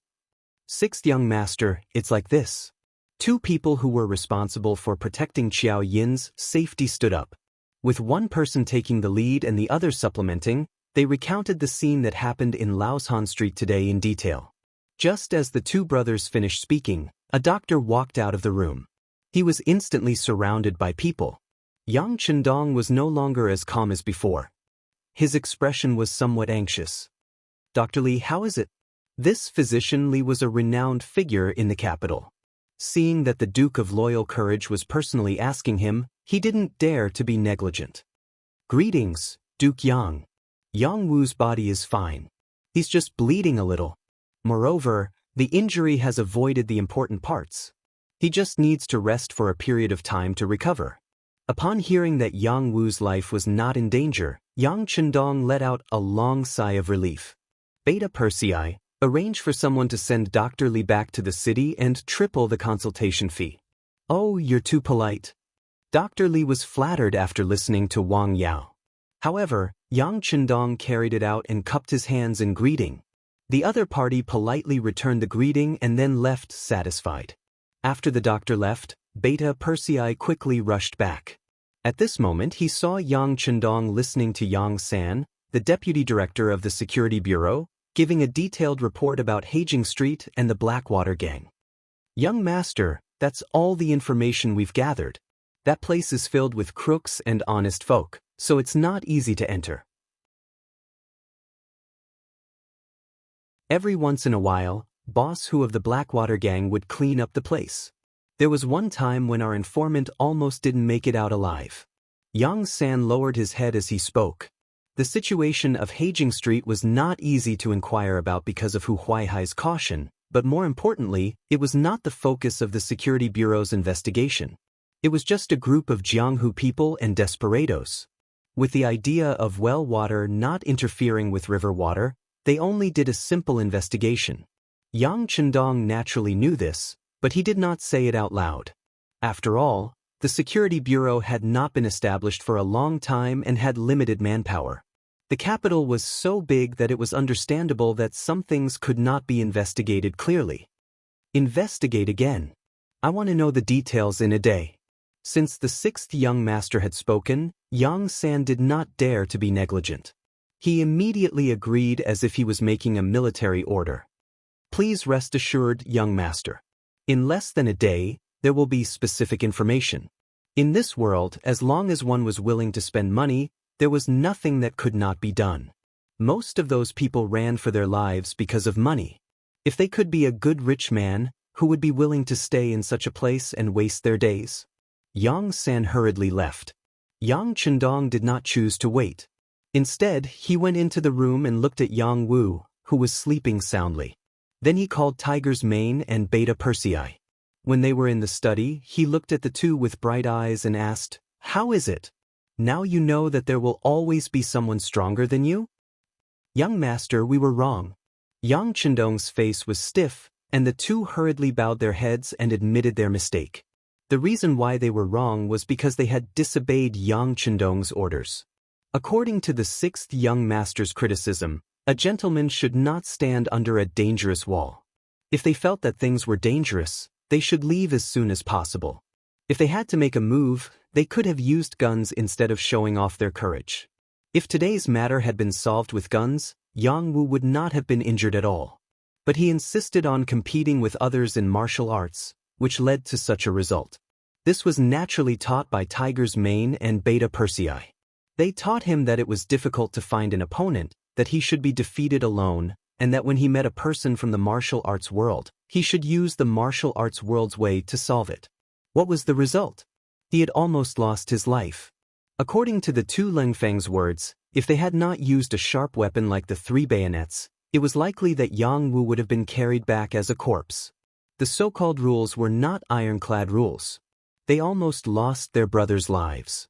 "Sixth young master, it's like this." Two people who were responsible for protecting Qiao Yin's safety stood up. With one person taking the lead and the other supplementing, they recounted the scene that happened in Laoshan Street today in detail. Just as the two brothers finished speaking, a doctor walked out of the room. He was instantly surrounded by people. Yang Chendong was no longer as calm as before. His expression was somewhat anxious. "Dr. Li, how is it?" This physician Li was a renowned figure in the capital. Seeing that the Duke of Loyal Courage was personally asking him, he didn't dare to be negligent. "Greetings, Duke Yang. Yang Wu's body is fine. He's just bleeding a little. Moreover, the injury has avoided the important parts. He just needs to rest for a period of time to recover." Upon hearing that Yang Wu's life was not in danger, Yang Chendong let out a long sigh of relief. "Beta Persei, arrange for someone to send Dr. Li back to the city and triple the consultation fee." "Oh, you're too polite." Dr. Li was flattered after listening to Wang Yao. However, Yang Chendong carried it out and cupped his hands in greeting. The other party politely returned the greeting and then left satisfied. After the doctor left, Beta Persei quickly rushed back. At this moment he saw Yang Chendong listening to Yang San, the deputy director of the security bureau, giving a detailed report about Haging Street and the Blackwater gang. "Young master, that's all the information we've gathered. That place is filled with crooks and honest folk, so it's not easy to enter. Every once in a while, Boss Hu of the Blackwater gang would clean up the place. There was one time when our informant almost didn't make it out alive." Yang San lowered his head as he spoke. The situation of Haging Street was not easy to inquire about because of Hu Huaihai's caution, but more importantly, it was not the focus of the Security Bureau's investigation. It was just a group of Jianghu people and desperados. With the idea of well water not interfering with river water, they only did a simple investigation. Yang Chendong naturally knew this, but he did not say it out loud. After all, the Security Bureau had not been established for a long time and had limited manpower. The capital was so big that it was understandable that some things could not be investigated clearly. Investigate again. I want to know the details in a day. Since the sixth young master had spoken, Yang San did not dare to be negligent. He immediately agreed as if he was making a military order. "Please rest assured, young master. In less than a day, there will be specific information. In this world, as long as one was willing to spend money, there was nothing that could not be done. Most of those people ran for their lives because of money. If they could be a good rich man, who would be willing to stay in such a place and waste their days?" Yang San hurriedly left. Yang Chendong did not choose to wait. Instead, he went into the room and looked at Yang Wu, who was sleeping soundly. Then he called Tiger's Mane and Beta Persei. When they were in the study, he looked at the two with bright eyes and asked, "How is it? Now you know that there will always be someone stronger than you?" "Young master, we were wrong." Yang Chendong's face was stiff, and the two hurriedly bowed their heads and admitted their mistake. The reason why they were wrong was because they had disobeyed Yang Chendong's orders. According to the sixth young master's criticism, a gentleman should not stand under a dangerous wall. If they felt that things were dangerous, they should leave as soon as possible. If they had to make a move, they could have used guns instead of showing off their courage. If today's matter had been solved with guns, Yang Wu would not have been injured at all. But he insisted on competing with others in martial arts, which led to such a result. This was naturally taught by Tiger's Mane and Beta Persei. They taught him that it was difficult to find an opponent, that he should be defeated alone, and that when he met a person from the martial arts world, he should use the martial arts world's way to solve it. What was the result? He had almost lost his life. According to the two Lengfeng's words, if they had not used a sharp weapon like the 3 bayonets, it was likely that Yang Wu would have been carried back as a corpse. The so-called rules were not ironclad rules. They almost lost their brothers' lives.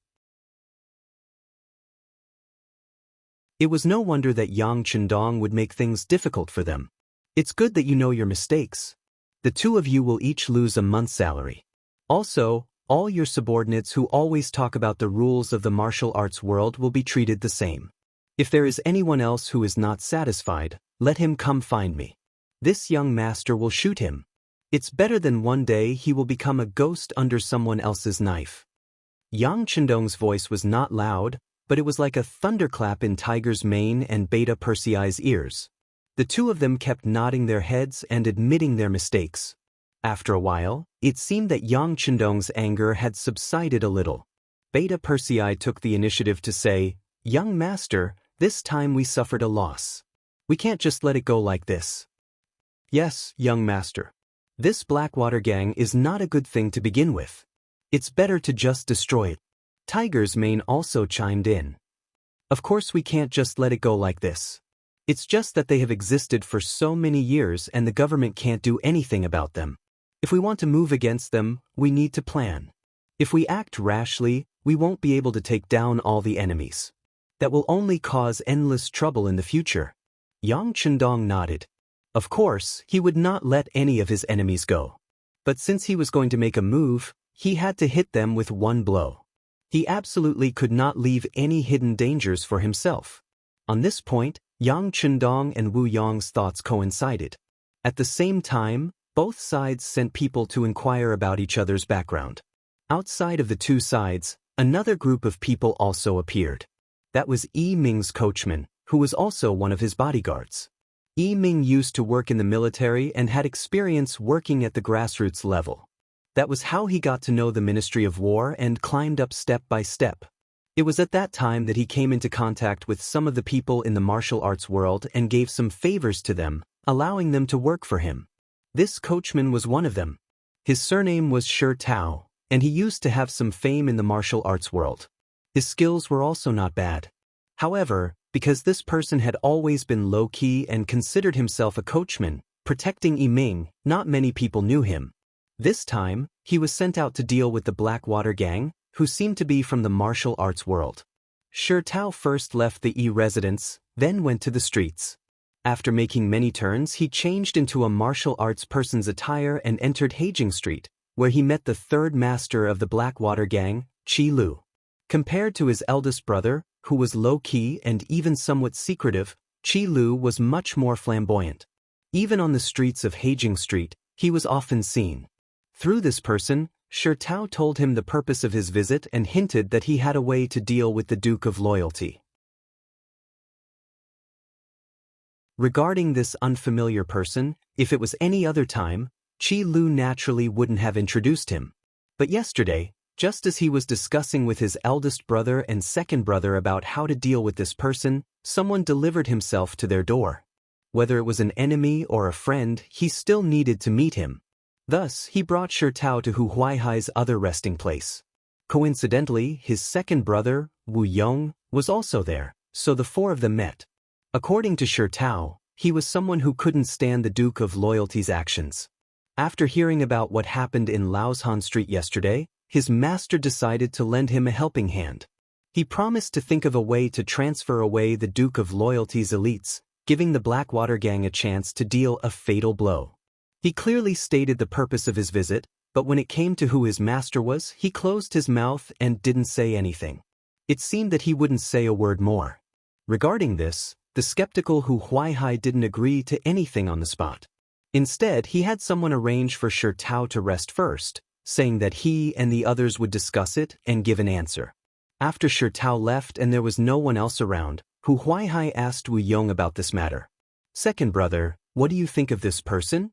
It was no wonder that Yang Chendong would make things difficult for them. It's good that you know your mistakes. The two of you will each lose a month's salary. Also, all your subordinates who always talk about the rules of the martial arts world will be treated the same. If there is anyone else who is not satisfied, let him come find me. This young master will shoot him. It's better than one day he will become a ghost under someone else's knife. Yang Chendong's voice was not loud, but it was like a thunderclap in Tiger's mane and Beta Persei's ears. The two of them kept nodding their heads and admitting their mistakes. After a while, it seemed that Yang Chendong's anger had subsided a little. Beta Persei took the initiative to say, "Young master, this time we suffered a loss. We can't just let it go like this." "Yes, young master. This Blackwater gang is not a good thing to begin with. It's better to just destroy it." Tiger's mane also chimed in. "Of course we can't just let it go like this. It's just that they have existed for so many years and the government can't do anything about them. If we want to move against them, we need to plan. If we act rashly, we won't be able to take down all the enemies. That will only cause endless trouble in the future." Yang Chendong nodded. Of course, he would not let any of his enemies go. But since he was going to make a move, he had to hit them with one blow. He absolutely could not leave any hidden dangers for himself. On this point, Yang Chendong and Wu Yong's thoughts coincided. At the same time, both sides sent people to inquire about each other's background. Outside of the two sides, another group of people also appeared. That was Yi Ming's coachman, who was also one of his bodyguards. Yi Ming used to work in the military and had experience working at the grassroots level. That was how he got to know the Ministry of War and climbed up step by step. It was at that time that he came into contact with some of the people in the martial arts world and gave some favors to them, allowing them to work for him. This coachman was one of them. His surname was Shi Tao, and he used to have some fame in the martial arts world. His skills were also not bad. However, because this person had always been low-key and considered himself a coachman, protecting Yi Ming, not many people knew him. This time, he was sent out to deal with the Blackwater gang, who seemed to be from the martial arts world. Shi Tao first left the Yi residence, then went to the streets. After making many turns, he changed into a martial arts person's attire and entered Heijing Street, where he met the third master of the Blackwater gang, Qi Lu. Compared to his eldest brother, who was low-key and even somewhat secretive, Qi Lu was much more flamboyant. Even on the streets of Heijing Street, he was often seen. Through this person, Shi Tao told him the purpose of his visit and hinted that he had a way to deal with the Duke of Loyalty. Regarding this unfamiliar person, if it was any other time, Qi Lu naturally wouldn't have introduced him. But yesterday, just as he was discussing with his eldest brother and second brother about how to deal with this person, someone delivered himself to their door. Whether it was an enemy or a friend, he still needed to meet him. Thus, he brought Shi Tao to Hu Huaihai's other resting place. Coincidentally, his second brother, Wu Yong, was also there, so the four of them met. According to Shi Tao, he was someone who couldn't stand the Duke of Loyalty's actions. After hearing about what happened in Laoshan Street yesterday, his master decided to lend him a helping hand. He promised to think of a way to transfer away the Duke of Loyalty's elites, giving the Blackwater gang a chance to deal a fatal blow. He clearly stated the purpose of his visit, but when it came to who his master was, he closed his mouth and didn't say anything. It seemed that he wouldn't say a word more. Regarding this, the skeptical Hu Huaihai didn't agree to anything on the spot. Instead, he had someone arrange for Shi Tao to rest first, saying that he and the others would discuss it and give an answer. After Shi Tao left and there was no one else around, Hu Huaihai asked Wu Yong about this matter. "Second brother, what do you think of this person?"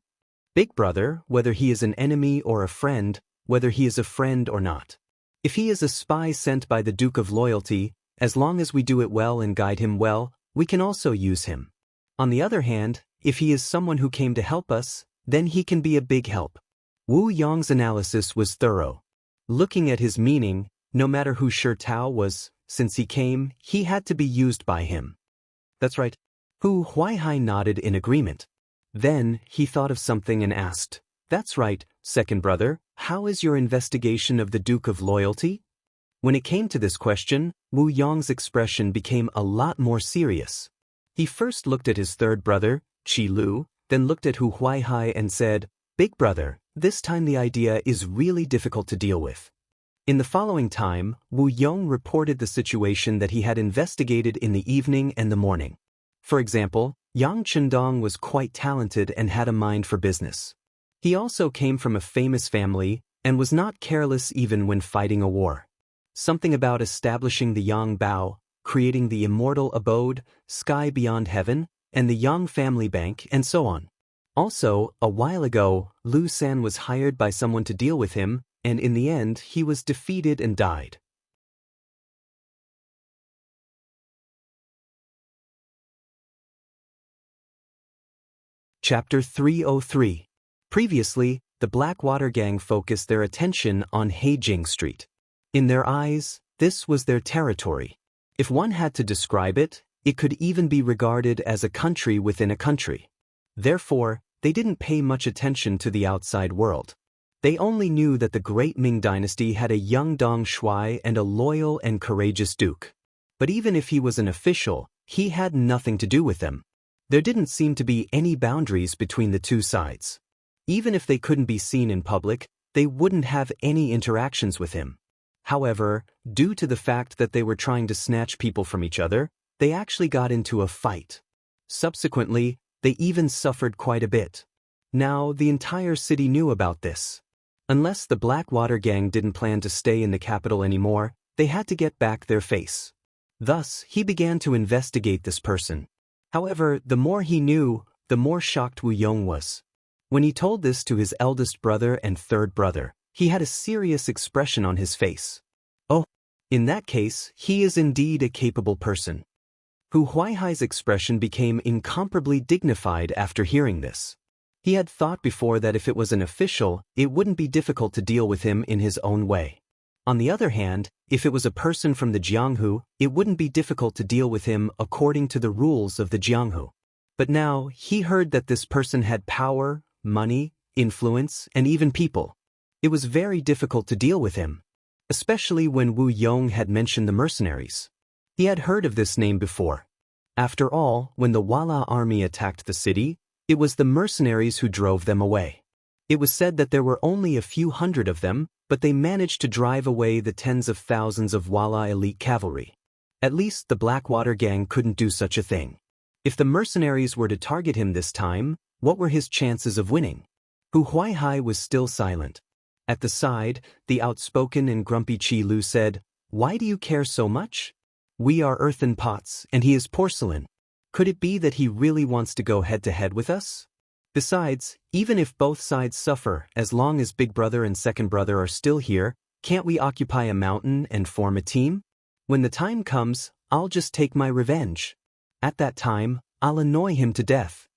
"Big brother, whether he is an enemy or a friend, whether he is a friend or not. If he is a spy sent by the Duke of Loyalty, as long as we do it well and guide him well, we can also use him. On the other hand, if he is someone who came to help us, then he can be a big help." Wu Yong's analysis was thorough. Looking at his meaning, no matter who Shi Tao was, since he came, he had to be used by him. That's right. Hu Huaihai nodded in agreement. Then, he thought of something and asked, "That's right, second brother, how is your investigation of the Duke of Loyalty?" When it came to this question, Wu Yong's expression became a lot more serious. He first looked at his third brother, Qi Lu, then looked at Hu Huaihai and said, "Big brother, this time the idea is really difficult to deal with." In the following time, Wu Yong reported the situation that he had investigated in the evening and the morning. For example, Yang Chendong was quite talented and had a mind for business. He also came from a famous family and was not careless even when fighting a war. Something about establishing the Yang Bao, creating the immortal abode, sky beyond heaven, and the Yang family bank, and so on. Also, a while ago, Lu San was hired by someone to deal with him, and in the end, he was defeated and died. Chapter 303. Previously, the Blackwater gang focused their attention on Heijing Street. In their eyes, this was their territory. If one had to describe it, it could even be regarded as a country within a country. Therefore, they didn't pay much attention to the outside world. They only knew that the great Ming dynasty had a young Dong Shuai and a loyal and courageous duke. But even if he was an official, he had nothing to do with them. There didn't seem to be any boundaries between the two sides. Even if they couldn't be seen in public, they wouldn't have any interactions with him. However, due to the fact that they were trying to snatch people from each other, they actually got into a fight. Subsequently, they even suffered quite a bit. Now, the entire city knew about this. Unless the Blackwater gang didn't plan to stay in the capital anymore, they had to get back their face. Thus, he began to investigate this person. However, the more he knew, the more shocked Wu Yong was. When he told this to his eldest brother and third brother, he had a serious expression on his face. Oh, in that case, he is indeed a capable person. Hu Huaihai's expression became incomparably dignified after hearing this. He had thought before that if it was an official, it wouldn't be difficult to deal with him in his own way. On the other hand, if it was a person from the Jianghu, it wouldn't be difficult to deal with him according to the rules of the Jianghu. But now, he heard that this person had power, money, influence, and even people. It was very difficult to deal with him, especially when Wu Yong had mentioned the mercenaries. He had heard of this name before. After all, when the Wala army attacked the city, it was the mercenaries who drove them away. It was said that there were only a few hundred of them, but they managed to drive away the tens of thousands of Wala elite cavalry. At least the Blackwater gang couldn't do such a thing. If the mercenaries were to target him this time, what were his chances of winning? Hu Huaihai was still silent. At the side, the outspoken and grumpy Qi Lu said, "Why do you care so much? We are earthen pots, and he is porcelain. Could it be that he really wants to go head-to-head with us? Besides, even if both sides suffer, as long as big brother and second brother are still here, can't we occupy a mountain and form a team? When the time comes, I'll just take my revenge. At that time, I'll annoy him to death."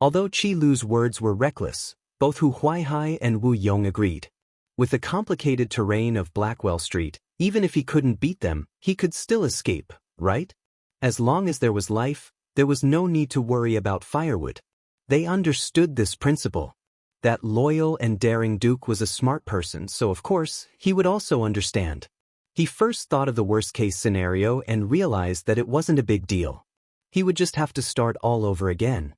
Although Qi Lu's words were reckless, both Hu Huaihai and Wu Yong agreed. With the complicated terrain of Blackwell Street, even if he couldn't beat them, he could still escape, right? As long as there was life, there was no need to worry about firewood. They understood this principle. That loyal and daring Duke was a smart person, so of course, he would also understand. He first thought of the worst-case scenario and realized that it wasn't a big deal. He would just have to start all over again.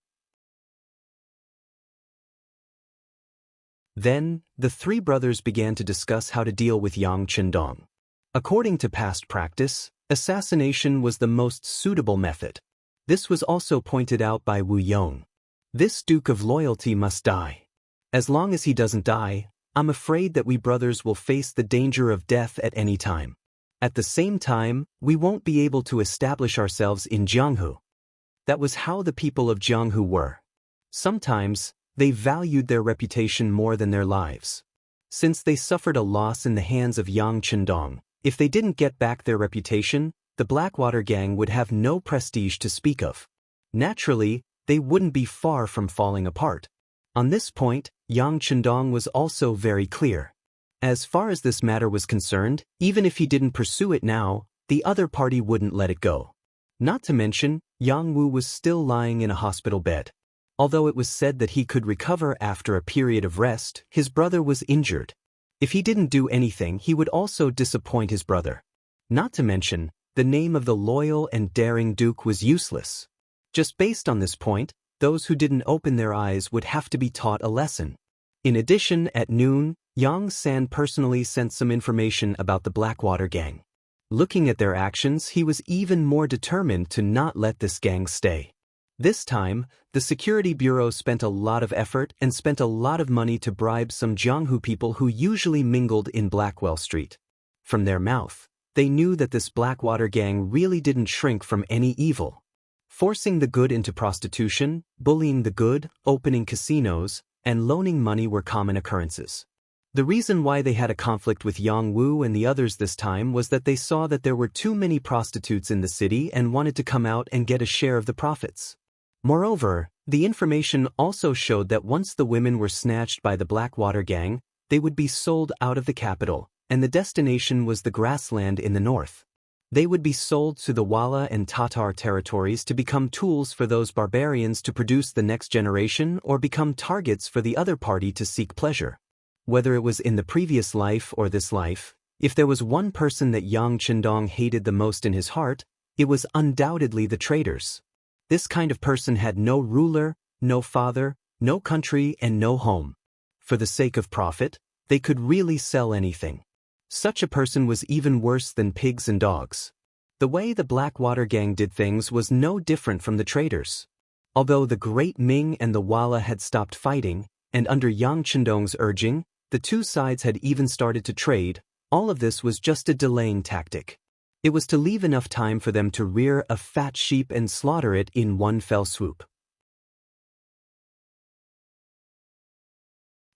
Then, the three brothers began to discuss how to deal with Yang Chendong. According to past practice, assassination was the most suitable method. This was also pointed out by Wu Yong. This Duke of Loyalty must die. As long as he doesn't die, I'm afraid that we brothers will face the danger of death at any time. At the same time, we won't be able to establish ourselves in Jianghu. That was how the people of Jianghu were. Sometimes, they valued their reputation more than their lives. Since they suffered a loss in the hands of Yang Chendong, if they didn't get back their reputation, the Blackwater gang would have no prestige to speak of. Naturally, they wouldn't be far from falling apart. On this point, Yang Chendong was also very clear. As far as this matter was concerned, even if he didn't pursue it now, the other party wouldn't let it go. Not to mention, Yang Wu was still lying in a hospital bed. Although it was said that he could recover after a period of rest, his brother was injured. If he didn't do anything, he would also disappoint his brother. Not to mention, the name of the loyal and daring duke was useless. Just based on this point, those who didn't open their eyes would have to be taught a lesson. In addition, at noon, Yang San personally sent some information about the Blackwater gang. Looking at their actions, he was even more determined to not let this gang stay. This time, the Security Bureau spent a lot of effort and spent a lot of money to bribe some Jianghu people who usually mingled in Blackwell Street. From their mouth, they knew that this Blackwater gang really didn't shrink from any evil. Forcing the good into prostitution, bullying the good, opening casinos, and loaning money were common occurrences. The reason why they had a conflict with Yang Wu and the others this time was that they saw that there were too many prostitutes in the city and wanted to come out and get a share of the profits. Moreover, the information also showed that once the women were snatched by the Blackwater gang, they would be sold out of the capital, and the destination was the grassland in the north. They would be sold to the Wala and Tatar territories to become tools for those barbarians to produce the next generation or become targets for the other party to seek pleasure. Whether it was in the previous life or this life, if there was one person that Yang Qindong hated the most in his heart, it was undoubtedly the traitors. This kind of person had no ruler, no father, no country, and no home. For the sake of profit, they could really sell anything. Such a person was even worse than pigs and dogs. The way the Blackwater gang did things was no different from the traitors. Although the Great Ming and the Wala had stopped fighting, and under Yang Qindong's urging, the two sides had even started to trade, all of this was just a delaying tactic. It was to leave enough time for them to rear a fat sheep and slaughter it in one fell swoop.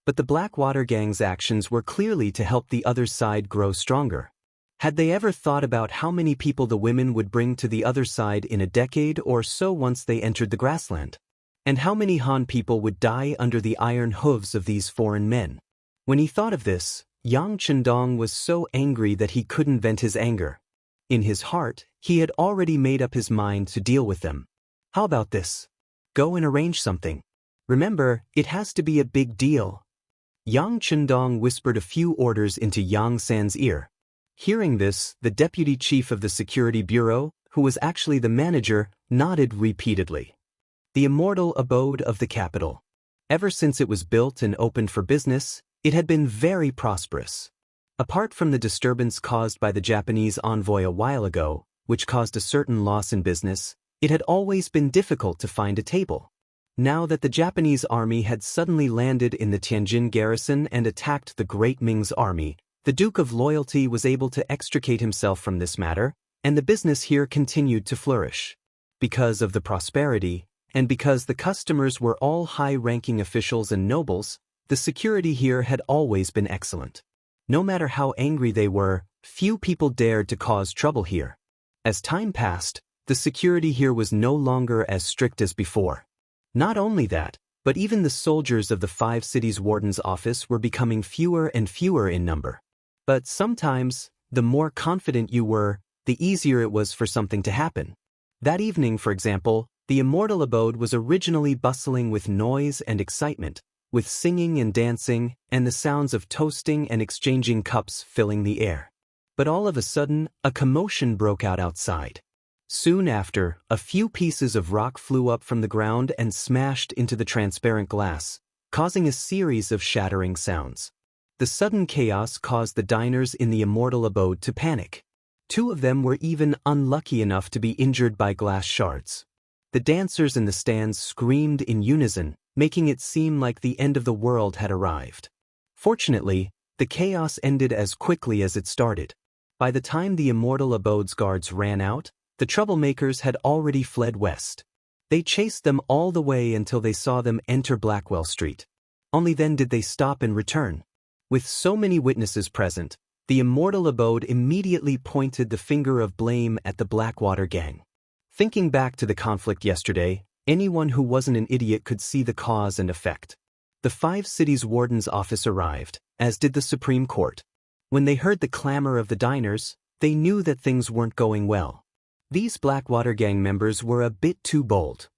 But the Blackwater gang's actions were clearly to help the other side grow stronger. Had they ever thought about how many people the women would bring to the other side in a decade or so once they entered the grassland? And how many Han people would die under the iron hooves of these foreign men? When he thought of this, Yang Qindong was so angry that he couldn't vent his anger. In his heart, he had already made up his mind to deal with them. How about this? Go and arrange something. Remember, it has to be a big deal. Yang Qindong whispered a few orders into Yang San's ear. Hearing this, the deputy chief of the Security Bureau, who was actually the manager, nodded repeatedly. The immortal abode of the capital. Ever since it was built and opened for business, it had been very prosperous. Apart from the disturbance caused by the Japanese envoy a while ago, which caused a certain loss in business, it had always been difficult to find a table. Now that the Japanese army had suddenly landed in the Tianjin garrison and attacked the Great Ming's army, the Duke of Loyalty was able to extricate himself from this matter, and the business here continued to flourish. Because of the prosperity, and because the customers were all high-ranking officials and nobles, the security here had always been excellent. No matter how angry they were, few people dared to cause trouble here. As time passed, the security here was no longer as strict as before. Not only that, but even the soldiers of the 5 cities' warden's office were becoming fewer and fewer in number. But sometimes, the more confident you were, the easier it was for something to happen. That evening, for example, the Immortal abode was originally bustling with noise and excitement, with singing and dancing, and the sounds of toasting and exchanging cups filling the air. But all of a sudden, a commotion broke out outside. Soon after, a few pieces of rock flew up from the ground and smashed into the transparent glass, causing a series of shattering sounds. The sudden chaos caused the diners in the Immortal abode to panic. 2 of them were even unlucky enough to be injured by glass shards. The dancers in the stands screamed in unison, making it seem like the end of the world had arrived. Fortunately, the chaos ended as quickly as it started. By the time the Immortal abode's guards ran out, the troublemakers had already fled west. They chased them all the way until they saw them enter Blackwell Street. Only then did they stop and return. With so many witnesses present, the Immortal abode immediately pointed the finger of blame at the Blackwater gang. Thinking back to the conflict yesterday, anyone who wasn't an idiot could see the cause and effect. The 5 cities' warden's office arrived, as did the Supreme Court. When they heard the clamor of the diners, they knew that things weren't going well. These Blackwater gang members were a bit too bold.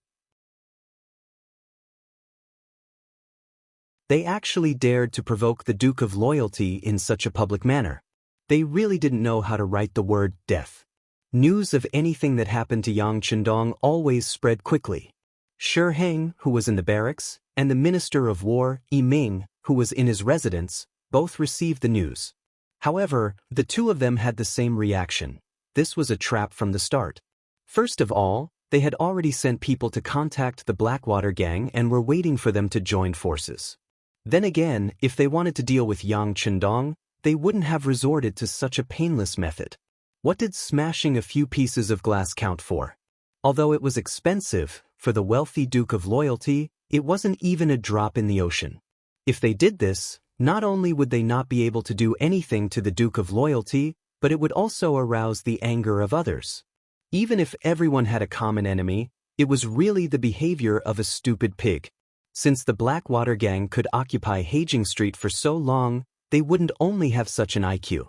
They actually dared to provoke the Duke of Loyalty in such a public manner. They really didn't know how to write the word death. News of anything that happened to Yang Chendong always spread quickly. Shi Heng, who was in the barracks, and the Minister of War, Yi Ming, who was in his residence, both received the news. However, the two of them had the same reaction. This was a trap from the start. First of all, they had already sent people to contact the Blackwater gang and were waiting for them to join forces. Then again, if they wanted to deal with Yang Chendong, they wouldn't have resorted to such a painless method. What did smashing a few pieces of glass count for? Although it was expensive, for the wealthy Duke of Loyalty, it wasn't even a drop in the ocean. If they did this, not only would they not be able to do anything to the Duke of Loyalty, but it would also arouse the anger of others. Even if everyone had a common enemy, it was really the behavior of a stupid pig. Since the Blackwater gang could occupy Haging Street for so long, they wouldn't only have such an IQ.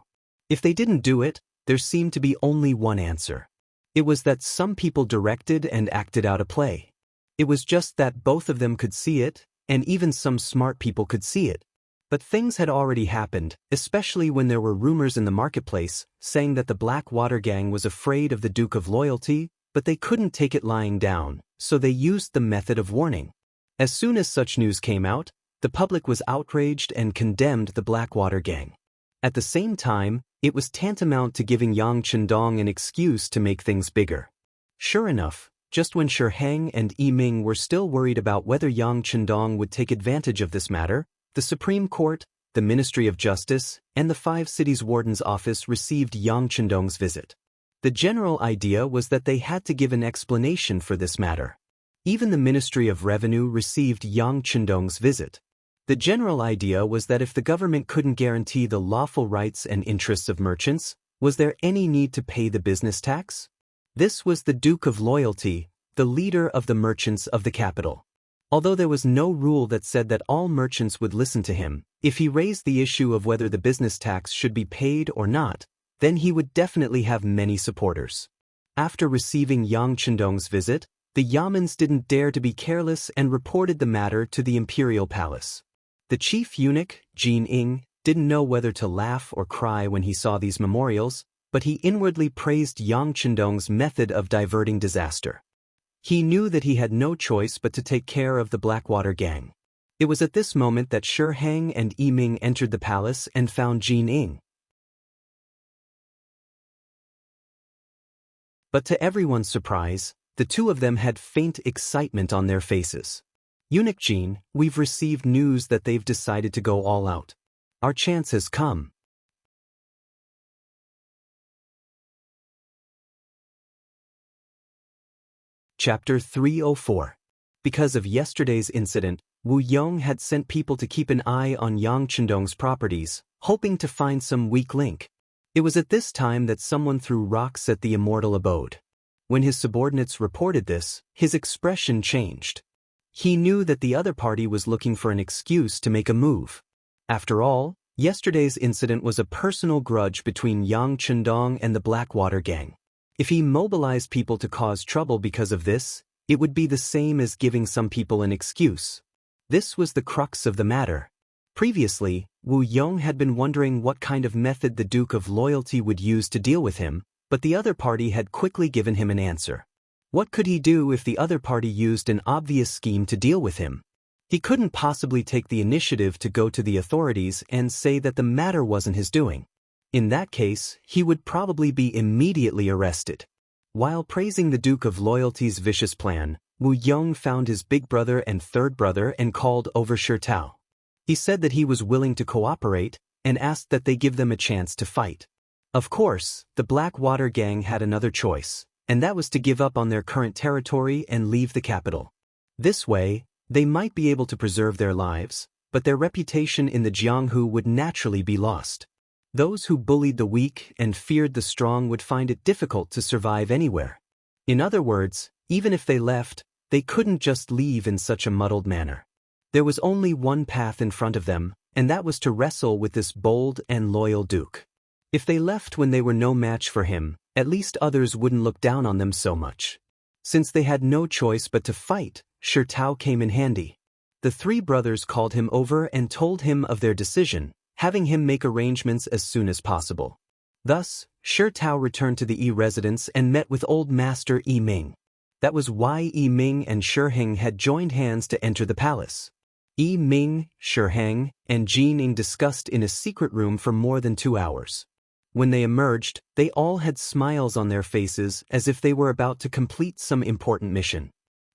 If they didn't do it, there seemed to be only one answer. It was that some people directed and acted out a play. It was just that both of them could see it, and even some smart people could see it. But things had already happened, especially when there were rumors in the marketplace saying that the Blackwater gang was afraid of the Duke of Loyalty, but they couldn't take it lying down, so they used the method of warning. As soon as such news came out, the public was outraged and condemned the Blackwater gang. At the same time, it was tantamount to giving Yang Chendong an excuse to make things bigger. Sure enough, just when Shi Heng and Yi Ming were still worried about whether Yang Chendong would take advantage of this matter, the Supreme Court, the Ministry of Justice, and the 5 cities' warden's office received Yang Chendong's visit. The general idea was that they had to give an explanation for this matter. Even the Ministry of Revenue received Yang Chendong's visit. The general idea was that if the government couldn't guarantee the lawful rights and interests of merchants, was there any need to pay the business tax? This was the Duke of Loyalty, the leader of the merchants of the capital. Although there was no rule that said that all merchants would listen to him, if he raised the issue of whether the business tax should be paid or not, then he would definitely have many supporters. After receiving Yang Chendong's visit, the Yamans didn't dare to be careless and reported the matter to the imperial palace. The chief eunuch, Jin Ing, didn't know whether to laugh or cry when he saw these memorials, but he inwardly praised Yang Chendong's method of diverting disaster. He knew that he had no choice but to take care of the Blackwater gang. It was at this moment that Shi Heng and Yi Ming entered the palace and found Jin Ing. But to everyone's surprise, the two of them had faint excitement on their faces. Eunuch Jin, we've received news that they've decided to go all out. Our chance has come. Chapter 304. Because of yesterday's incident, Wu Yong had sent people to keep an eye on Yang Chendong's properties, hoping to find some weak link. It was at this time that someone threw rocks at the Immortal abode. When his subordinates reported this, his expression changed. He knew that the other party was looking for an excuse to make a move. After all, yesterday's incident was a personal grudge between Yang Chendong and the Blackwater gang. If he mobilized people to cause trouble because of this, it would be the same as giving some people an excuse. This was the crux of the matter. Previously, Wu Yong had been wondering what kind of method the Duke of Loyalty would use to deal with him, but the other party had quickly given him an answer. What could he do if the other party used an obvious scheme to deal with him? He couldn't possibly take the initiative to go to the authorities and say that the matter wasn't his doing. In that case, he would probably be immediately arrested. While praising the Duke of Loyalty's vicious plan, Wu Yong found his big brother and third brother and called over Shi Tao. He said that he was willing to cooperate and asked that they give them a chance to fight. Of course, the Blackwater gang had another choice, and that was to give up on their current territory and leave the capital. This way, they might be able to preserve their lives, but their reputation in the Jianghu would naturally be lost. Those who bullied the weak and feared the strong would find it difficult to survive anywhere. In other words, even if they left, they couldn't just leave in such a muddled manner. There was only one path in front of them, and that was to wrestle with this bold and loyal duke. If they left when they were no match for him, at least others wouldn't look down on them so much. Since they had no choice but to fight, Tao came in handy. The three brothers called him over and told him of their decision, having him make arrangements as soon as possible. Thus, Tao returned to the residence and met with old master Ming. That was why Ming and Heng had joined hands to enter the palace. Ming, Heng, and Jining discussed in a secret room for more than 2 hours. When they emerged, they all had smiles on their faces as if they were about to complete some important mission.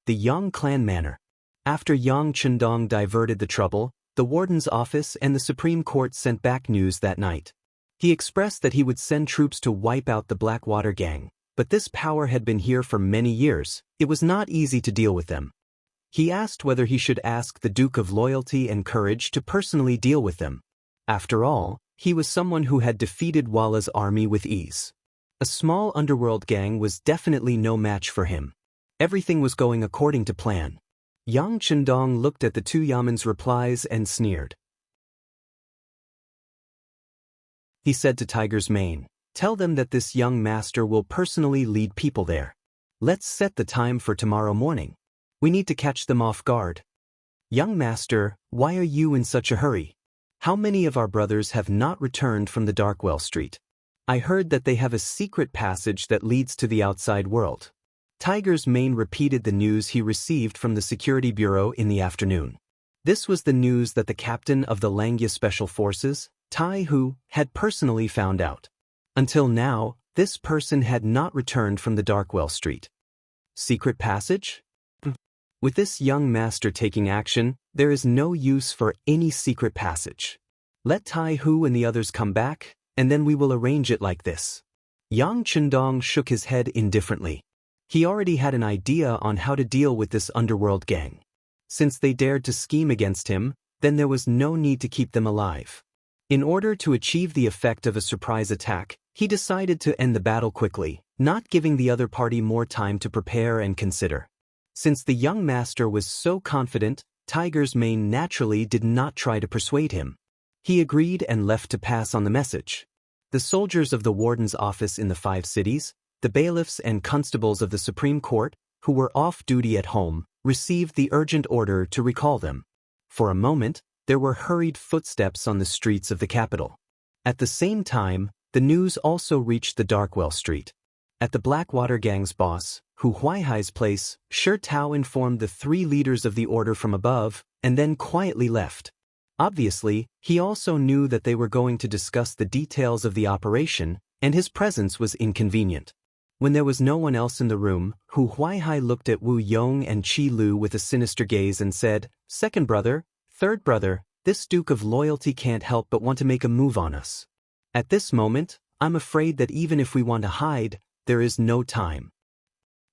The Yang clan manor. After Yang Chendong diverted the trouble, the warden's office and the Supreme Court sent back news that night. He expressed that he would send troops to wipe out the Blackwater gang, but this power had been here for many years. It was not easy to deal with them. He asked whether he should ask the Duke of Loyalty and Courage to personally deal with them. After all, he was someone who had defeated Walla's army with ease. A small underworld gang was definitely no match for him. Everything was going according to plan. Yang Chendong looked at the two Yaman's replies and sneered. He said to Tiger's Mane, "Tell them that this young master will personally lead people there. Let's set the time for tomorrow morning. We need to catch them off guard." "Young master, why are you in such a hurry? How many of our brothers have not returned from the Darkwell Street? I heard that they have a secret passage that leads to the outside world." Tiger's Mane repeated the news he received from the Security Bureau in the afternoon. This was the news that the captain of the Langya Special Forces, Tai Hu, had personally found out. Until now, this person had not returned from the Darkwell Street. Secret passage? With this young master taking action, there is no use for any secret passage. Let Tai Hu and the others come back, and then we will arrange it like this. Yang Chendong shook his head indifferently. He already had an idea on how to deal with this underworld gang. Since they dared to scheme against him, then there was no need to keep them alive. In order to achieve the effect of a surprise attack, he decided to end the battle quickly, not giving the other party more time to prepare and consider. Since the young master was so confident, Tiger's Mane naturally did not try to persuade him. He agreed and left to pass on the message. The soldiers of the warden's office in the 5 cities, the bailiffs and constables of the Supreme Court, who were off duty at home, received the urgent order to recall them. For a moment, there were hurried footsteps on the streets of the capital. At the same time, the news also reached the Darkwell Street. At the Blackwater gang's boss, Hu Huaihai's place, Tao informed the 3 leaders of the order from above, and then quietly left. Obviously, he also knew that they were going to discuss the details of the operation, and his presence was inconvenient. When there was no one else in the room, Hu Huaihai looked at Wu Yong and Qi Lu with a sinister gaze and said, "Second brother, third brother, this Duke of Loyalty can't help but want to make a move on us. At this moment, I'm afraid that even if we want to hide, there is no time.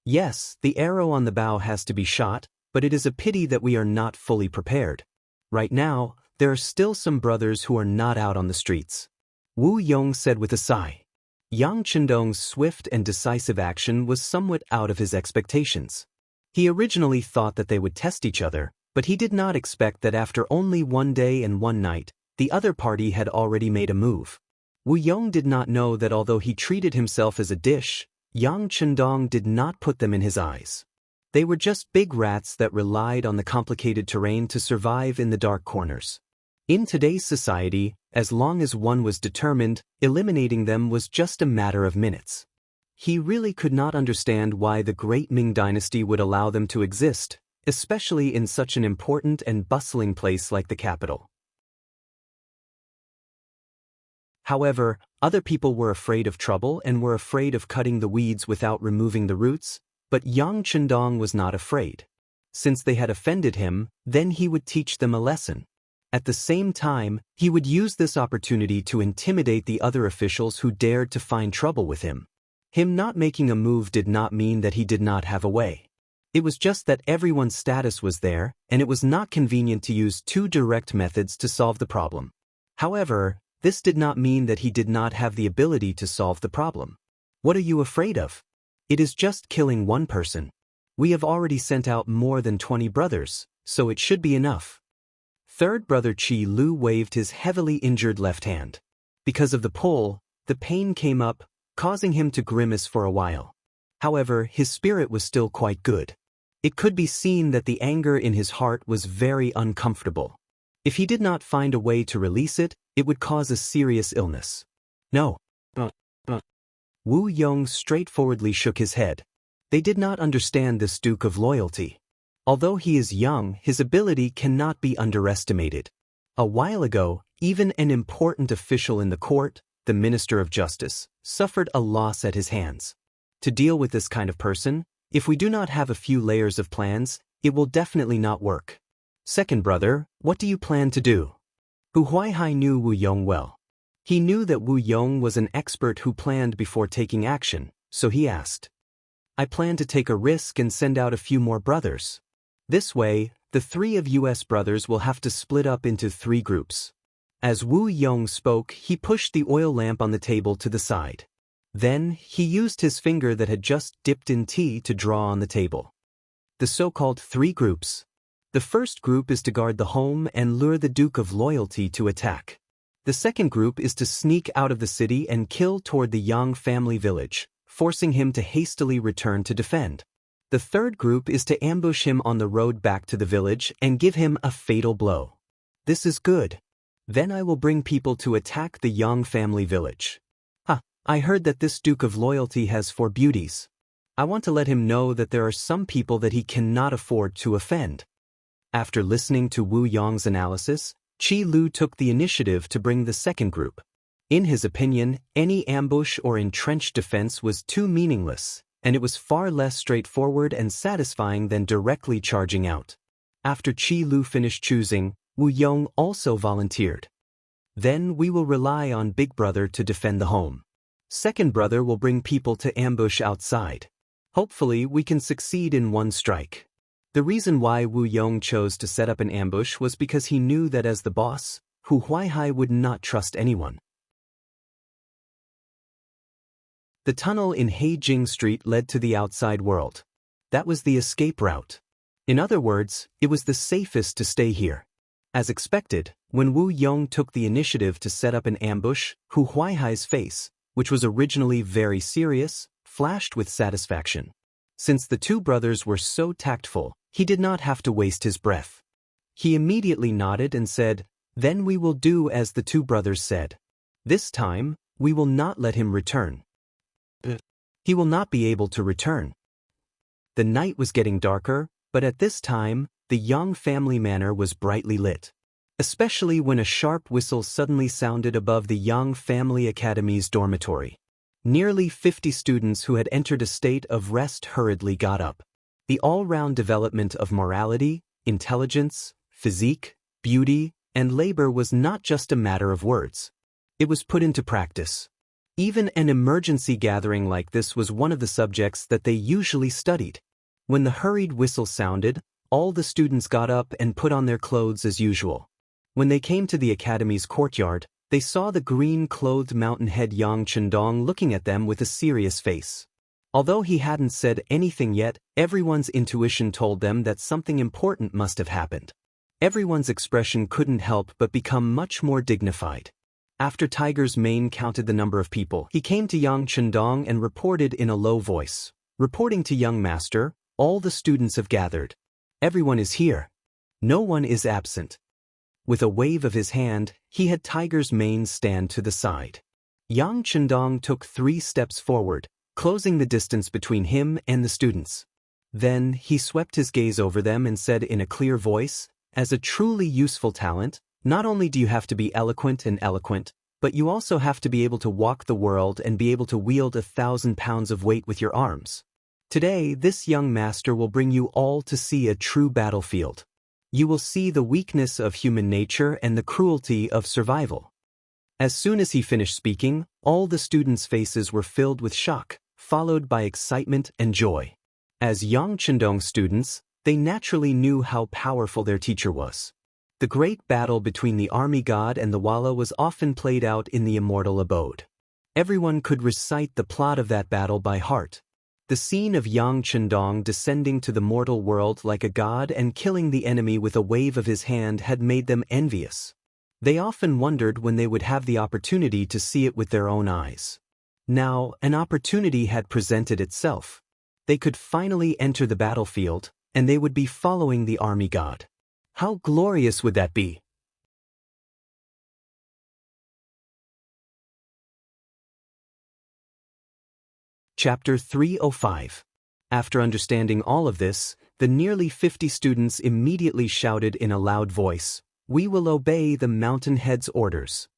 Yes, the arrow on the bow has to be shot, but it is a pity that we are not fully prepared. Right now, there are still some brothers who are not out on the streets." Wu Yong said with a sigh. Yang Chendong's swift and decisive action was somewhat out of his expectations. He originally thought that they would test each other, but he did not expect that after only 1 day and 1 night, the other party had already made a move. Wu Yong did not know that although he treated himself as a dish, Yang Chendong did not put them in his eyes. They were just big rats that relied on the complicated terrain to survive in the dark corners. In today's society, as long as one was determined, eliminating them was just a matter of minutes. He really could not understand why the great Ming dynasty would allow them to exist, especially in such an important and bustling place like the capital. However, other people were afraid of trouble and were afraid of cutting the weeds without removing the roots, but Yang Chendong was not afraid. Since they had offended him, then he would teach them a lesson. At the same time, he would use this opportunity to intimidate the other officials who dared to find trouble with him. Him not making a move did not mean that he did not have a way. It was just that everyone's status was there, and it was not convenient to use 2 direct methods to solve the problem. However, this did not mean that he did not have the ability to solve the problem. What are you afraid of? It is just killing 1 person. We have already sent out more than 20 brothers, so it should be enough. Third brother Qi Lu waved his heavily injured left hand. Because of the pull, the pain came up, causing him to grimace for a while. However, his spirit was still quite good. It could be seen that the anger in his heart was very uncomfortable. If he did not find a way to release it, it would cause a serious illness. No. Wu Yong straightforwardly shook his head. They did not understand this Duke of Loyalty. Although he is young, his ability cannot be underestimated. A while ago, even an important official in the court, the Minister of Justice, suffered a loss at his hands. To deal with this kind of person, if we do not have a few layers of plans, it will definitely not work. Second brother, what do you plan to do? Hu Huaihai knew Wu Yong well. He knew that Wu Yong was an expert who planned before taking action, so he asked. I plan to take a risk and send out a few more brothers. This way, the 3 of US brothers will have to split up into 3 groups. As Wu Yong spoke, he pushed the oil lamp on the table to the side. Then, he used his finger that had just dipped in tea to draw on the table. The so-called 3 groups. The first group is to guard the home and lure the Duke of Loyalty to attack. The second group is to sneak out of the city and kill toward the Yang family village, forcing him to hastily return to defend. The third group is to ambush him on the road back to the village and give him a fatal blow. This is good. Then I will bring people to attack the Yang family village. I heard that this Duke of Loyalty has 4 beauties. I want to let him know that there are some people that he cannot afford to offend. After listening to Wu Yong's analysis, Qi Lu took the initiative to bring the second group. In his opinion, any ambush or entrenched defense was too meaningless, and it was far less straightforward and satisfying than directly charging out. After Qi Lu finished choosing, Wu Yong also volunteered. Then we will rely on Big Brother to defend the home. Second brother will bring people to ambush outside. Hopefully we can succeed in one strike. The reason why Wu Yong chose to set up an ambush was because he knew that as the boss, Hu Huaihai would not trust anyone. The tunnel in Heijing Street led to the outside world. That was the escape route. In other words, it was the safest to stay here. As expected, when Wu Yong took the initiative to set up an ambush, Hu Huaihai's face, which was originally very serious, flashed with satisfaction. Since the 2 brothers were so tactful, he did not have to waste his breath. He immediately nodded and said, Then we will do as the 2 brothers said. This time, we will not let him return. He will not be able to return. The night was getting darker, but at this time, the Yang family manor was brightly lit. Especially when a sharp whistle suddenly sounded above the Yang Family Academy's dormitory. Nearly 50 students who had entered a state of rest hurriedly got up. The all-round development of morality, intelligence, physique, beauty, and labor was not just a matter of words. It was put into practice. Even an emergency gathering like this was one of the subjects that they usually studied. When the hurried whistle sounded, all the students got up and put on their clothes as usual. When they came to the academy's courtyard, they saw the green-clothed mountain-head Yang Chendong looking at them with a serious face. Although he hadn't said anything yet, everyone's intuition told them that something important must have happened. Everyone's expression couldn't help but become much more dignified. After Tiger's Mane counted the number of people, he came to Yang Chendong and reported in a low voice. Reporting to young master, all the students have gathered. Everyone is here. No one is absent. With a wave of his hand, he had Tiger's Mane stand to the side. Yang Chendong took 3 steps forward, closing the distance between him and the students. Then, he swept his gaze over them and said in a clear voice, As a truly useful talent, not only do you have to be eloquent, but you also have to be able to walk the world and be able to wield 1,000 pounds of weight with your arms. Today, this young master will bring you all to see a true battlefield. You will see the weakness of human nature and the cruelty of survival. As soon as he finished speaking, all the students' faces were filled with shock, followed by excitement and joy. As Yang Chendong students, they naturally knew how powerful their teacher was. The great battle between the army god and the Walla was often played out in the immortal abode. Everyone could recite the plot of that battle by heart. The scene of Yang Chendong descending to the mortal world like a god and killing the enemy with a wave of his hand had made them envious. They often wondered when they would have the opportunity to see it with their own eyes. Now, an opportunity had presented itself. They could finally enter the battlefield, and they would be following the army god. How glorious would that be? Chapter 305. After understanding all of this, the nearly 50 students immediately shouted in a loud voice, "We will obey the mountain head's orders."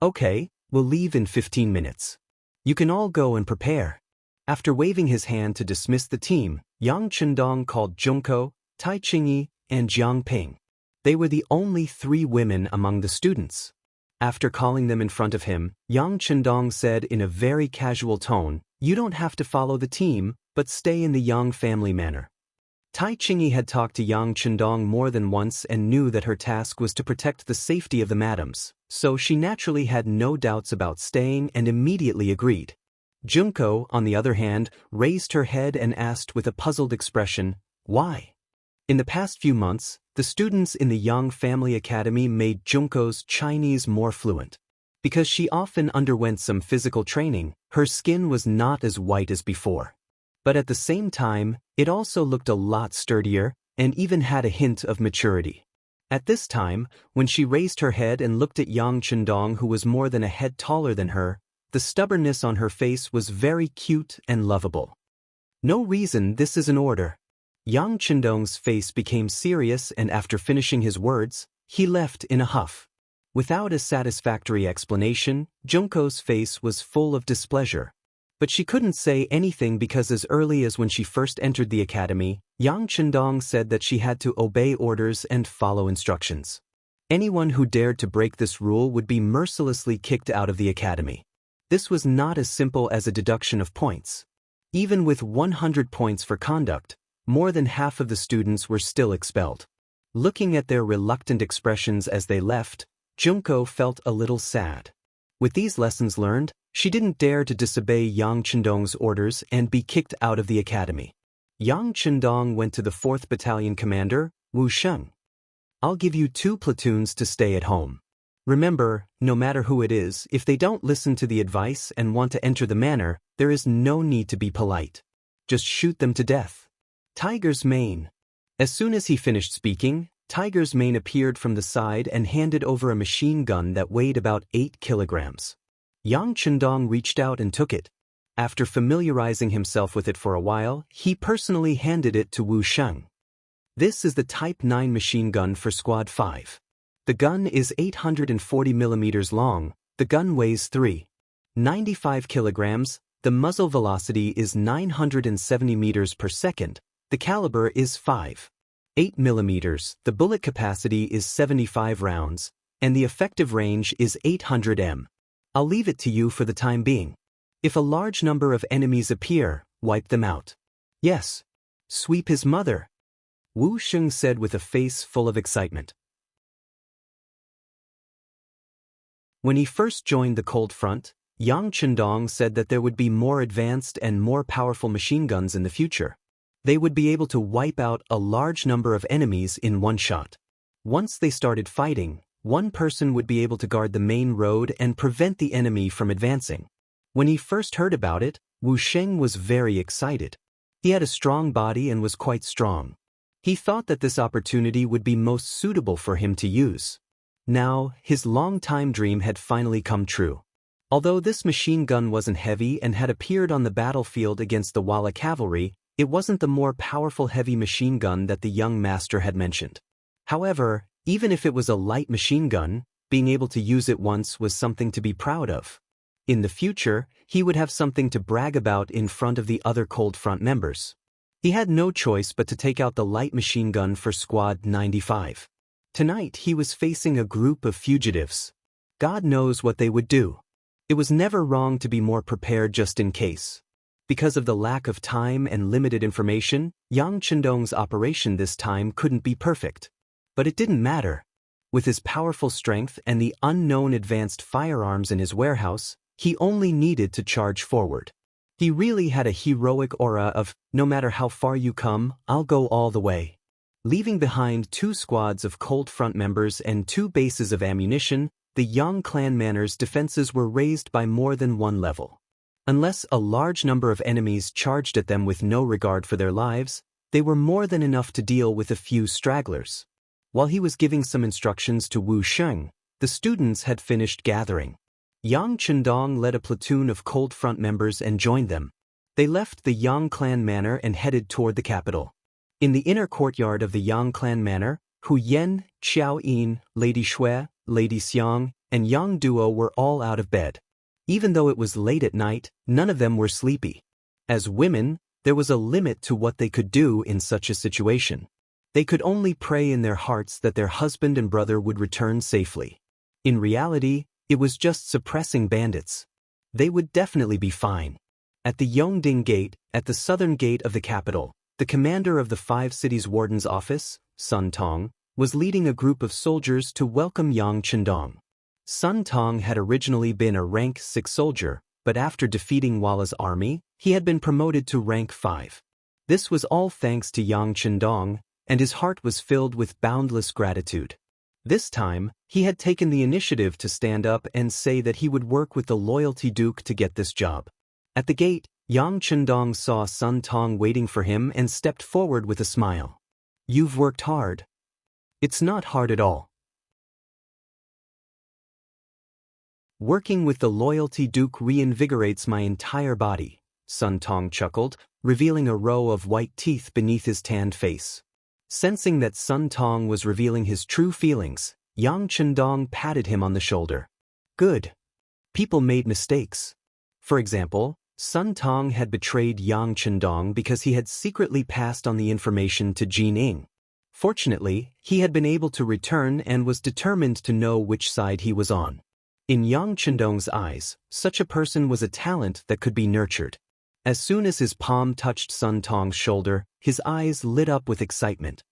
"Okay, we'll leave in 15 minutes. You can all go and prepare." After waving his hand to dismiss the team, Yang Chendong called Junko, Tai Qingyi, and Jiang Ping. They were the only 3 women among the students. After calling them in front of him, Yang Chendong said in a very casual tone, "You don't have to follow the team, but stay in the Yang family manner." Tai Qingyi had talked to Yang Chendong more than once and knew that her task was to protect the safety of the madams, so she naturally had no doubts about staying and immediately agreed. Junko, on the other hand, raised her head and asked with a puzzled expression, "Why?" In the past few months, the students in the Yang Family Academy made Junko's Chinese more fluent. Because she often underwent some physical training, her skin was not as white as before. But at the same time, it also looked a lot sturdier and even had a hint of maturity. At this time, when she raised her head and looked at Yang Chendong, who was more than a head taller than her, the stubbornness on her face was very cute and lovable. "No reason, this is an order." Yang Chendong's face became serious, and after finishing his words, he left in a huff. Without a satisfactory explanation, Junko's face was full of displeasure. But she couldn't say anything because as early as when she first entered the academy, Yang Chendong said that she had to obey orders and follow instructions. Anyone who dared to break this rule would be mercilessly kicked out of the academy. This was not as simple as a deduction of points. Even with 100 points for conduct, more than half of the students were still expelled. Looking at their reluctant expressions as they left, Junko felt a little sad. With these lessons learned, she didn't dare to disobey Yang Chendong's orders and be kicked out of the academy. Yang Chendong went to the 4th Battalion commander, Wu Sheng. "I'll give you 2 platoons to stay at home. Remember, no matter who it is, if they don't listen to the advice and want to enter the manor, there is no need to be polite. Just shoot them to death." Tiger's Mane. As soon as he finished speaking, Tiger's Mane appeared from the side and handed over a machine gun that weighed about 8 kilograms. Yang Chendong reached out and took it. After familiarizing himself with it for a while, he personally handed it to Wu Sheng. "This is the Type 9 machine gun for Squad 5. The gun is 840 millimeters long, the gun weighs 3.95 kilograms, the muzzle velocity is 970 meters per second, the caliber is 5.8 millimeters, the bullet capacity is 75 rounds, and the effective range is 800 m. I'll leave it to you for the time being. If a large number of enemies appear, wipe them out." "Yes. Sweep his mother," Wu Sheng said with a face full of excitement. When he first joined the Cold Front, Yang Chendong said that there would be more advanced and more powerful machine guns in the future. They would be able to wipe out a large number of enemies in one shot. Once they started fighting, one person would be able to guard the main road and prevent the enemy from advancing. When he first heard about it, Wu Sheng was very excited. He had a strong body and was quite strong. He thought that this opportunity would be most suitable for him to use. Now, his long-time dream had finally come true. Although this machine gun wasn't heavy and had appeared on the battlefield against the Wala cavalry, it wasn't the more powerful heavy machine gun that the young master had mentioned. However, even if it was a light machine gun, being able to use it once was something to be proud of. In the future, he would have something to brag about in front of the other Cold Front members. He had no choice but to take out the light machine gun for Squad 95. Tonight he was facing a group of fugitives. God knows what they would do. It was never wrong to be more prepared just in case. Because of the lack of time and limited information, Yang Chendong's operation this time couldn't be perfect. But it didn't matter. With his powerful strength and the unknown advanced firearms in his warehouse, he only needed to charge forward. He really had a heroic aura of, no matter how far you come, I'll go all the way. Leaving behind 2 squads of Cold Front members and 2 bases of ammunition, the Yang clan manor's defenses were raised by more than 1 level. Unless a large number of enemies charged at them with no regard for their lives, they were more than enough to deal with a few stragglers. While he was giving some instructions to Wu Sheng, the students had finished gathering. Yang Chendong led a platoon of Cold Front members and joined them. They left the Yang clan manor and headed toward the capital. In the inner courtyard of the Yang clan manor, Hu Yen, Xiao Yin, Lady Shui, Lady Xiang, and Yang Duo were all out of bed. Even though it was late at night, none of them were sleepy. As women, there was a limit to what they could do in such a situation. They could only pray in their hearts that their husband and brother would return safely. In reality, it was just suppressing bandits. They would definitely be fine. At the Yongding Gate, at the southern gate of the capital, the commander of the 5 cities warden's office, Sun Tong, was leading a group of soldiers to welcome Yang Chendong. Sun Tong had originally been a rank 6 soldier, but after defeating Walla's army, he had been promoted to rank 5. This was all thanks to Yang Chendong, and his heart was filled with boundless gratitude. This time, he had taken the initiative to stand up and say that he would work with the Loyalty Duke to get this job. At the gate, Yang Chendong saw Sun Tong waiting for him and stepped forward with a smile. "You've worked hard." "It's not hard at all. Working with the Loyalty Duke reinvigorates my entire body," Sun Tong chuckled, revealing a row of white teeth beneath his tanned face. Sensing that Sun Tong was revealing his true feelings, Yang Chendong patted him on the shoulder. "Good. People made mistakes." For example, Sun Tong had betrayed Yang Chendong because he had secretly passed on the information to Jin Ying. Fortunately, he had been able to return and was determined to know which side he was on. In Yang Chendong's eyes, such a person was a talent that could be nurtured. As soon as his palm touched Sun Tong's shoulder, his eyes lit up with excitement.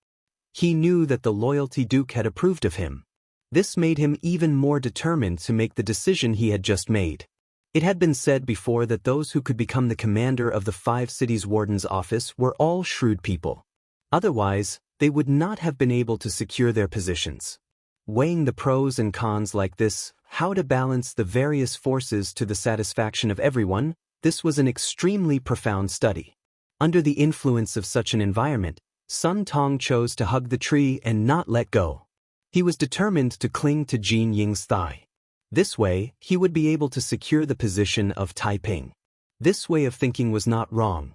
He knew that the Loyalty Duke had approved of him. This made him even more determined to make the decision he had just made. It had been said before that those who could become the commander of the 5 cities warden's office were all shrewd people. Otherwise, they would not have been able to secure their positions. Weighing the pros and cons like this, how to balance the various forces to the satisfaction of everyone, this was an extremely profound study. Under the influence of such an environment, Sun Tong chose to hug the tree and not let go. He was determined to cling to Jin Ying's thigh. This way, he would be able to secure the position of Taiping. This way of thinking was not wrong.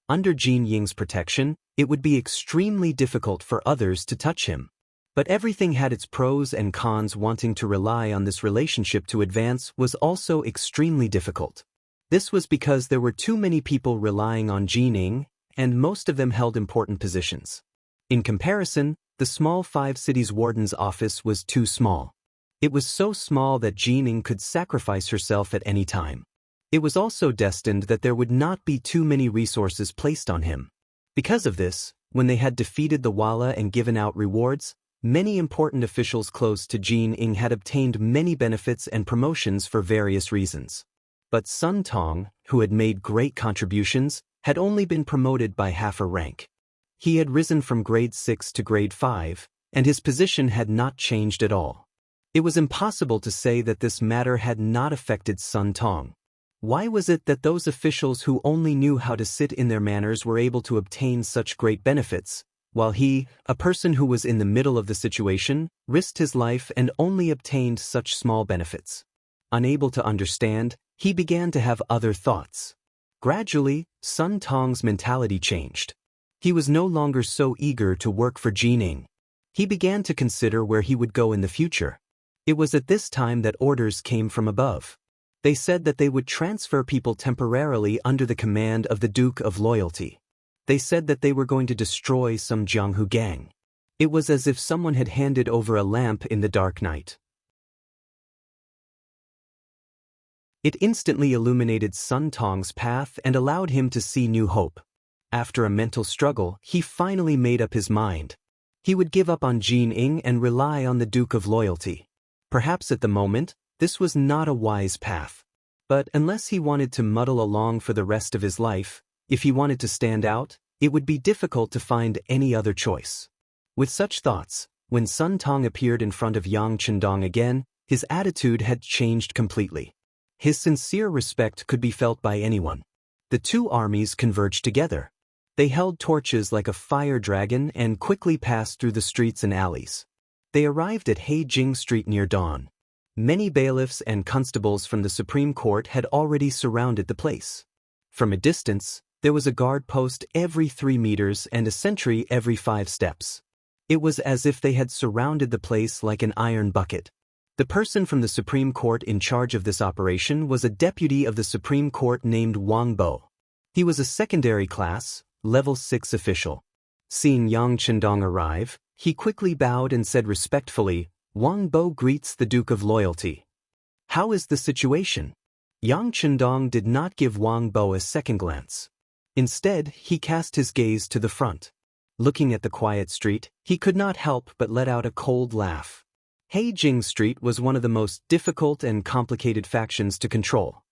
Under Jin Ying's protection, it would be extremely difficult for others to touch him. But everything had its pros and cons. Wanting to rely on this relationship to advance was also extremely difficult. This was because there were too many people relying on Jin Ying, and most of them held important positions. In comparison, the small 5 cities warden's office was too small. It was so small that Jin Ying could sacrifice herself at any time. It was also destined that there would not be too many resources placed on him. Because of this, when they had defeated the Walla and given out rewards, many important officials close to Jin Ying had obtained many benefits and promotions for various reasons. But Sun Tong, who had made great contributions, had only been promoted by half a rank. He had risen from grade 6 to grade 5, and his position had not changed at all. It was impossible to say that this matter had not affected Sun Tong. Why was it that those officials who only knew how to sit in their manors were able to obtain such great benefits, while he, a person who was in the middle of the situation, risked his life and only obtained such small benefits? Unable to understand, he began to have other thoughts. Gradually, Sun Tong's mentality changed. He was no longer so eager to work for Jin Ying. He began to consider where he would go in the future. It was at this time that orders came from above. They said that they would transfer people temporarily under the command of the Duke of Loyalty. They said that they were going to destroy some Jianghu gang. It was as if someone had handed over a lamp in the dark night. It instantly illuminated Sun Tong's path and allowed him to see new hope. After a mental struggle, he finally made up his mind. He would give up on Jin Ying and rely on the Duke of Loyalty. Perhaps at the moment, this was not a wise path. But unless he wanted to muddle along for the rest of his life, if he wanted to stand out, it would be difficult to find any other choice. With such thoughts, when Sun Tong appeared in front of Yang Chendong again, his attitude had changed completely. His sincere respect could be felt by anyone. The two armies converged together. They held torches like a fire dragon and quickly passed through the streets and alleys. They arrived at Heijing Street near dawn. Many bailiffs and constables from the Supreme Court had already surrounded the place. From a distance, there was a guard post every 3 meters and a sentry every 5 steps. It was as if they had surrounded the place like an iron bucket. The person from the Supreme Court in charge of this operation was a deputy of the Supreme Court named Wang Bo. He was a secondary class, level 6 official. Seeing Yang Chendong arrive, he quickly bowed and said respectfully, "Wang Bo greets the Duke of Loyalty. How is the situation?" Yang Chendong did not give Wang Bo a second glance. Instead, he cast his gaze to the front. Looking at the quiet street, he could not help but let out a cold laugh. Heijing Street was one of the most difficult and complicated factions to control.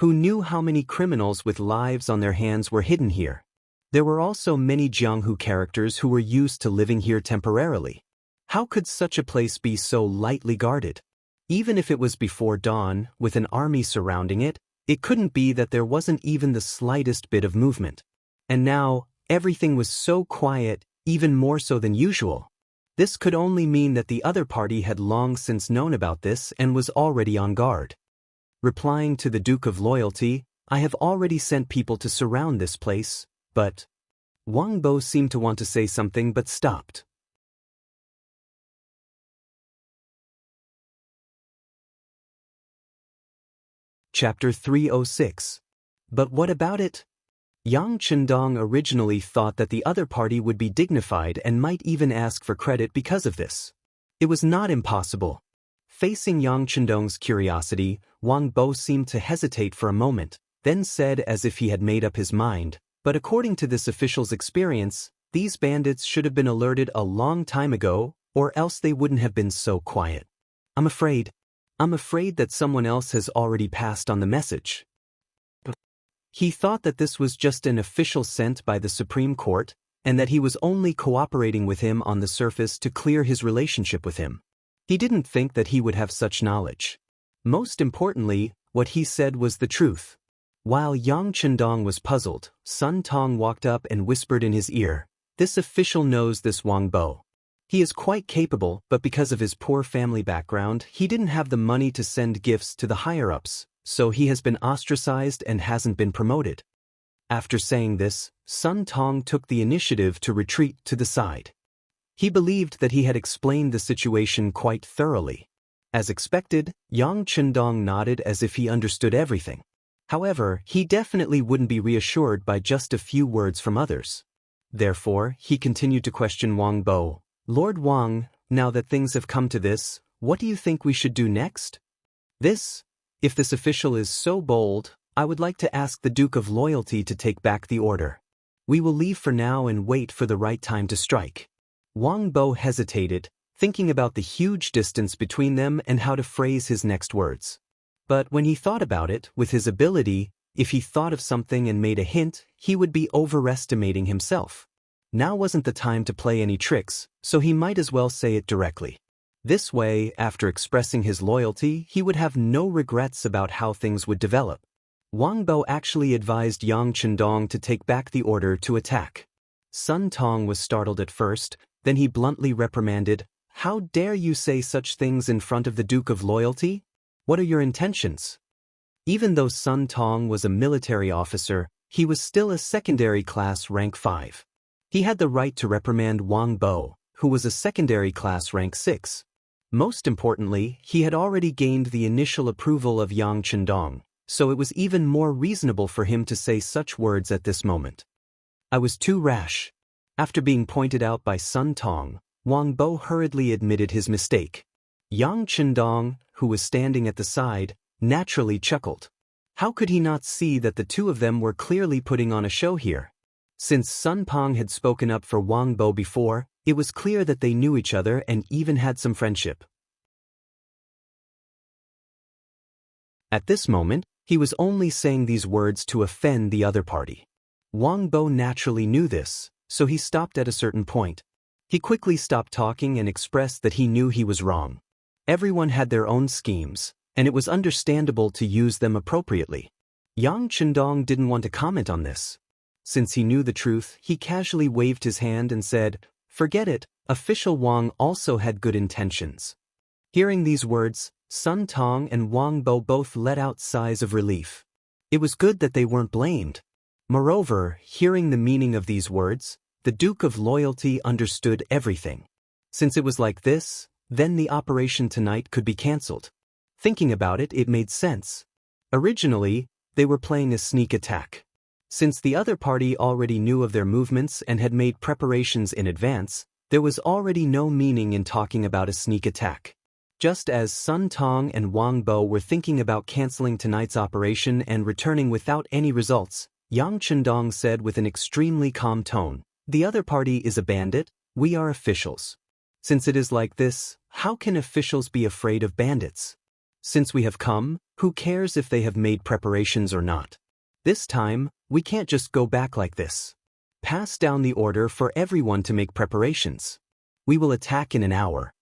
Who knew how many criminals with lives on their hands were hidden here? There were also many Jianghu characters who were used to living here temporarily. How could such a place be so lightly guarded? Even if it was before dawn, with an army surrounding it, it couldn't be that there wasn't even the slightest bit of movement. And now, everything was so quiet, even more so than usual. This could only mean that the other party had long since known about this and was already on guard. Replying to the Duke of Loyalty, "I have already sent people to surround this place, but..." Wang Bo seemed to want to say something but stopped. Chapter 306. But what about it? Yang Chendong originally thought that the other party would be dignified and might even ask for credit because of this. It was not impossible. Facing Yang Chendong's curiosity, Wang Bo seemed to hesitate for a moment, then said as if he had made up his mind, "But according to this official's experience, these bandits should have been alerted a long time ago, or else they wouldn't have been so quiet. I'm afraid that someone else has already passed on the message." He thought that this was just an official sent by the Supreme Court, and that he was only cooperating with him on the surface to clear his relationship with him. He didn't think that he would have such knowledge. Most importantly, what he said was the truth. While Yang Chendong was puzzled, Sun Tong walked up and whispered in his ear, "This official knows this Wang Bo. He is quite capable, but because of his poor family background, he didn't have the money to send gifts to the higher-ups, so he has been ostracized and hasn't been promoted." After saying this, Sun Tong took the initiative to retreat to the side. He believed that he had explained the situation quite thoroughly. As expected, Yang Chendong nodded as if he understood everything. However, he definitely wouldn't be reassured by just a few words from others. Therefore, he continued to question Wang Bo. "Lord Wang, now that things have come to this, what do you think we should do next?" If this official is so bold, I would like to ask the Duke of Loyalty to take back the order. We will leave for now and wait for the right time to strike." Wang Bo hesitated, thinking about the huge distance between them and how to phrase his next words. But when he thought about it, with his ability, if he thought of something and made a hint, he would be overestimating himself. Now wasn't the time to play any tricks, so he might as well say it directly. This way, after expressing his loyalty, he would have no regrets about how things would develop. Wang Bo actually advised Yang Chendong to take back the order to attack. Sun Tong was startled at first, then he bluntly reprimanded, "How dare you say such things in front of the Duke of Loyalty? What are your intentions?" Even though Sun Tong was a military officer, he was still a secondary class rank 5. He had the right to reprimand Wang Bo, who was a secondary class rank 6. Most importantly, he had already gained the initial approval of Yang Chendong, so it was even more reasonable for him to say such words at this moment. "I was too rash." After being pointed out by Sun Tong, Wang Bo hurriedly admitted his mistake. Yang Chendong, who was standing at the side, naturally chuckled. How could he not see that the two of them were clearly putting on a show here? Since Sun Pong had spoken up for Wang Bo before, it was clear that they knew each other and even had some friendship. At this moment, He was only saying these words to offend the other party. Wang Bo naturally knew this, so he stopped at a certain point. He quickly stopped talking and expressed that he knew he was wrong. Everyone had their own schemes, and it was understandable to use them appropriately. Yang Chendong didn't want to comment on this. Since he knew the truth, he casually waved his hand and said, "Forget it." Official Wang also had good intentions. Hearing these words, Sun Tong and Wang Bo both let out sighs of relief. It was good that they weren't blamed. Moreover, hearing the meaning of these words, the Duke of Loyalty understood everything. Since it was like this, then the operation tonight could be cancelled. Thinking about it, it made sense. Originally, they were playing a sneak attack. Since the other party already knew of their movements and had made preparations in advance, there was already no meaning in talking about a sneak attack. Just as Sun Tong and Wang Bo were thinking about cancelling tonight's operation and returning without any results, Yang Chendong said with an extremely calm tone, "The other party is a bandit, we are officials. Since it is like this, how can officials be afraid of bandits? Since we have come, who cares if they have made preparations or not? This time, we can't just go back like this. Pass down the order for everyone to make preparations. We will attack in an hour."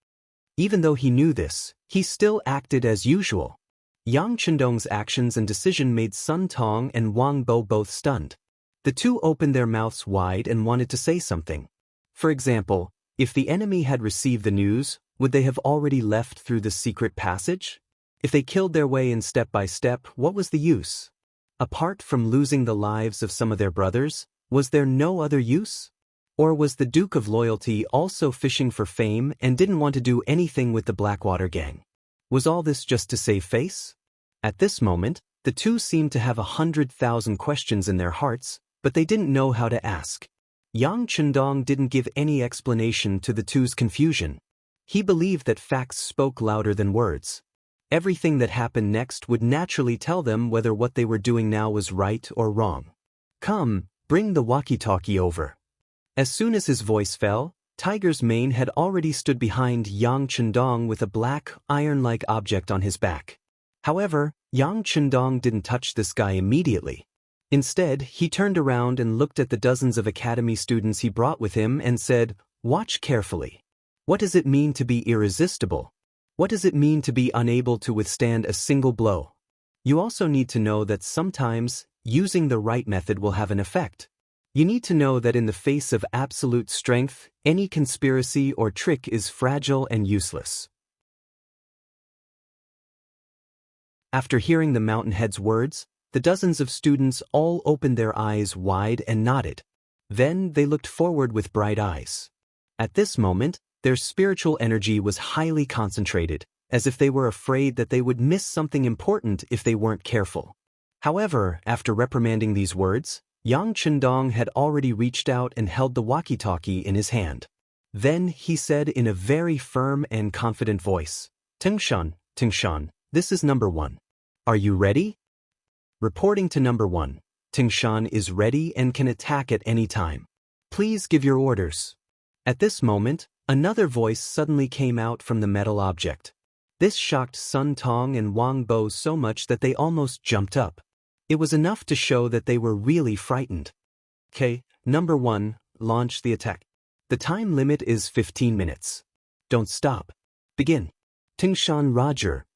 Even though he knew this, he still acted as usual. Yang Chendong's actions and decision made Sun Tong and Wang Bo both stunned. The two opened their mouths wide and wanted to say something. For example, if the enemy had received the news, would they have already left through the secret passage? If they killed their way in step by step, what was the use? Apart from losing the lives of some of their brothers, was there no other use? Or was the Duke of Loyalty also fishing for fame and didn't want to do anything with the Blackwater gang? Was all this just to save face? At this moment, the two seemed to have 100,000 questions in their hearts, but they didn't know how to ask. Yang Chendong didn't give any explanation to the two's confusion. He believed that facts spoke louder than words. Everything that happened next would naturally tell them whether what they were doing now was right or wrong. "Come, bring the walkie-talkie over." As soon as his voice fell, Tiger's mane had already stood behind Yang Chendong with a black, iron-like object on his back. However, Yang Chendong didn't touch this guy immediately. Instead, he turned around and looked at the dozens of academy students he brought with him and said, "Watch carefully. What does it mean to be irresistible? What does it mean to be unable to withstand a single blow? You also need to know that sometimes, using the right method will have an effect. You need to know that in the face of absolute strength, any conspiracy or trick is fragile and useless." After hearing the Mountainhead's words, the dozens of students all opened their eyes wide and nodded. Then they looked forward with bright eyes. At this moment, their spiritual energy was highly concentrated, as if they were afraid that they would miss something important if they weren't careful. However, after reprimanding these words, Yang Chendong had already reached out and held the walkie-talkie in his hand. Then he said in a very firm and confident voice, Tingshan, this is number 1. Are you ready?" Reporting to number 1, Tingshan is ready and can attack at any time. Please give your orders. At this moment, another voice suddenly came out from the metal object. This shocked Sun Tong and Wang Bo so much that they almost jumped up. It was enough to show that they were really frightened. "Okay, number 1, launch the attack. The time limit is 15 minutes. Don't stop. Begin." Tingshan Roger.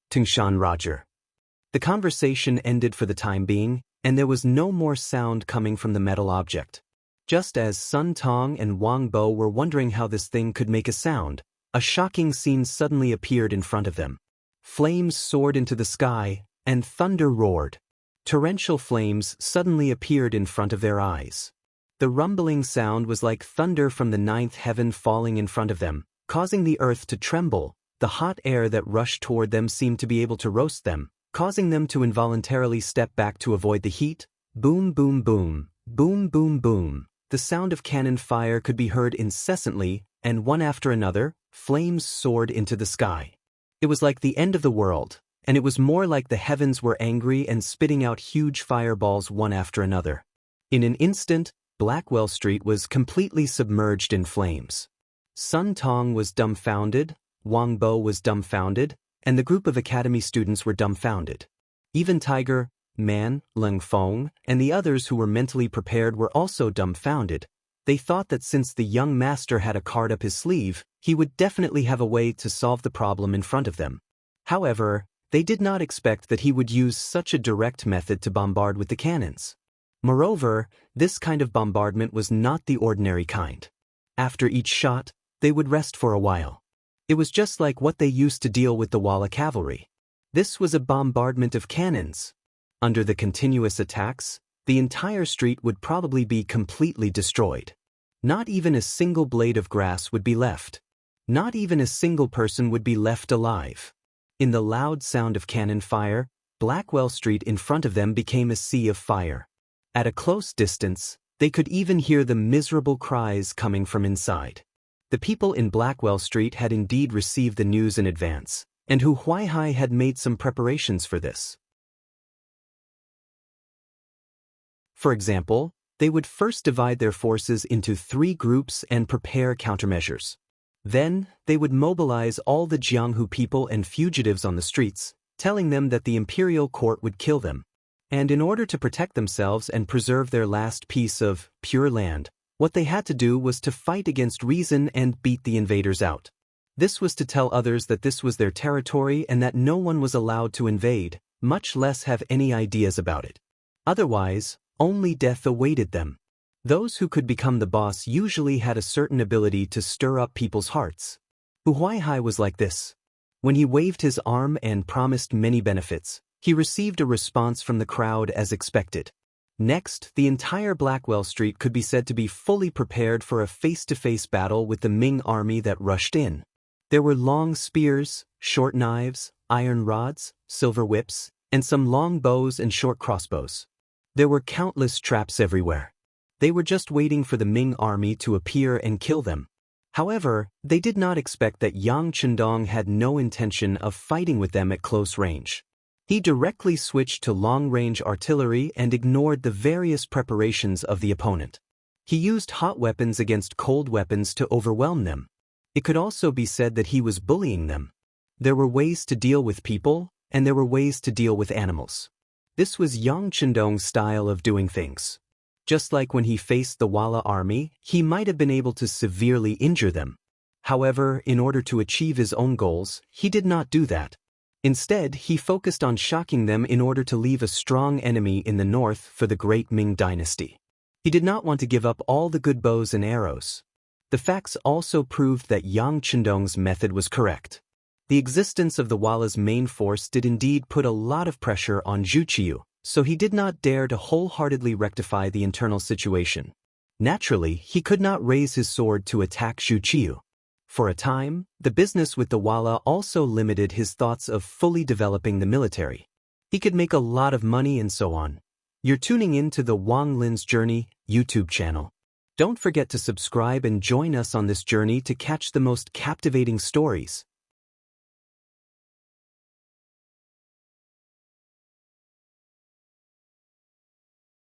The conversation ended for the time being, and there was no more sound coming from the metal object. Just as Sun Tong and Wang Bo were wondering how this thing could make a sound, a shocking scene suddenly appeared in front of them. Flames soared into the sky, and thunder roared. Torrential flames suddenly appeared in front of their eyes. The rumbling sound was like thunder from the 9th heaven falling in front of them, causing the earth to tremble. The hot air that rushed toward them seemed to be able to roast them, causing them to involuntarily step back to avoid the heat. Boom, boom, boom, boom, boom, boom. The sound of cannon fire could be heard incessantly, and one after another, flames soared into the sky. It was like the end of the world, and it was more like the heavens were angry and spitting out huge fireballs one after another. In an instant, Blackwell Street was completely submerged in flames. Sun Tong was dumbfounded, Wang Bo was dumbfounded, and the group of academy students were dumbfounded. Even Tiger, Man, Leng Feng, and the others who were mentally prepared were also dumbfounded. They thought that since the young master had a card up his sleeve, he would definitely have a way to solve the problem in front of them. However, they did not expect that he would use such a direct method to bombard with the cannons. Moreover, this kind of bombardment was not the ordinary kind. After each shot, they would rest for a while. It was just like what they used to deal with the Walla cavalry. This was a bombardment of cannons. Under the continuous attacks, the entire street would probably be completely destroyed. Not even a single blade of grass would be left. Not even a single person would be left alive. In the loud sound of cannon fire, Blackwell Street in front of them became a sea of fire. At a close distance, they could even hear the miserable cries coming from inside. The people in Blackwell Street had indeed received the news in advance, and Hu Huaihai had made some preparations for this. For example, they would first divide their forces into 3 groups and prepare countermeasures. Then, they would mobilize all the Jianghu people and fugitives on the streets, telling them that the imperial court would kill them. And in order to protect themselves and preserve their last piece of pure land, what they had to do was to fight against reason and beat the invaders out. This was to tell others that this was their territory and that no one was allowed to invade, much less have any ideas about it. Otherwise, only death awaited them. Those who could become the boss usually had a certain ability to stir up people's hearts. Hu Huaihai was like this. When he waved his arm and promised many benefits, he received a response from the crowd as expected. Next, the entire Blackwell Street could be said to be fully prepared for a face-to-face battle with the Ming army that rushed in. There were long spears, short knives, iron rods, silver whips, and some long bows and short crossbows. There were countless traps everywhere. They were just waiting for the Ming army to appear and kill them. However, they did not expect that Yang Chendong had no intention of fighting with them at close range. He directly switched to long-range artillery and ignored the various preparations of the opponent. He used hot weapons against cold weapons to overwhelm them. It could also be said that he was bullying them. There were ways to deal with people, and there were ways to deal with animals. This was Yang Chendong's style of doing things. Just like when he faced the Walla army, he might have been able to severely injure them. However, in order to achieve his own goals, he did not do that. Instead, he focused on shocking them in order to leave a strong enemy in the north for the great Ming dynasty. He did not want to give up all the good bows and arrows. The facts also proved that Yang Chendong's method was correct. The existence of the Walla's main force did indeed put a lot of pressure on Zhu Qiu, so he did not dare to wholeheartedly rectify the internal situation. Naturally, he could not raise his sword to attack Zhu Qiu. For a time, the business with the Walla also limited his thoughts of fully developing the military. He could make a lot of money and so on. You're tuning in to the Wang Lin's Journey YouTube channel. Don't forget to subscribe and join us on this journey to catch the most captivating stories.